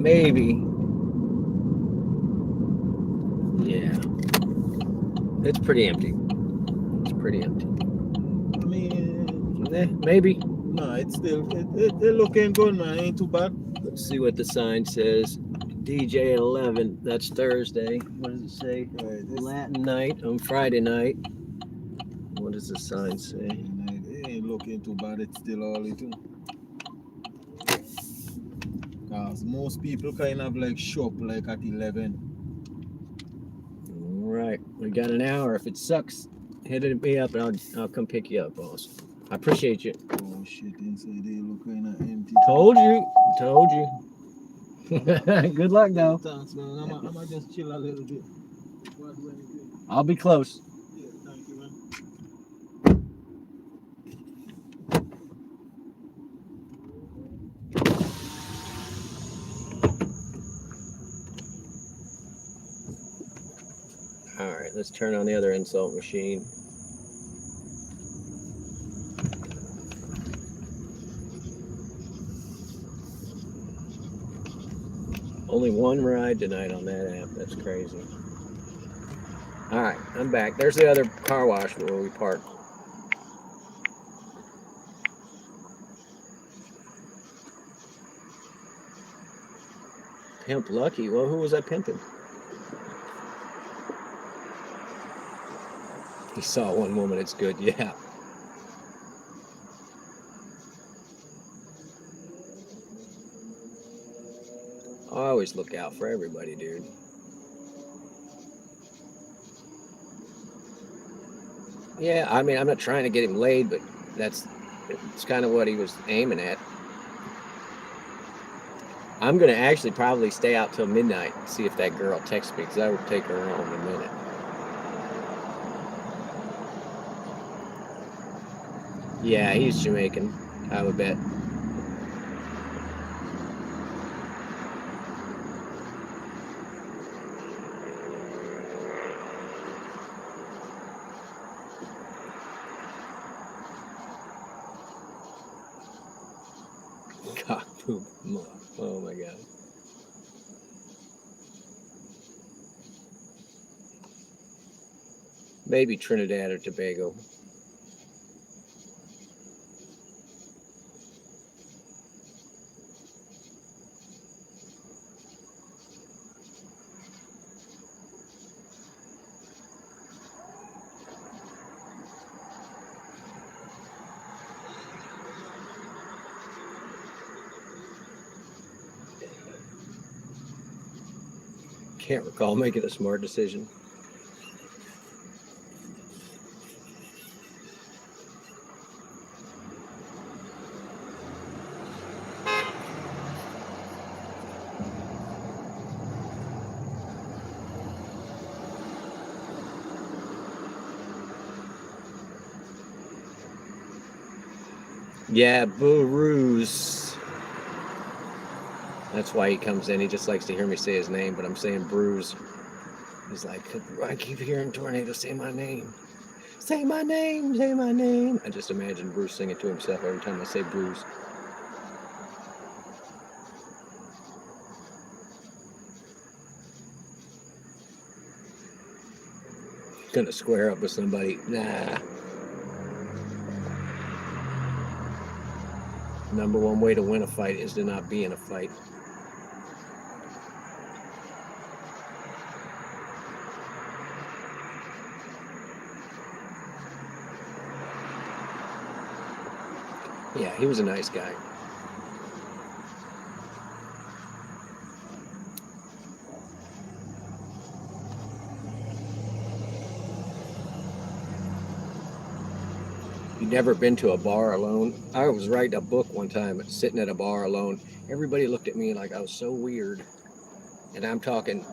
Maybe. Yeah. It's pretty empty. It's pretty empty. I mean, Maybe. no, it's still it looking good, man. Ain't too bad. Let's see what the sign says. DJ at 11. That's Thursday. What does it say? Right, Latin night on Friday night. What does the sign say? it ain't looking too bad. It's still early too. Cause most people kind of like shop like at 11. All right, we got an hour. If it sucks, hit me up and I'll come pick you up, boss. I appreciate you. Oh shit! Inside they look kind of empty. Told you. Good luck, though. Thanks, man. I'ma just chill a little bit. What do anything? I'll be close. Yeah, thank you, man. All right, let's turn on the other insult machine. Only one ride tonight on that app. That's crazy. All right, I'm back. There's the other car wash where we parked. Pimp Lucky. Well, who was I pimping? He saw one woman. It's good. Yeah. I always look out for everybody, dude. Yeah, I mean, I'm not trying to get him laid, but it's kind of what he was aiming at. I'm going to actually probably stay out till midnight and see if that girl texts me, because I would take her home in a minute. Yeah, he's Jamaican, I would bet. Cock poop. Oh my god. Maybe Trinidad or Tobago. Can't recall making a smart decision. Yeah, Bruce. That's why he comes in. He just likes to hear me say his name, but I'm saying Bruce. He's like, I keep hearing Tornado say my name. Say my name, say my name. I just imagine Bruce singing to himself every time I say Bruce. Gonna square up with somebody. Nah. Number one way to win a fight is to not be in a fight. Yeah, he was a nice guy. You've never been to a bar alone? I was writing a book one time, sitting at a bar alone. Everybody looked at me like I was so weird. And I'm talking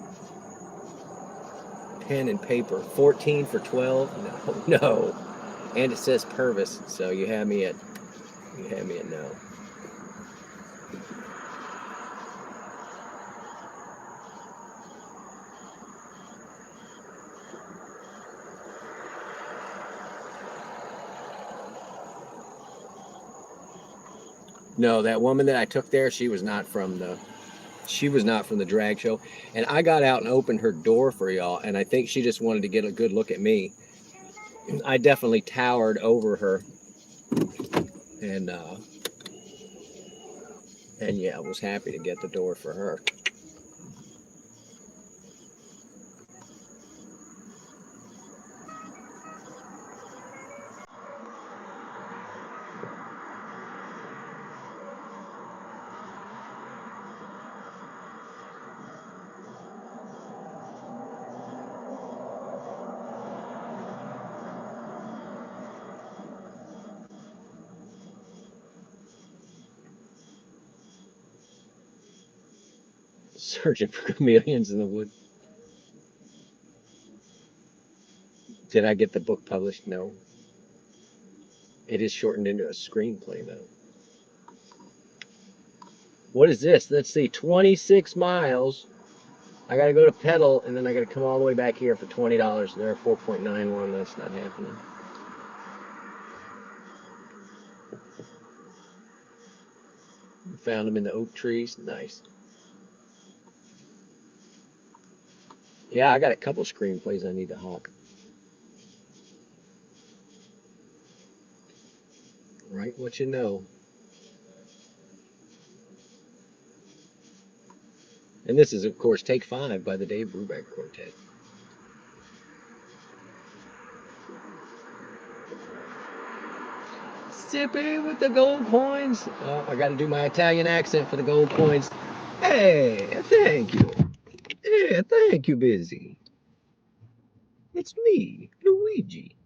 pen and paper. 14 for 12? No. And it says Purvis, so you had me at no. No, that woman that I took there, she was not from the drag show. And I got out and opened her door for y'all, and I think she just wanted to get a good look at me. I definitely towered over her, and yeah, I was happy to get the door for her. Searching for chameleons in the woods. Did I get the book published? No. It is shortened into a screenplay, though. What is this? Let's see, 26 miles. I gotta go to Pedal, and then I gotta come all the way back here for $20. They're 4.91. That's not happening. Found them in the oak trees. Nice. Yeah, I got a couple screenplays I need to hawk. Write what you know. And this is, of course, Take 5 by the Dave Brubeck Quartet. Sipping with the gold coins. Oh, I got to do my Italian accent for the gold coins. Hey, thank you. Yeah, thank you, Busy. It's me, Luigi.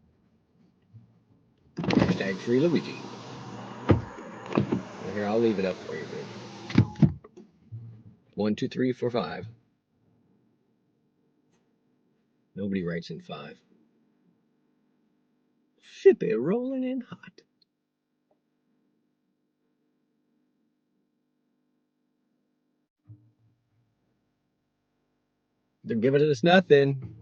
Hashtag free Luigi. Well, here, I'll leave it up for you, baby. 1, 2, 3, 4, 5. Nobody writes in 5. Ship it rolling in hot. They're giving us nothing.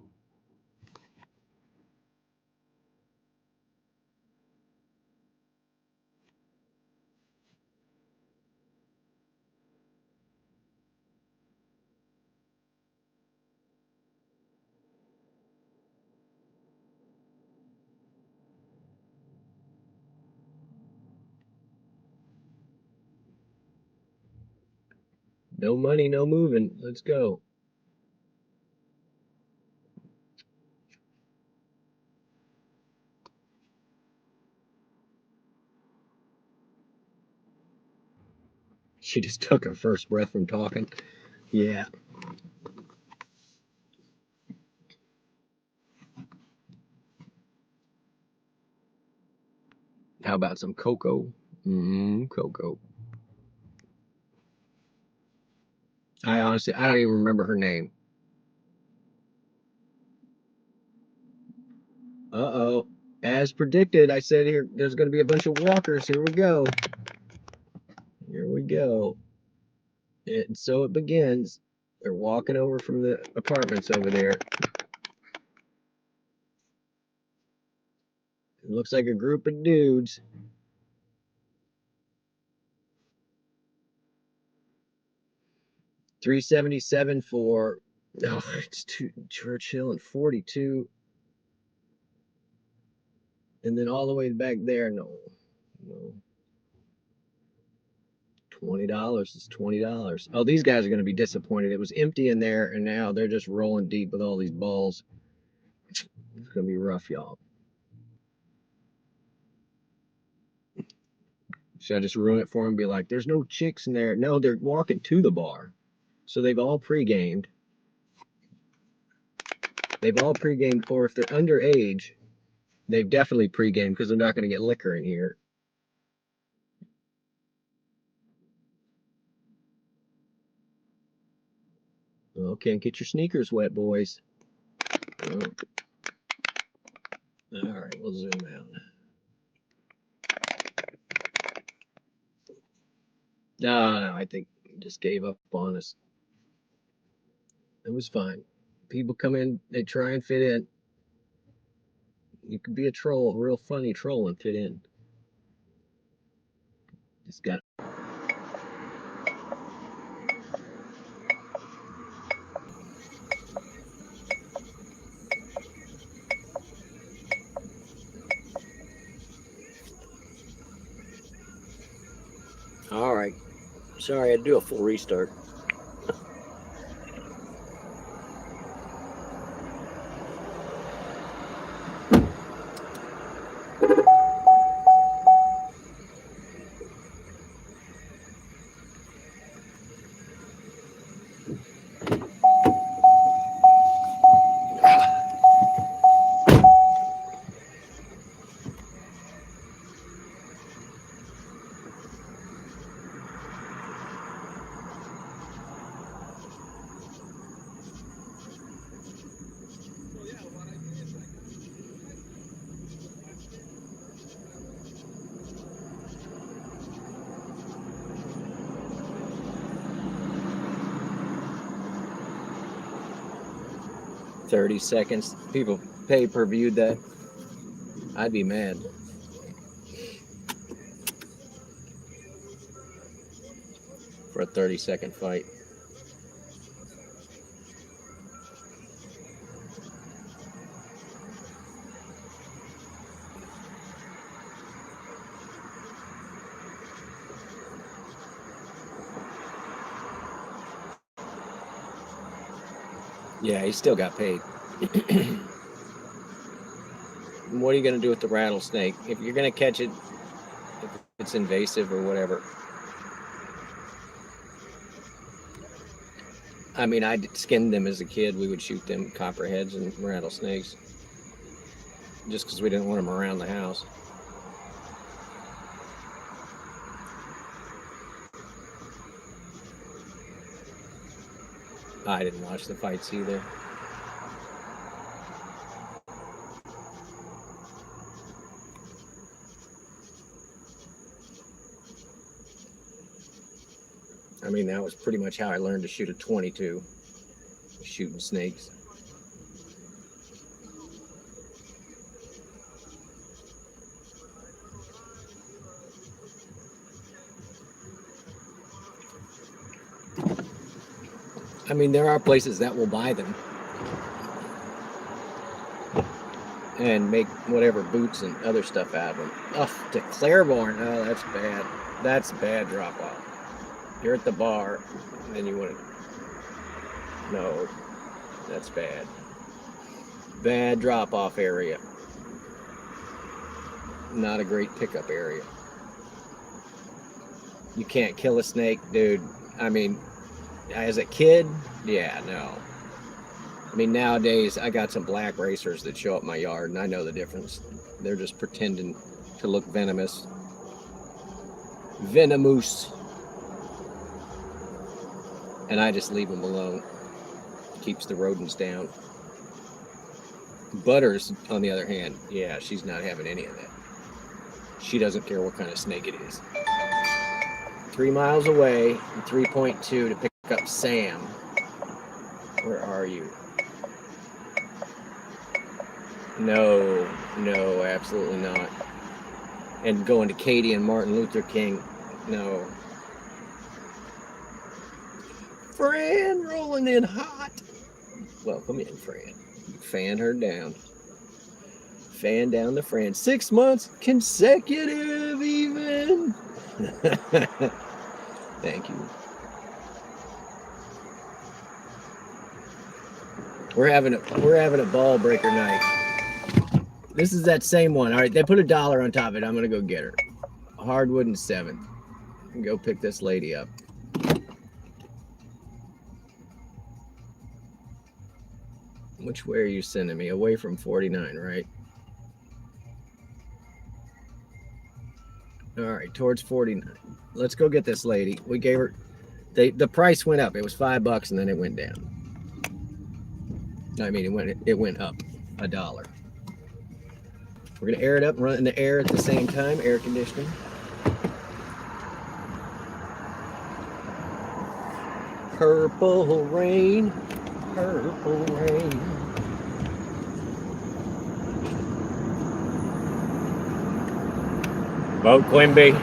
No money, no moving. Let's go. She just took her first breath from talking. Yeah. How about some cocoa? Cocoa. I honestly, I don't even remember her name. Uh-oh. As predicted, I said here, there's going to be a bunch of walkers. Here we go. Here we go. And so it begins. They're walking over from the apartments over there. It looks like a group of dudes. $377 for, oh, it's Churchill and 42. And then all the way back there, no. $20 is $20. Oh, these guys are going to be disappointed. It was empty in there, and now they're just rolling deep with all these balls. It's going to be rough, y'all. Should I just ruin it for them and be like, there's no chicks in there? No, they're walking to the bar. So they've all pre-gamed. They've all pre-gamed, or if they're underage, they've definitely pre-gamed because they're not going to get liquor in here. Oh, can't get your sneakers wet, boys. Oh. All right, we'll zoom out. No, I think he just gave up on us. It was fine. People come in, they try and fit in. You can be a troll, a real funny troll, and fit in. Just got right. Sorry, I had to do a full restart. So yeah, what I do is like 30 seconds. People pay-per-viewed that. I'd be mad. For a 30-second fight. Yeah, he still got paid. What are you going to do with the rattlesnake? If you're going to catch it, if it's invasive or whatever. I mean, I skinned them as a kid. We would shoot them, copperheads and rattlesnakes. Just because we didn't want them around the house. I didn't watch the fights either. I mean, that was pretty much how I learned to shoot a .22, shooting snakes. I mean, there are places that will buy them and make whatever boots and other stuff out of them. Oh, to Claiborne. Oh, that's bad. That's bad drop off. You're at the bar, and then you want to. No, that's bad. Bad drop off area. Not a great pickup area. You can't kill a snake, dude. I mean, as a kid, yeah, no. I mean, nowadays, I got some black racers that show up my yard, and I know the difference. They're just pretending to look venomous. Venomous. And I just leave them alone. Keeps the rodents down. Butters, on the other hand, yeah, she's not having any of that. She doesn't care what kind of snake it is. 3 miles away, and 3.2 to pick up Sam. Where are you? No, absolutely not. And going to Katie and Martin Luther King, no. Fran rolling in hot. Welcome in, Fran. Fan her down. Fan down the Fran. 6 months consecutive, even. Thank you. We're having a ball breaker night. This is that same one. All right, they put $1 on top of it. I'm gonna go get her. Hardwood and 7th. Go pick this lady up. Which way are you sending me? Away from 49, right? All right, towards 49. Let's go get this lady. We gave her. The price went up. It was $5, and then it went down. I mean, it went up $1. We're gonna air it up and run it in the air at the same time. Air conditioning. Purple rain. Purple rain. Vote Quimby.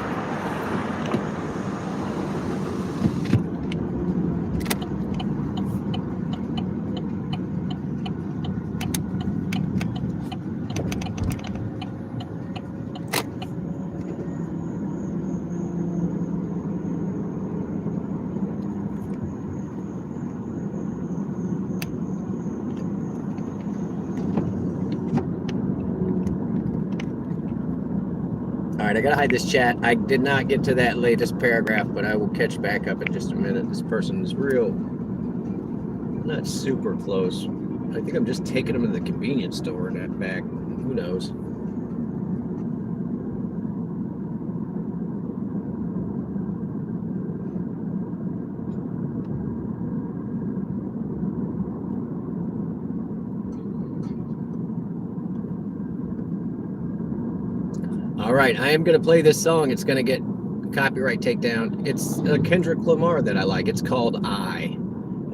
gotta hide this chat. I did not get to that latest paragraph, but I will catch back up in just a minute. This person is real, not super close. I think I'm just taking them to the convenience store and that back. Who knows? All right, I am going to play this song. It's going to get copyright takedown. It's a Kendrick Lamar that I like. It's called I.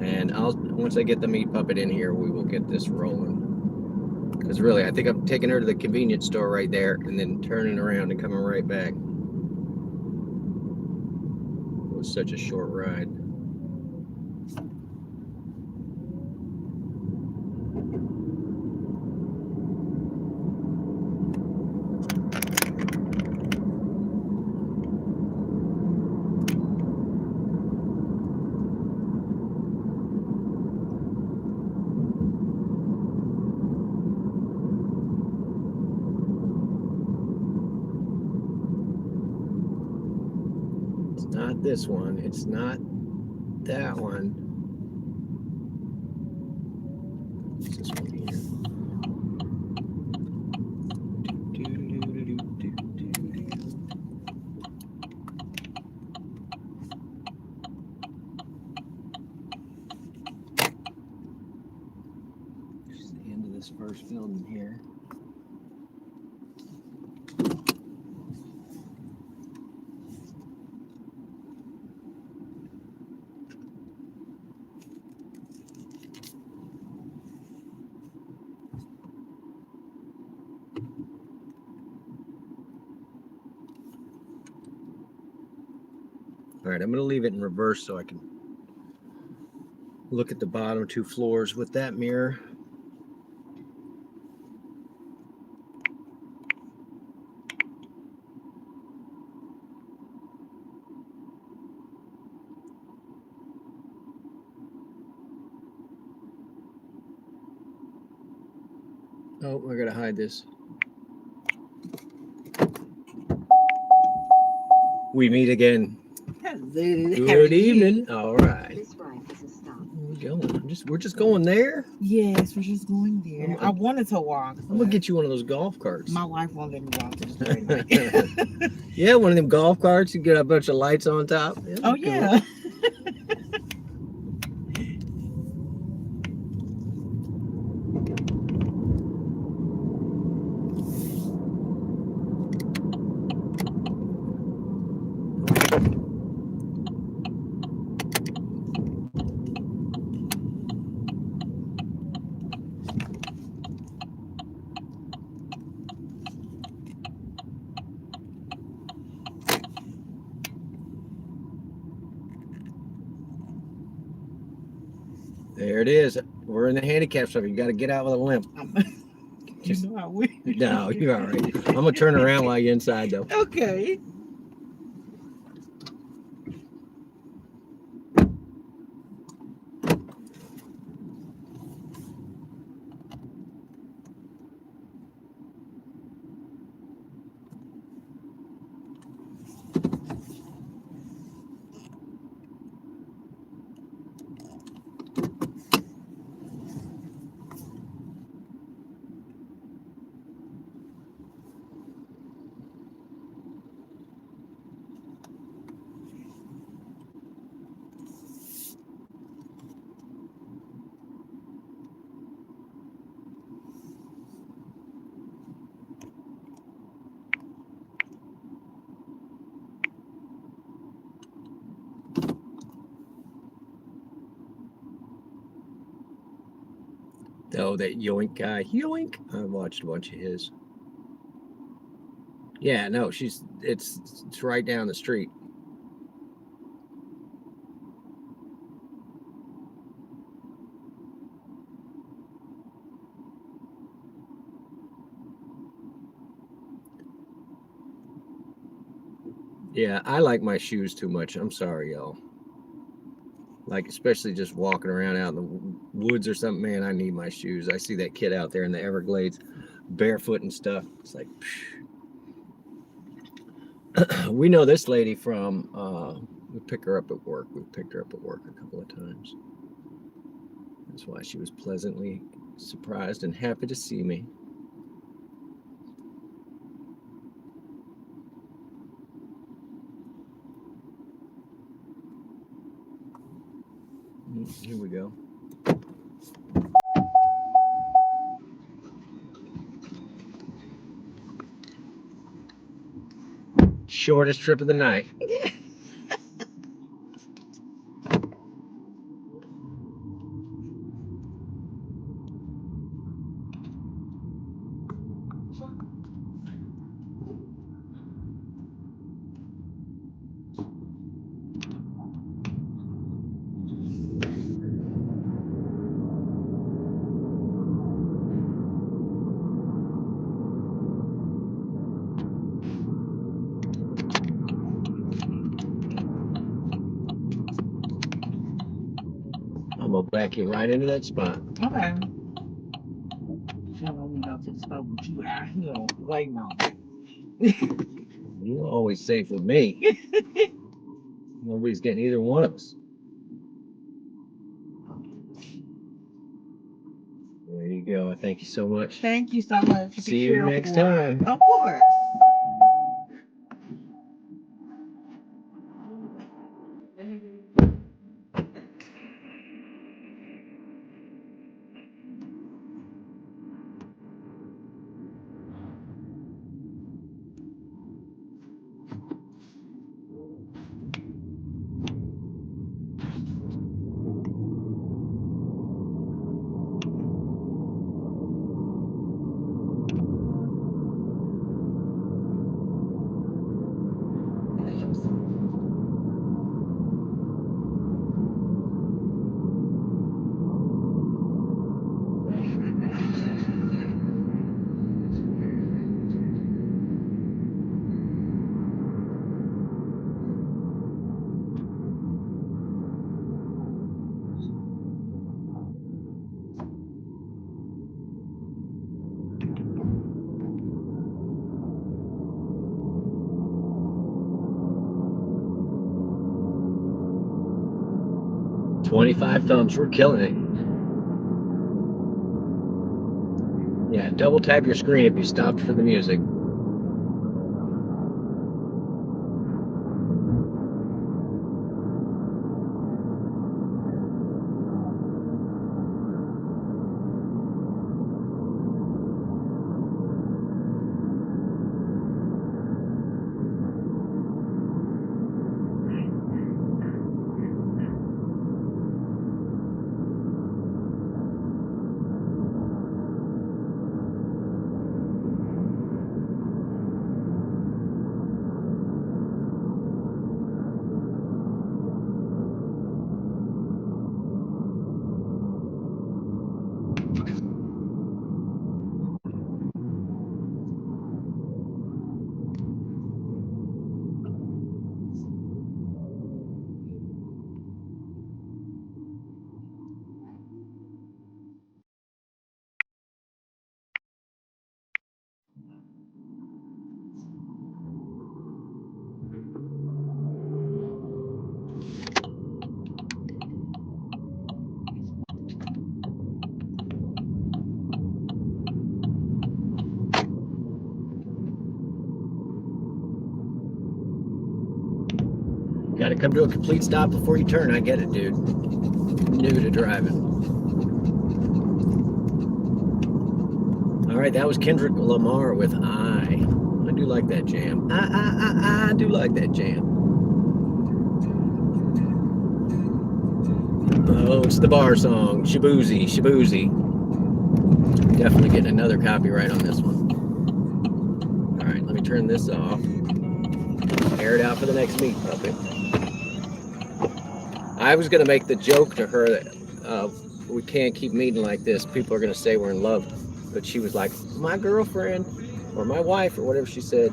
And once I get the meat puppet in here, we will get this rolling. Because really, I think I'm taking her to the convenience store right there and then turning around and coming right back. It was such a short ride. Not this one. It's not that one. It's this one here. Just the end of this first building here. All right, I'm going to leave it in reverse so I can look at the bottom two floors with that mirror. Oh, I got to hide this. We meet again. Good evening. All right. This ride is a stop. Where we going? We're just going there. Yes, we're just going there. I wanted to walk. I'm gonna get you one of those golf carts. My wife won't let me walk to the train. Yeah, one of them golf carts. You get a bunch of lights on top. Yeah, Oh cool. yeah. There it is. We're in the handicap stuff. You got to get out with a limp. You know I will. No, you're all right. I'm gonna turn around while you're inside, though. Okay. Oh, that Yoink guy. Yoink. I watched a bunch of his. Yeah, no, it's right down the street. Yeah, I like my shoes too much. I'm sorry, y'all. Like, especially just walking around out in the woods or something, man, I need my shoes. I see that kid out there in the Everglades barefoot and stuff. It's like, phew. We know this lady from. We pick her up at work. We've picked her up at work a couple of times. That's why she was pleasantly surprised and happy to see me. Here we go. Shortest trip of the night. I'm gonna back you right into that spot. Okay. Tell me how to spell what you out here right now. You're always safe with me. Nobody's getting either one of us. There you go. Thank you so much. Thank you so much. See you next time. Of course. It. 25 thumbs. We're killing it. Yeah, double tap your screen if you stopped for the music. Gotta come to a complete stop before you turn. I get it, dude. New to driving. All right, that was Kendrick Lamar with I. I do like that jam. I do like that jam. Oh, it's the bar song. Shaboozy, Shaboozy. Definitely getting another copyright on this one. All right, let me turn this off. Air it out for the next meet puppet. I was going to make the joke to her that we can't keep meeting like this. People are going to say we're in love. But she was like, my girlfriend or my wife or whatever she said.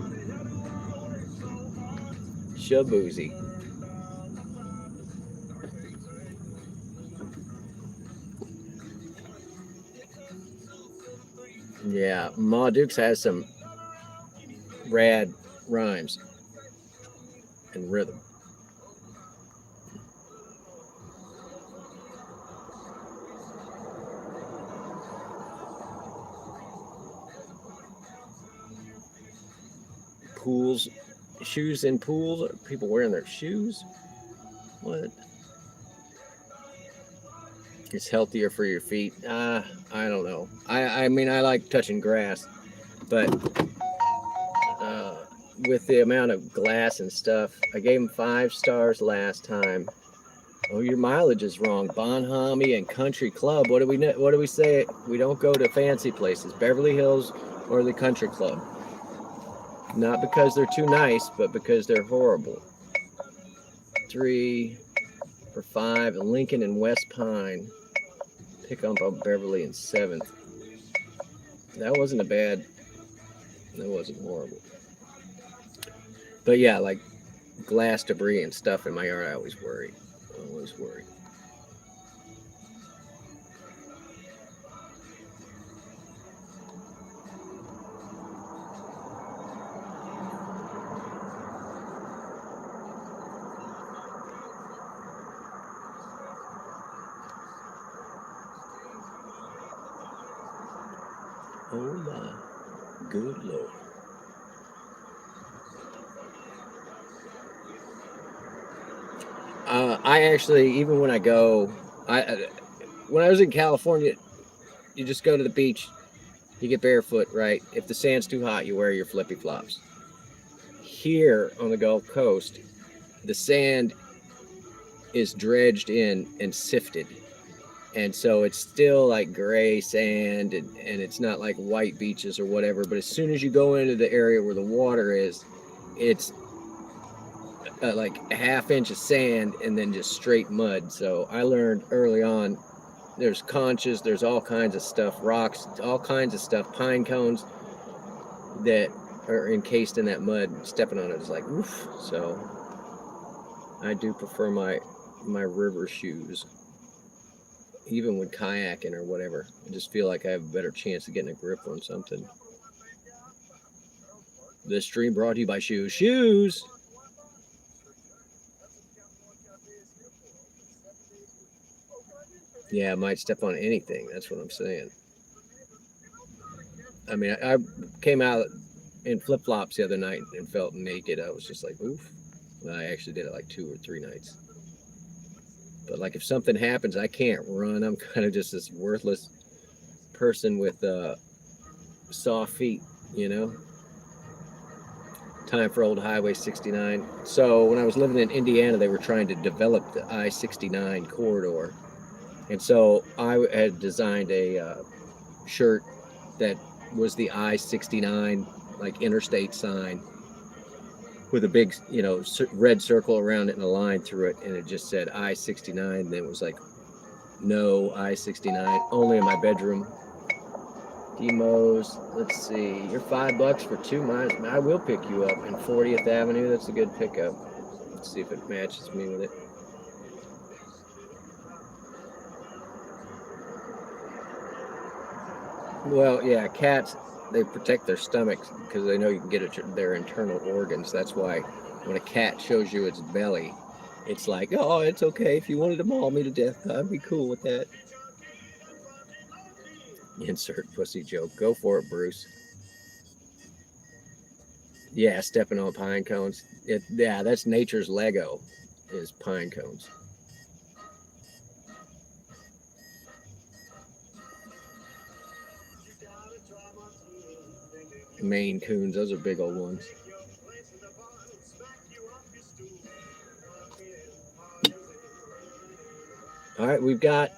Shaboozy. Yeah, Ma Dukes has some rad rhymes. and rhythm. Pools, shoes in pools. Are people wearing their shoes? What? It's healthier for your feet. I don't know. I mean, I like touching grass, but with the amount of glass and stuff, I gave him 5 stars last time. Oh, your mileage is wrong. Bonhomie and Country Club. What do we say? We don't go to fancy places, Beverly Hills or the Country Club. Not because they're too nice, but because they're horrible. 3 for 5. Lincoln and West Pine. Pick up on Beverly in 7th. That wasn't a bad. That wasn't horrible. But yeah, like glass debris and stuff in my yard, I always worry. Always worry. Oh my good Lord. I actually, even when I go, when I was in California, you just go to the beach, you get barefoot, right? If the sand's too hot, you wear your flippy flops. Here on the Gulf Coast, the sand is dredged in and sifted. And so it's still like gray sand, and it's not like white beaches or whatever. But as soon as you go into the area where the water is, it's like a ½ inch of sand and then just straight mud. So I learned early on, there's conches, there's all kinds of stuff, rocks, all kinds of stuff, pine cones that are encased in that mud. Stepping on it is like, oof. So I do prefer my river shoes, even when kayaking or whatever. I just feel like I have a better chance of getting a grip on something. This stream brought to you by Shoes. Yeah, I might step on anything. That's what I'm saying. I mean, I came out in flip-flops the other night and felt naked. I was just like, oof. Well, I actually did it like 2 or 3 nights. But like if something happens, I can't run. I'm kind of just this worthless person with soft feet, you know? Time for old Highway 69. So when I was living in Indiana, they were trying to develop the I-69 corridor. And so I had designed a shirt that was the I-69 like interstate sign with a big, you know, red circle around it and a line through it, and it just said I-69. And it was like, no I-69, only in my bedroom. Demos, let's see, you're $5 for 2 miles. I will pick you up in 40th Avenue. That's a good pickup. Let's see if it matches me with it. Well, yeah, cats, they protect their stomachs because they know you can get at their internal organs. That's why when a cat shows you its belly, it's like, oh, it's okay. If you wanted to maul me to death, I'd be cool with that. Insert pussy joke. Go for it, Bruce. Yeah, stepping on pine cones. Yeah, that's nature's Lego, is pine cones. Maine coons, those are big old ones. All right, we've got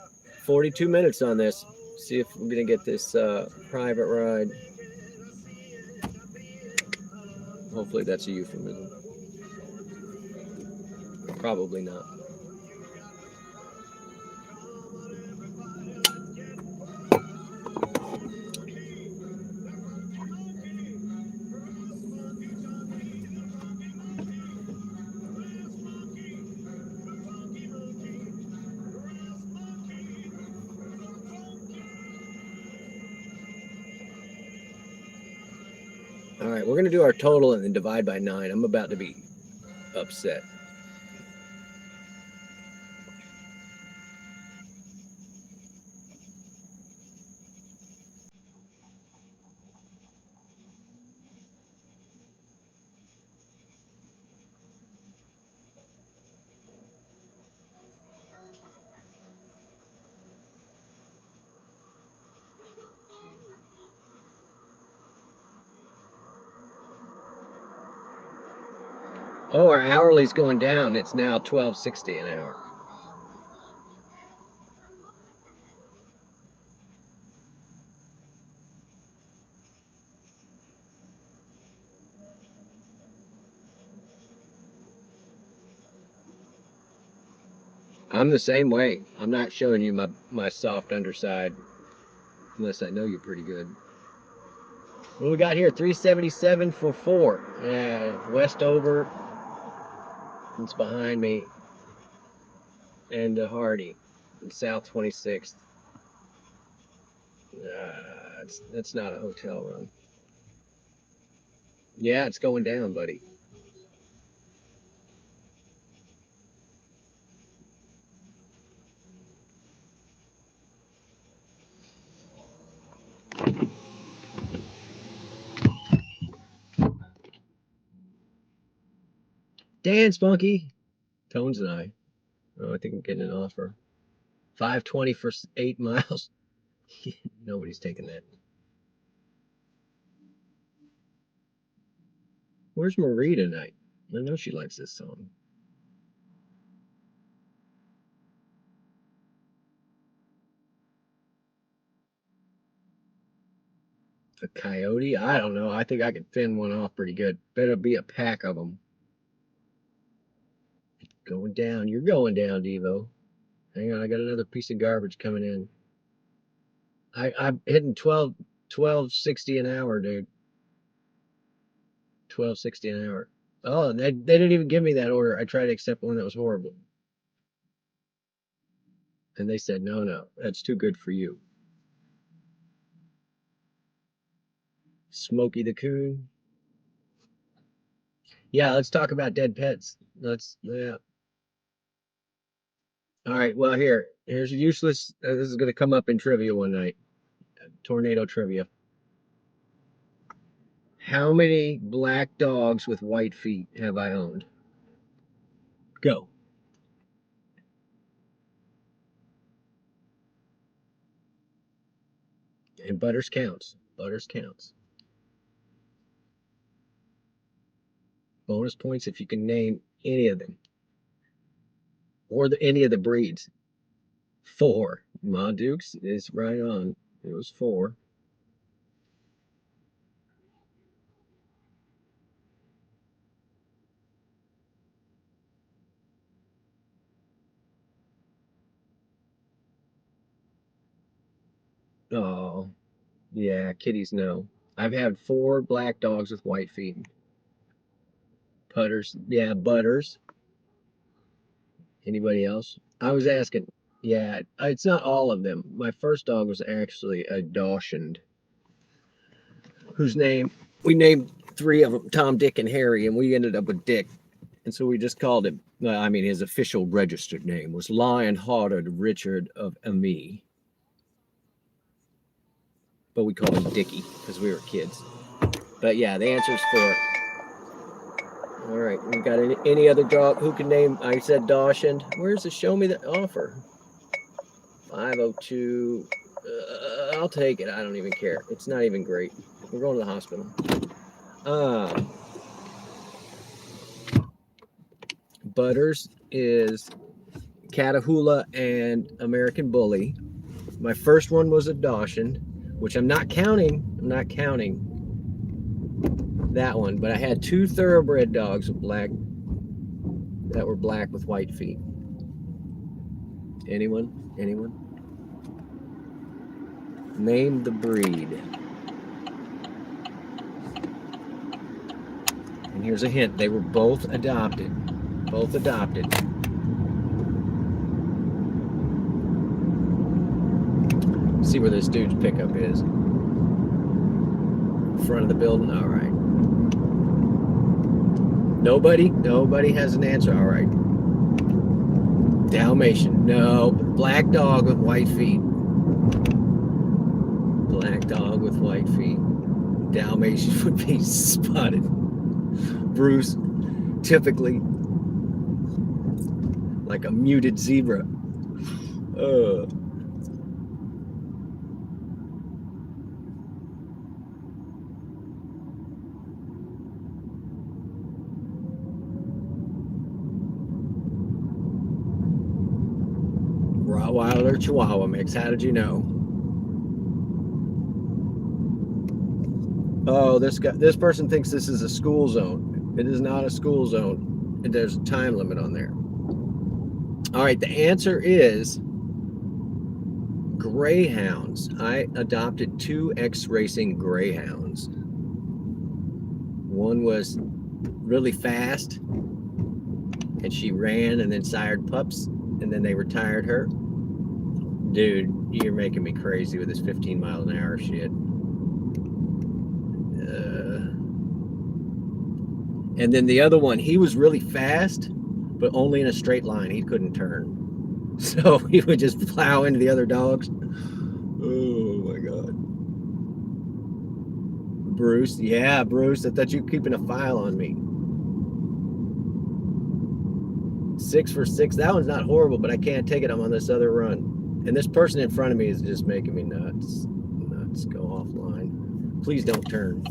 42 minutes on this. See if we're gonna get this private ride. Hopefully that's a euphemism. Probably not. All right, we're gonna do our total and then divide by 9. I'm about to be upset. Oh, our hourly's going down. It's now $12.60 an hour. I'm the same way. I'm not showing you my soft underside unless I know you're pretty good. What do we got here? 377 for 4. Yeah, Westover. It's behind me. And Hardy. And South 26th. That's not a hotel run. Yeah, it's going down, buddy. Dan Spunky. Tones and I. Oh, I think I'm getting an offer. 520 for 8 miles. Nobody's taking that. Where's Marie tonight? I know she likes this song. A coyote? I don't know. I think I could fend one off pretty good. Better be a pack of them. Going down. You're going down, Devo. Hang on, I got another piece of garbage coming in. I'm hitting 12.60 an hour, dude. 12.60 an hour. Oh, they didn't even give me that order. I tried to accept one that was horrible. And they said, no, that's too good for you. Smokey the Coon. Yeah, let's talk about dead pets. Yeah. All right, well, here's useless. This is going to come up in trivia one night. Tornado trivia. How many black dogs with white feet have I owned? Go. And Butters counts. Butters counts. Bonus points if you can name any of them. Or any of the breeds. 4. Ma Dukes is right on. It was 4. Oh, yeah, kitties know. I've had 4 black dogs with white feet. Butters, yeah, Butters. Anybody else? I was asking. Yeah, it's not all of them. My first dog was actually a Dachshund, whose name we named 3 of them Tom, Dick, and Harry, and we ended up with Dick, and so we just called him. I mean, his official registered name was Lion-Hearted Richard of Amy, but we called him Dickie because we were kids. But yeah, the answer's 4. All right, we got any other dog who can name? I said Dachshund. Where's the show me the offer? 502. I'll take it. I don't even care. It's not even great. We're going to the hospital. Butters is Catahoula and American Bully. My first one was a Dachshund, which I'm not counting. I'm not counting that one, but I had 2 thoroughbred dogs with that were black with white feet. Anyone? Name the breed. And here's a hint. They were both adopted. See where this dude's pickup is. Front of the building. All right. Nobody has an answer. All right. Dalmatian. No. Black dog with white feet. Black dog with white feet. Dalmatian would be spotted. Bruce, typically like a muted zebra. Rottweiler Chihuahua mix. How did you know? Oh, this person thinks this is a school zone. It is not a school zone. There's a time limit on there. All right, the answer is greyhounds. I adopted 2 X-Racing greyhounds. One was really fast, and she ran and then sired pups, and then they retired her. Dude, you're making me crazy with this 15 mile an hour shit. And then the other one, he was really fast, but only in a straight line. He couldn't turn. So he would just plow into the other dogs. Oh my God. Bruce. Yeah, Bruce. I thought you were keeping a file on me. 6 for 6. That one's not horrible, but I can't take it. I'm on this other run. And this person in front of me is just making me nuts. Nuts. Go offline. Please don't turn.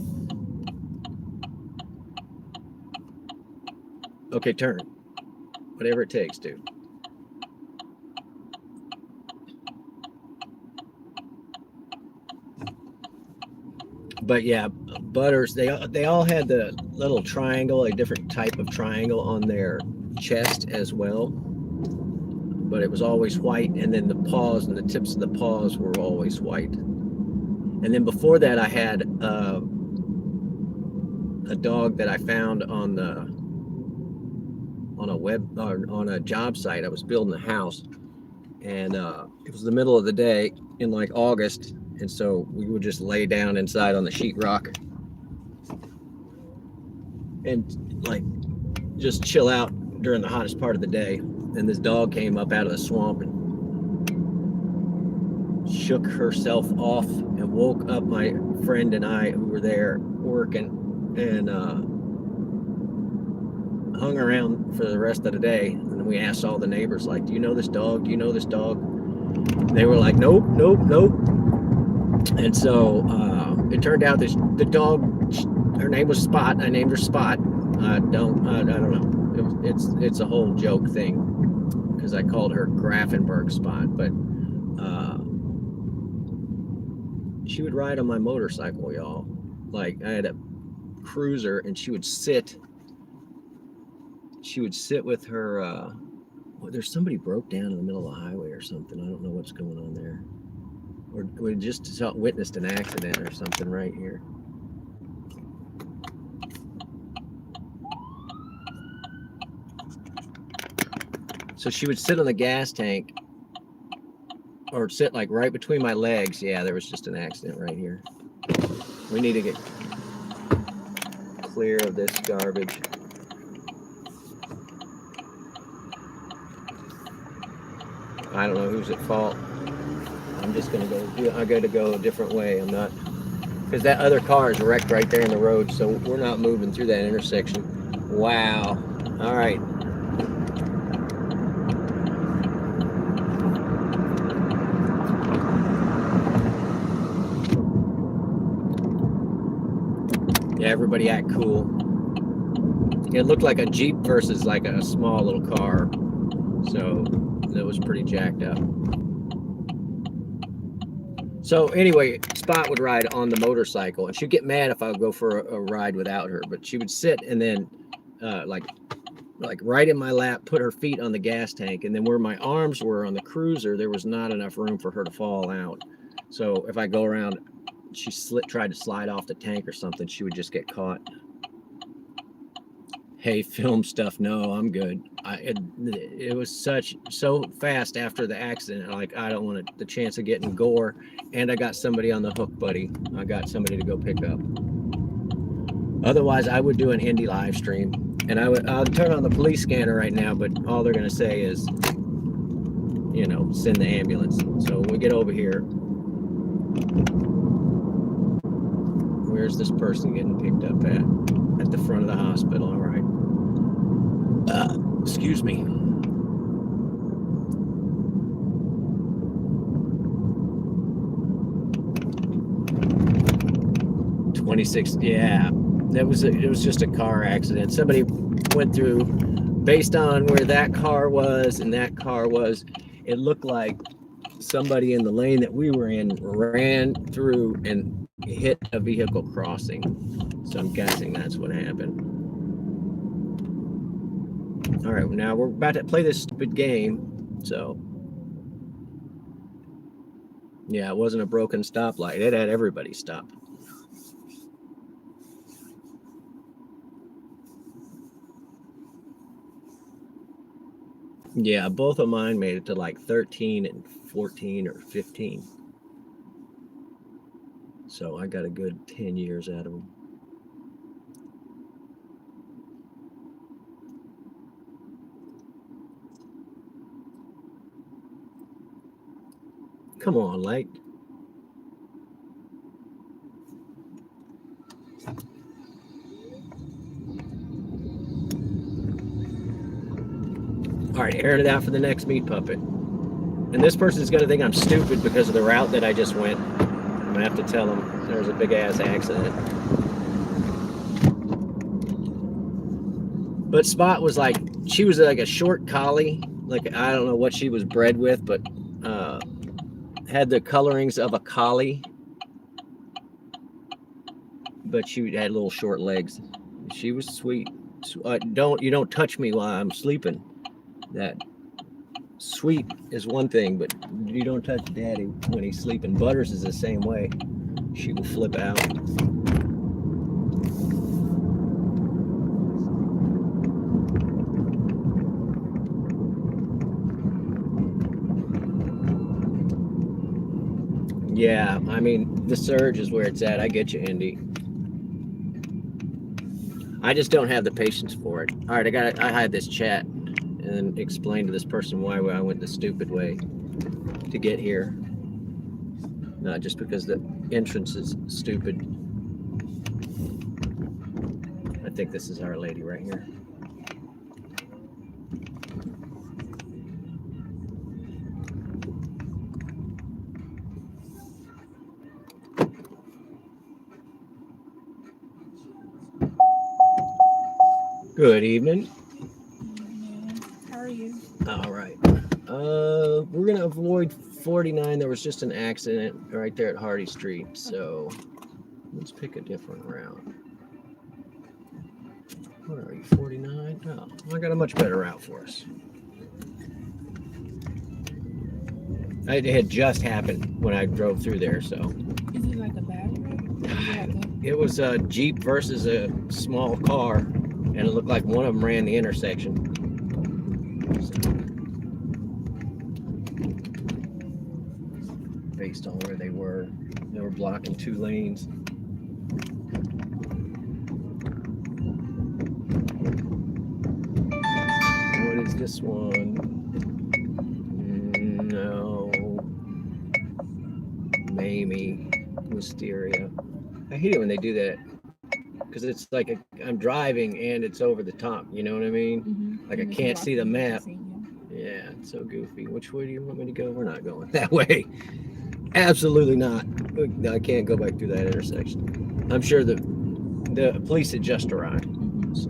Okay, turn. Whatever it takes, dude. But yeah, Butters, they all had the little triangle, a different type of triangle on their chest as well. But it was always white, and then the paws and the tips of the paws were always white. And then before that, I had a dog that I found on a job site. I was building a house, and it was the middle of the day in like August, and so we would just lay down inside on the sheetrock and like just chill out during the hottest part of the day. And this dog came up out of the swamp and shook herself off and woke up my friend and I, who were there working, and hung around for the rest of the day. And we asked all the neighbors, like, do you know this dog? Do you know this dog? And they were like, nope. And so it turned out the dog, her name was Spot. I named her Spot. I don't know. It's a whole joke thing because I called her Grafenberg Spot, but she would ride on my motorcycle, y'all. Like, I had a cruiser, and she would sit with her there's somebody broke down in the middle of the highway or something. I don't know what's going on there. Or we just witnessed an accident or something right here. So she would sit on the gas tank, or sit like right between my legs. Yeah, there was just an accident right here. We need to get clear of this garbage. I don't know who's at fault. I'm just gonna go. I got to go a different way. I'm not, because that other car is wrecked right there in the road. So we're not moving through that intersection. Wow. All right. Yeah, everybody act cool. It looked like a Jeep versus like a small little car. So that was pretty jacked up. So anyway, Spot would ride on the motorcycle, and she'd get mad if I would go for a ride without her. But she would sit and then like right in my lap, put her feet on the gas tank, and then where my arms were on the cruiser, there was not enough room for her to fall out. So if I go around, she tried to slide off the tank or something, she would just get caught. Hey, film stuff. No, I'm good. It was so fast after the accident. Like, I don't want the chance of getting gore. And I got somebody on the hook, buddy. I got somebody to go pick up. Otherwise, I would do an indie live stream And I'll turn on the police scanner right now, but all they're gonna say is, you know, send the ambulance. So when we get over here, where's this person getting picked up at? At the front of the hospital. All right. Excuse me. $26. Yeah, it was just a car accident. Somebody went through, based on where that car was and that car was. It looked like somebody in the lane that we were in ran through and hit a vehicle crossing. So I'm guessing that's what happened. All right, now we're about to play this stupid game. So, yeah, it wasn't a broken stoplight. It had everybody stopped. Yeah, both of mine made it to like 13 and 14 or 15. So I got a good 10 years out of them. Come on, light. All right, airing it out for the next meat puppet. And this person's going to think I'm stupid because of the route that I just went. I'm going to have to tell them there's a big ass accident. But Spot was like, she was like a short collie. Like, I don't know what she was bred with, but had the colorings of a collie. But she had little short legs. She was sweet. You don't touch me while I'm sleeping. That sweet is one thing, but you don't touch Daddy when he's sleeping. Butters is the same way. She will flip out. Yeah, I mean, the surge is where it's at. I get you, Indy. I just don't have the patience for it. All right, I had this chat and explain to this person why I went the stupid way to get here. Not just because the entrance is stupid. I think this is Our Lady right here. Good evening. How are you? All right. We're gonna avoid 49. There was just an accident right there at Hardy Street, so let's pick a different route. Where are you? 49? Oh, I got a much better route for us. It had just happened when I drove through there, so. Is it like a bad road? It was a Jeep versus a small car, and it looked like one of them ran the intersection. So, based on where they were blocking 2 lanes. What is this one? No. Mamie. Wisteria. I hate it when they do that. Because it's like I'm driving and it's over the top. You know what I mean? Mm-hmm. Like I can't see the map. Yeah, it's so goofy. Which way do you want me to go? We're not going that way. Absolutely not. I can't go back through that intersection. I'm sure the police had just arrived. So.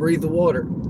breathe the water. Hello.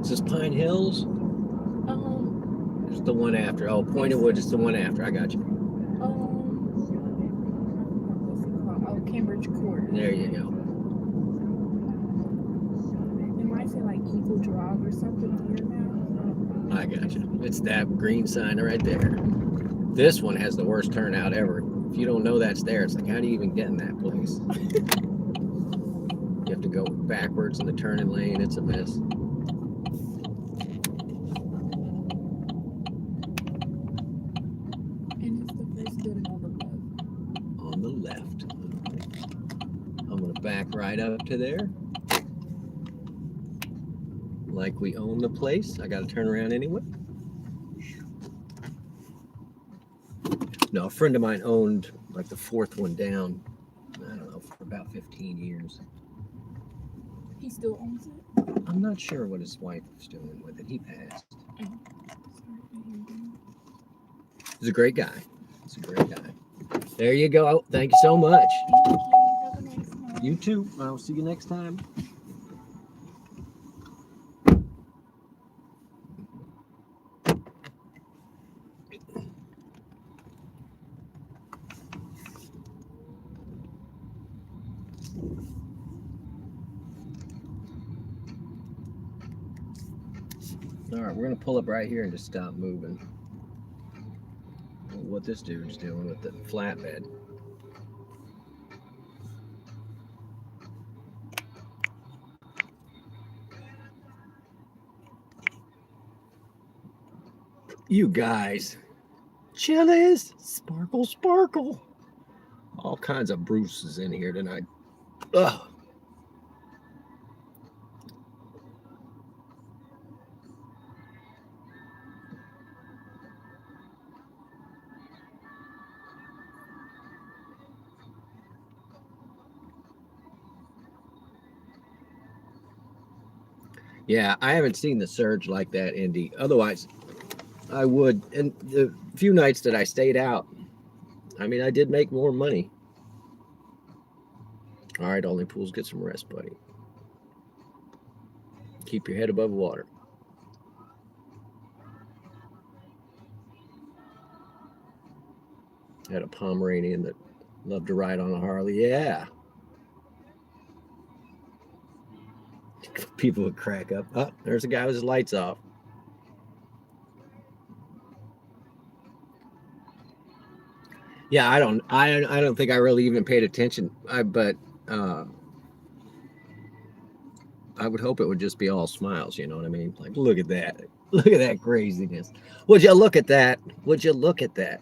Is this Pine Hills? It's the one after. Oh, Pointed Woods is the one after. I got you. What's it called? Oh, Cambridge Court. There you go. It might say like Eagle Drive or something here now. I got you. It's that green sign right there. This one has the worst turnout ever. If you don't know that's there, it's like, how do you even get in that place? You have to go backwards in the turning lane. It's a mess. And it's the first building on the left. On the left. I'm going to back right up to there. Like we own the place. I got to turn around anyway. No, a friend of mine owned like the fourth one down, I don't know, for about 15 years. He still owns it? I'm not sure what his wife was doing with it. He passed. He's a great guy. He's a great guy. There you go. Thank you so much. Thank you. Have a nice night. You too. I'll see you next time. All right, we're gonna pull up right here and just stop moving. What this dude's doing with the flatbed. You guys, Chili's, sparkle, sparkle. All kinds of Bruces in here tonight. Ugh. Yeah, I haven't seen the surge like that, Indy. Otherwise, I would. And the few nights that I stayed out, I mean, I did make more money. All right, only pools, get some rest, buddy. Keep your head above water. Had a Pomeranian that loved to ride on a Harley. Yeah. People would crack up. Oh, there's a guy with his lights off. Yeah, I don't think I really even paid attention. But uh, I would hope it would just be all smiles. You know what I mean? Like, look at that. Look at that craziness. Would you look at that? Would you look at that?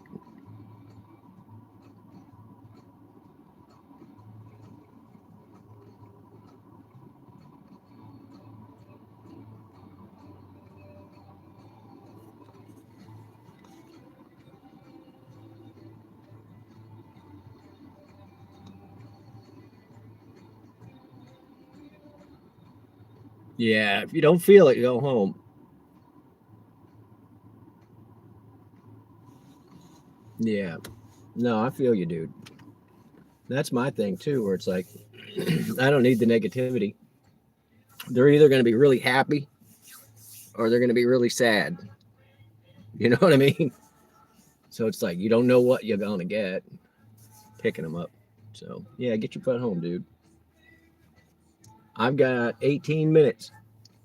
Yeah, if you don't feel it, go home. Yeah. No, I feel you, dude. That's my thing too, where it's like, I don't need the negativity. They're either going to be really happy or they're going to be really sad. You know what I mean? So it's like, you don't know what you're going to get picking them up. So, yeah, get your butt home, dude. I've got 18 minutes.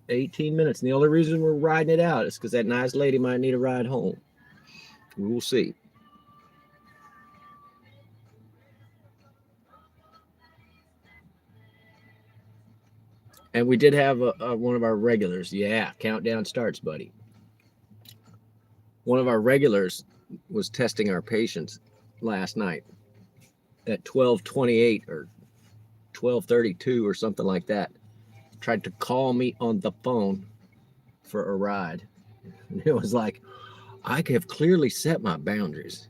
18 minutes. And the only reason we're riding it out is because that nice lady might need a ride home. We will see. And we did have one of our regulars. Yeah, countdown starts, buddy. One of our regulars was testing our patients last night at 12:28 or 12:32 or something like that. Tried to call me on the phone for a ride. And it was like, I have clearly set my boundaries.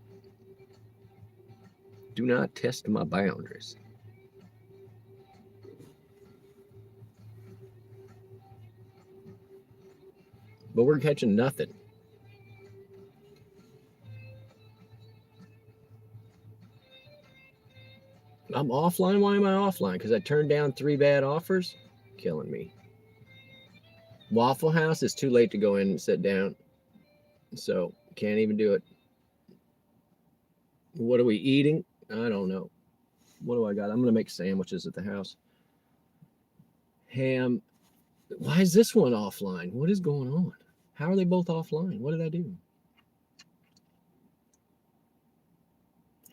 Do not test my boundaries. But we're catching nothing. I'm offline. Why am I offline? Because I turned down 3 bad offers? Killing me. Waffle House is too late to go in and sit down. So can't even do it. What are we eating? I don't know. What do I got? I'm going to make sandwiches at the house. Ham. Why is this one offline? What is going on? How are they both offline? What did I do?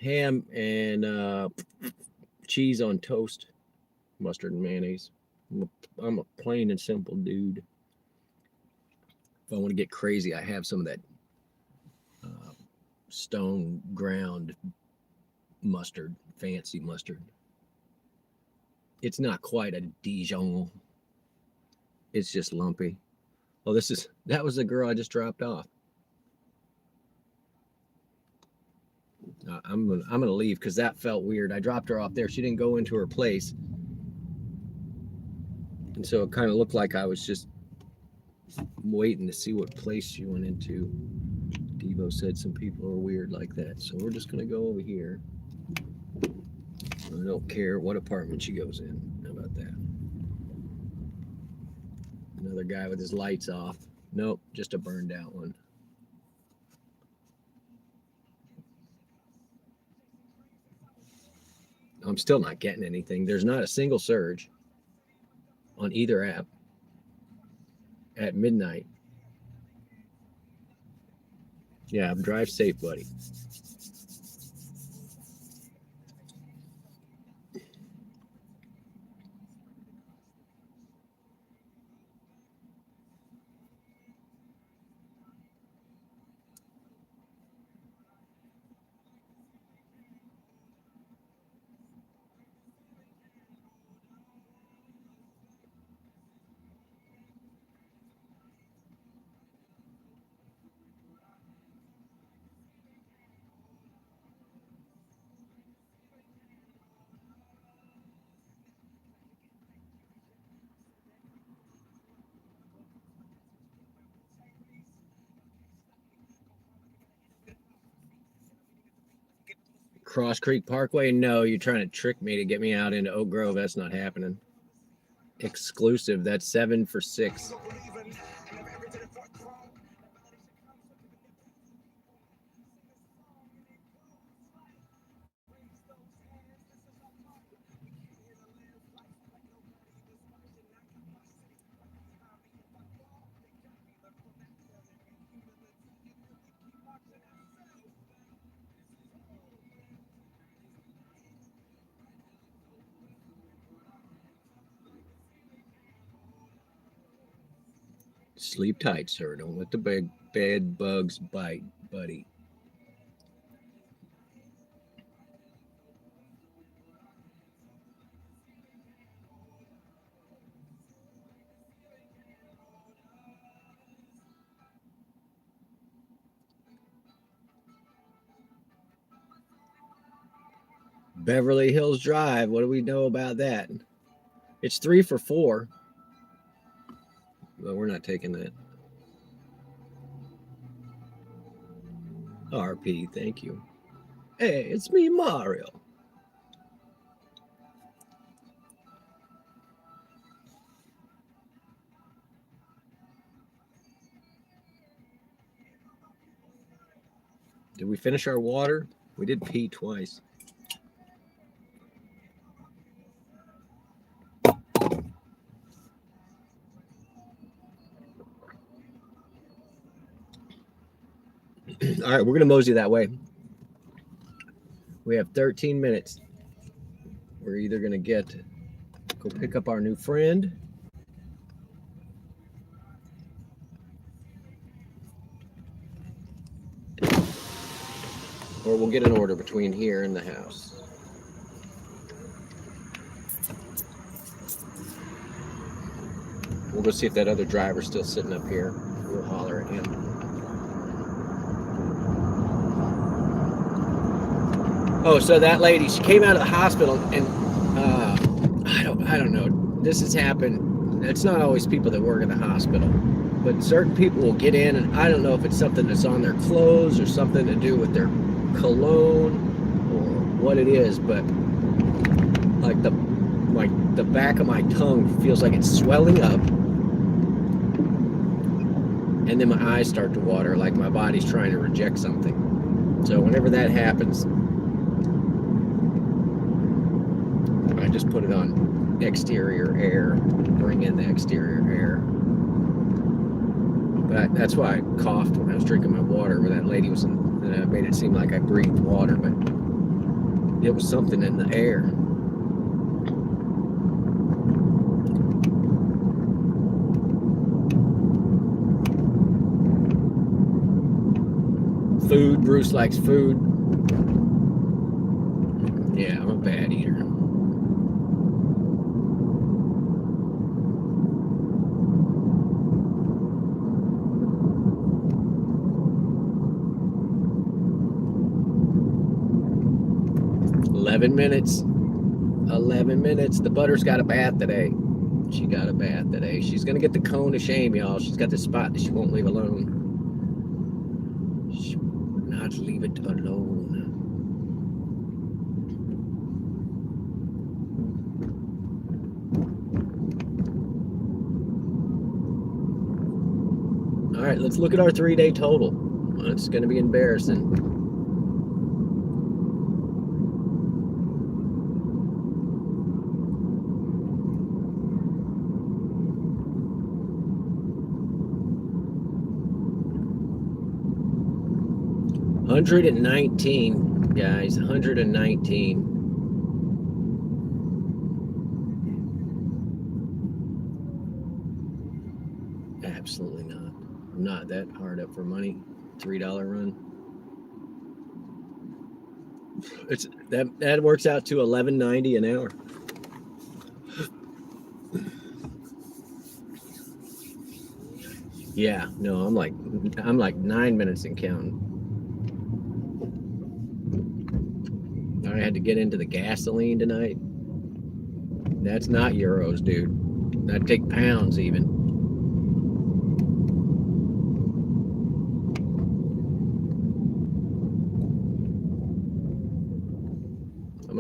Ham and cheese on toast, mustard and mayonnaise. I'm a plain and simple dude. If I want to get crazy, I have some of that stone ground mustard, fancy mustard. It's not quite a Dijon. It's just lumpy. Oh, that was the girl I just dropped off. I'm gonna leave because that felt weird. I dropped her off there. She didn't go into her place, and so it kind of looked like I was just waiting to see what place she went into. Devo said some people are weird like that, so we're just gonna go over here. I don't care what apartment she goes in. How about that? Another guy with his lights off. Nope, just a burned out one. I'm still not getting anything. There's not a single surge on either app at midnight. Yeah, drive safe, buddy. Cross Creek Parkway? No, you're trying to trick me to get me out into Oak Grove. That's not happening. Exclusive. That's 7 for 6. Sleep tight, sir. Don't let the bed bugs bite, buddy. Beverly Hills Drive. What do we know about that? It's 3 for 4. Well, we're not taking that. RP, thank you. Hey, it's me, Mario. Did we finish our water? We did pee twice. All right, we're going to mosey that way. We have 13 minutes. We're either going to go pick up our new friend, or we'll get an order between here and the house. We'll go see if that other driver's still sitting up here. We'll holler at him. Oh, so that lady, she came out of the hospital, and I don't know. This has happened. It's not always people that work in the hospital, but certain people will get in, and I don't know if it's something that's on their clothes or something to do with their cologne or what it is, but like the back of my tongue feels like it's swelling up, and then my eyes start to water, like my body's trying to reject something. So whenever that happens, I just put it on exterior air, bring in the exterior air. But that's why I coughed when I was drinking my water, where that lady was in, and I made it seem like I breathed water, but it was something in the air. Food. Bruce likes food. Yeah, I'm a bad eater. $11 minutes. The Butter's got a bath today. She got a bath today. She's gonna get the cone of shame, y'all. She's got the spot that she won't leave alone. She will not leave it alone. All right, let's look at our 3-day total. It's gonna be embarrassing. $119, guys. $119. Absolutely not. I'm not that hard up for money. $3 run. It's that works out to $11.90 an hour. Yeah, no, I'm like 9 minutes and counting. I had to get into the gasoline tonight. That's not euros, dude. I'd take pounds even.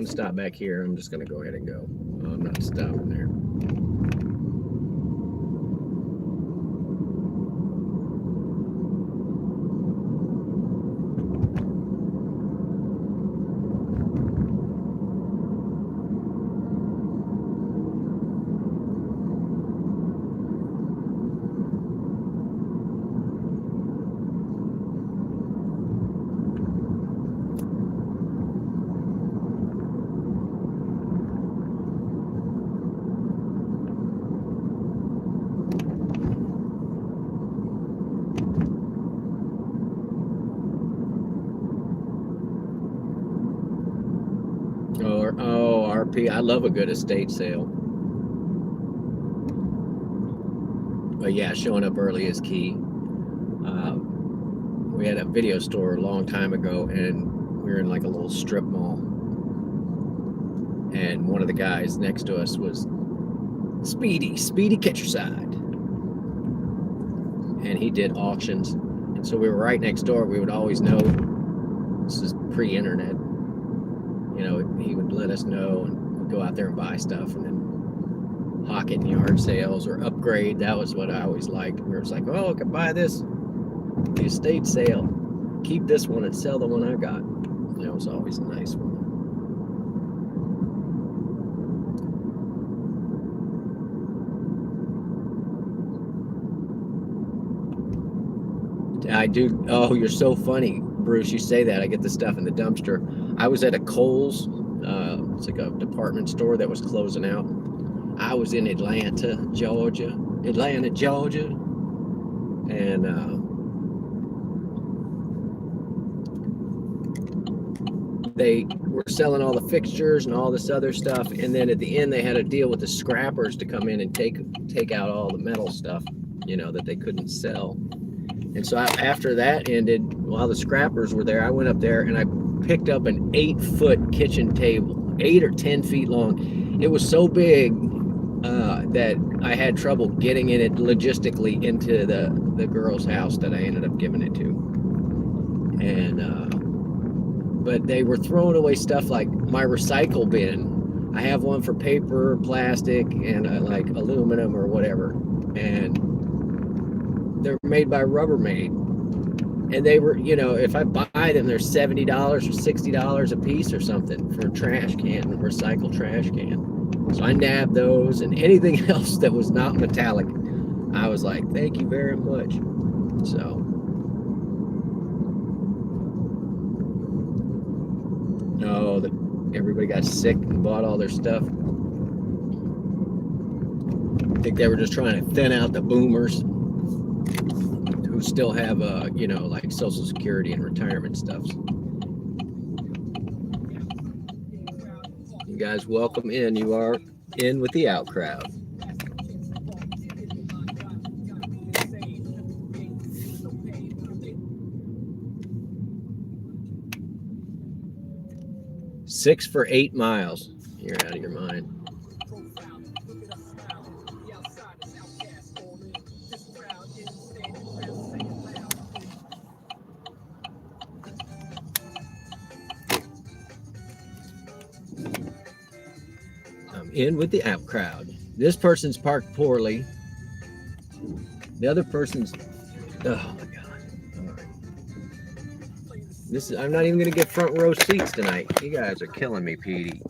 going to stop back here. I'm just going to go ahead and go. I'm not stopping there. Oh, RP, I love a good estate sale. But yeah, showing up early is key. We had a video store a long time ago, and we were in like a little strip mall. And one of the guys next to us was Speedy Catcherside. And he did auctions. And so we were right next door. We would always know. This is pre-internet. You know, he would let us know, and we'd go out there and buy stuff, and then hawk it in yard sales or upgrade. That was what I always liked. We were just like, oh, I could buy this, the estate sale, keep this one and sell the one I got. That was always a nice one. I do. Oh, you're so funny, Bruce. You say that. I get the stuff in the dumpster. I was at a Kohl's. It's like a department store that was closing out. I was in Atlanta, Georgia. And they were selling all the fixtures and all this other stuff. And then at the end, they had a deal with the scrappers to come in and take out all the metal stuff, you know, that they couldn't sell. And so after that ended, while the scrappers were there, I went up there and I picked up an 8-foot kitchen table, 8 or 10 feet long. It was so big that I had trouble getting it logistically into the girl's house that I ended up giving it to. And but they were throwing away stuff like my recycle bin. I have one for paper, plastic, and like aluminum or whatever. And they're made by Rubbermaid, and they were, you know, if I buy them, they're $70 or $60 a piece or something for a trash can, a recycled trash can. So I nabbed those, and anything else that was not metallic, I was like, thank you very much. So everybody got sick and bought all their stuff. I think they were just trying to thin out the boomers who still have you know, like Social Security and retirement stuff. You guys, welcome in. You are in with the out crowd. Six for 8 miles. You're out of your mind. In with the out crowd. This person's parked poorly. The other person's, oh my god. All right. I'm not even gonna get front row seats tonight. You guys are killing me, Petey.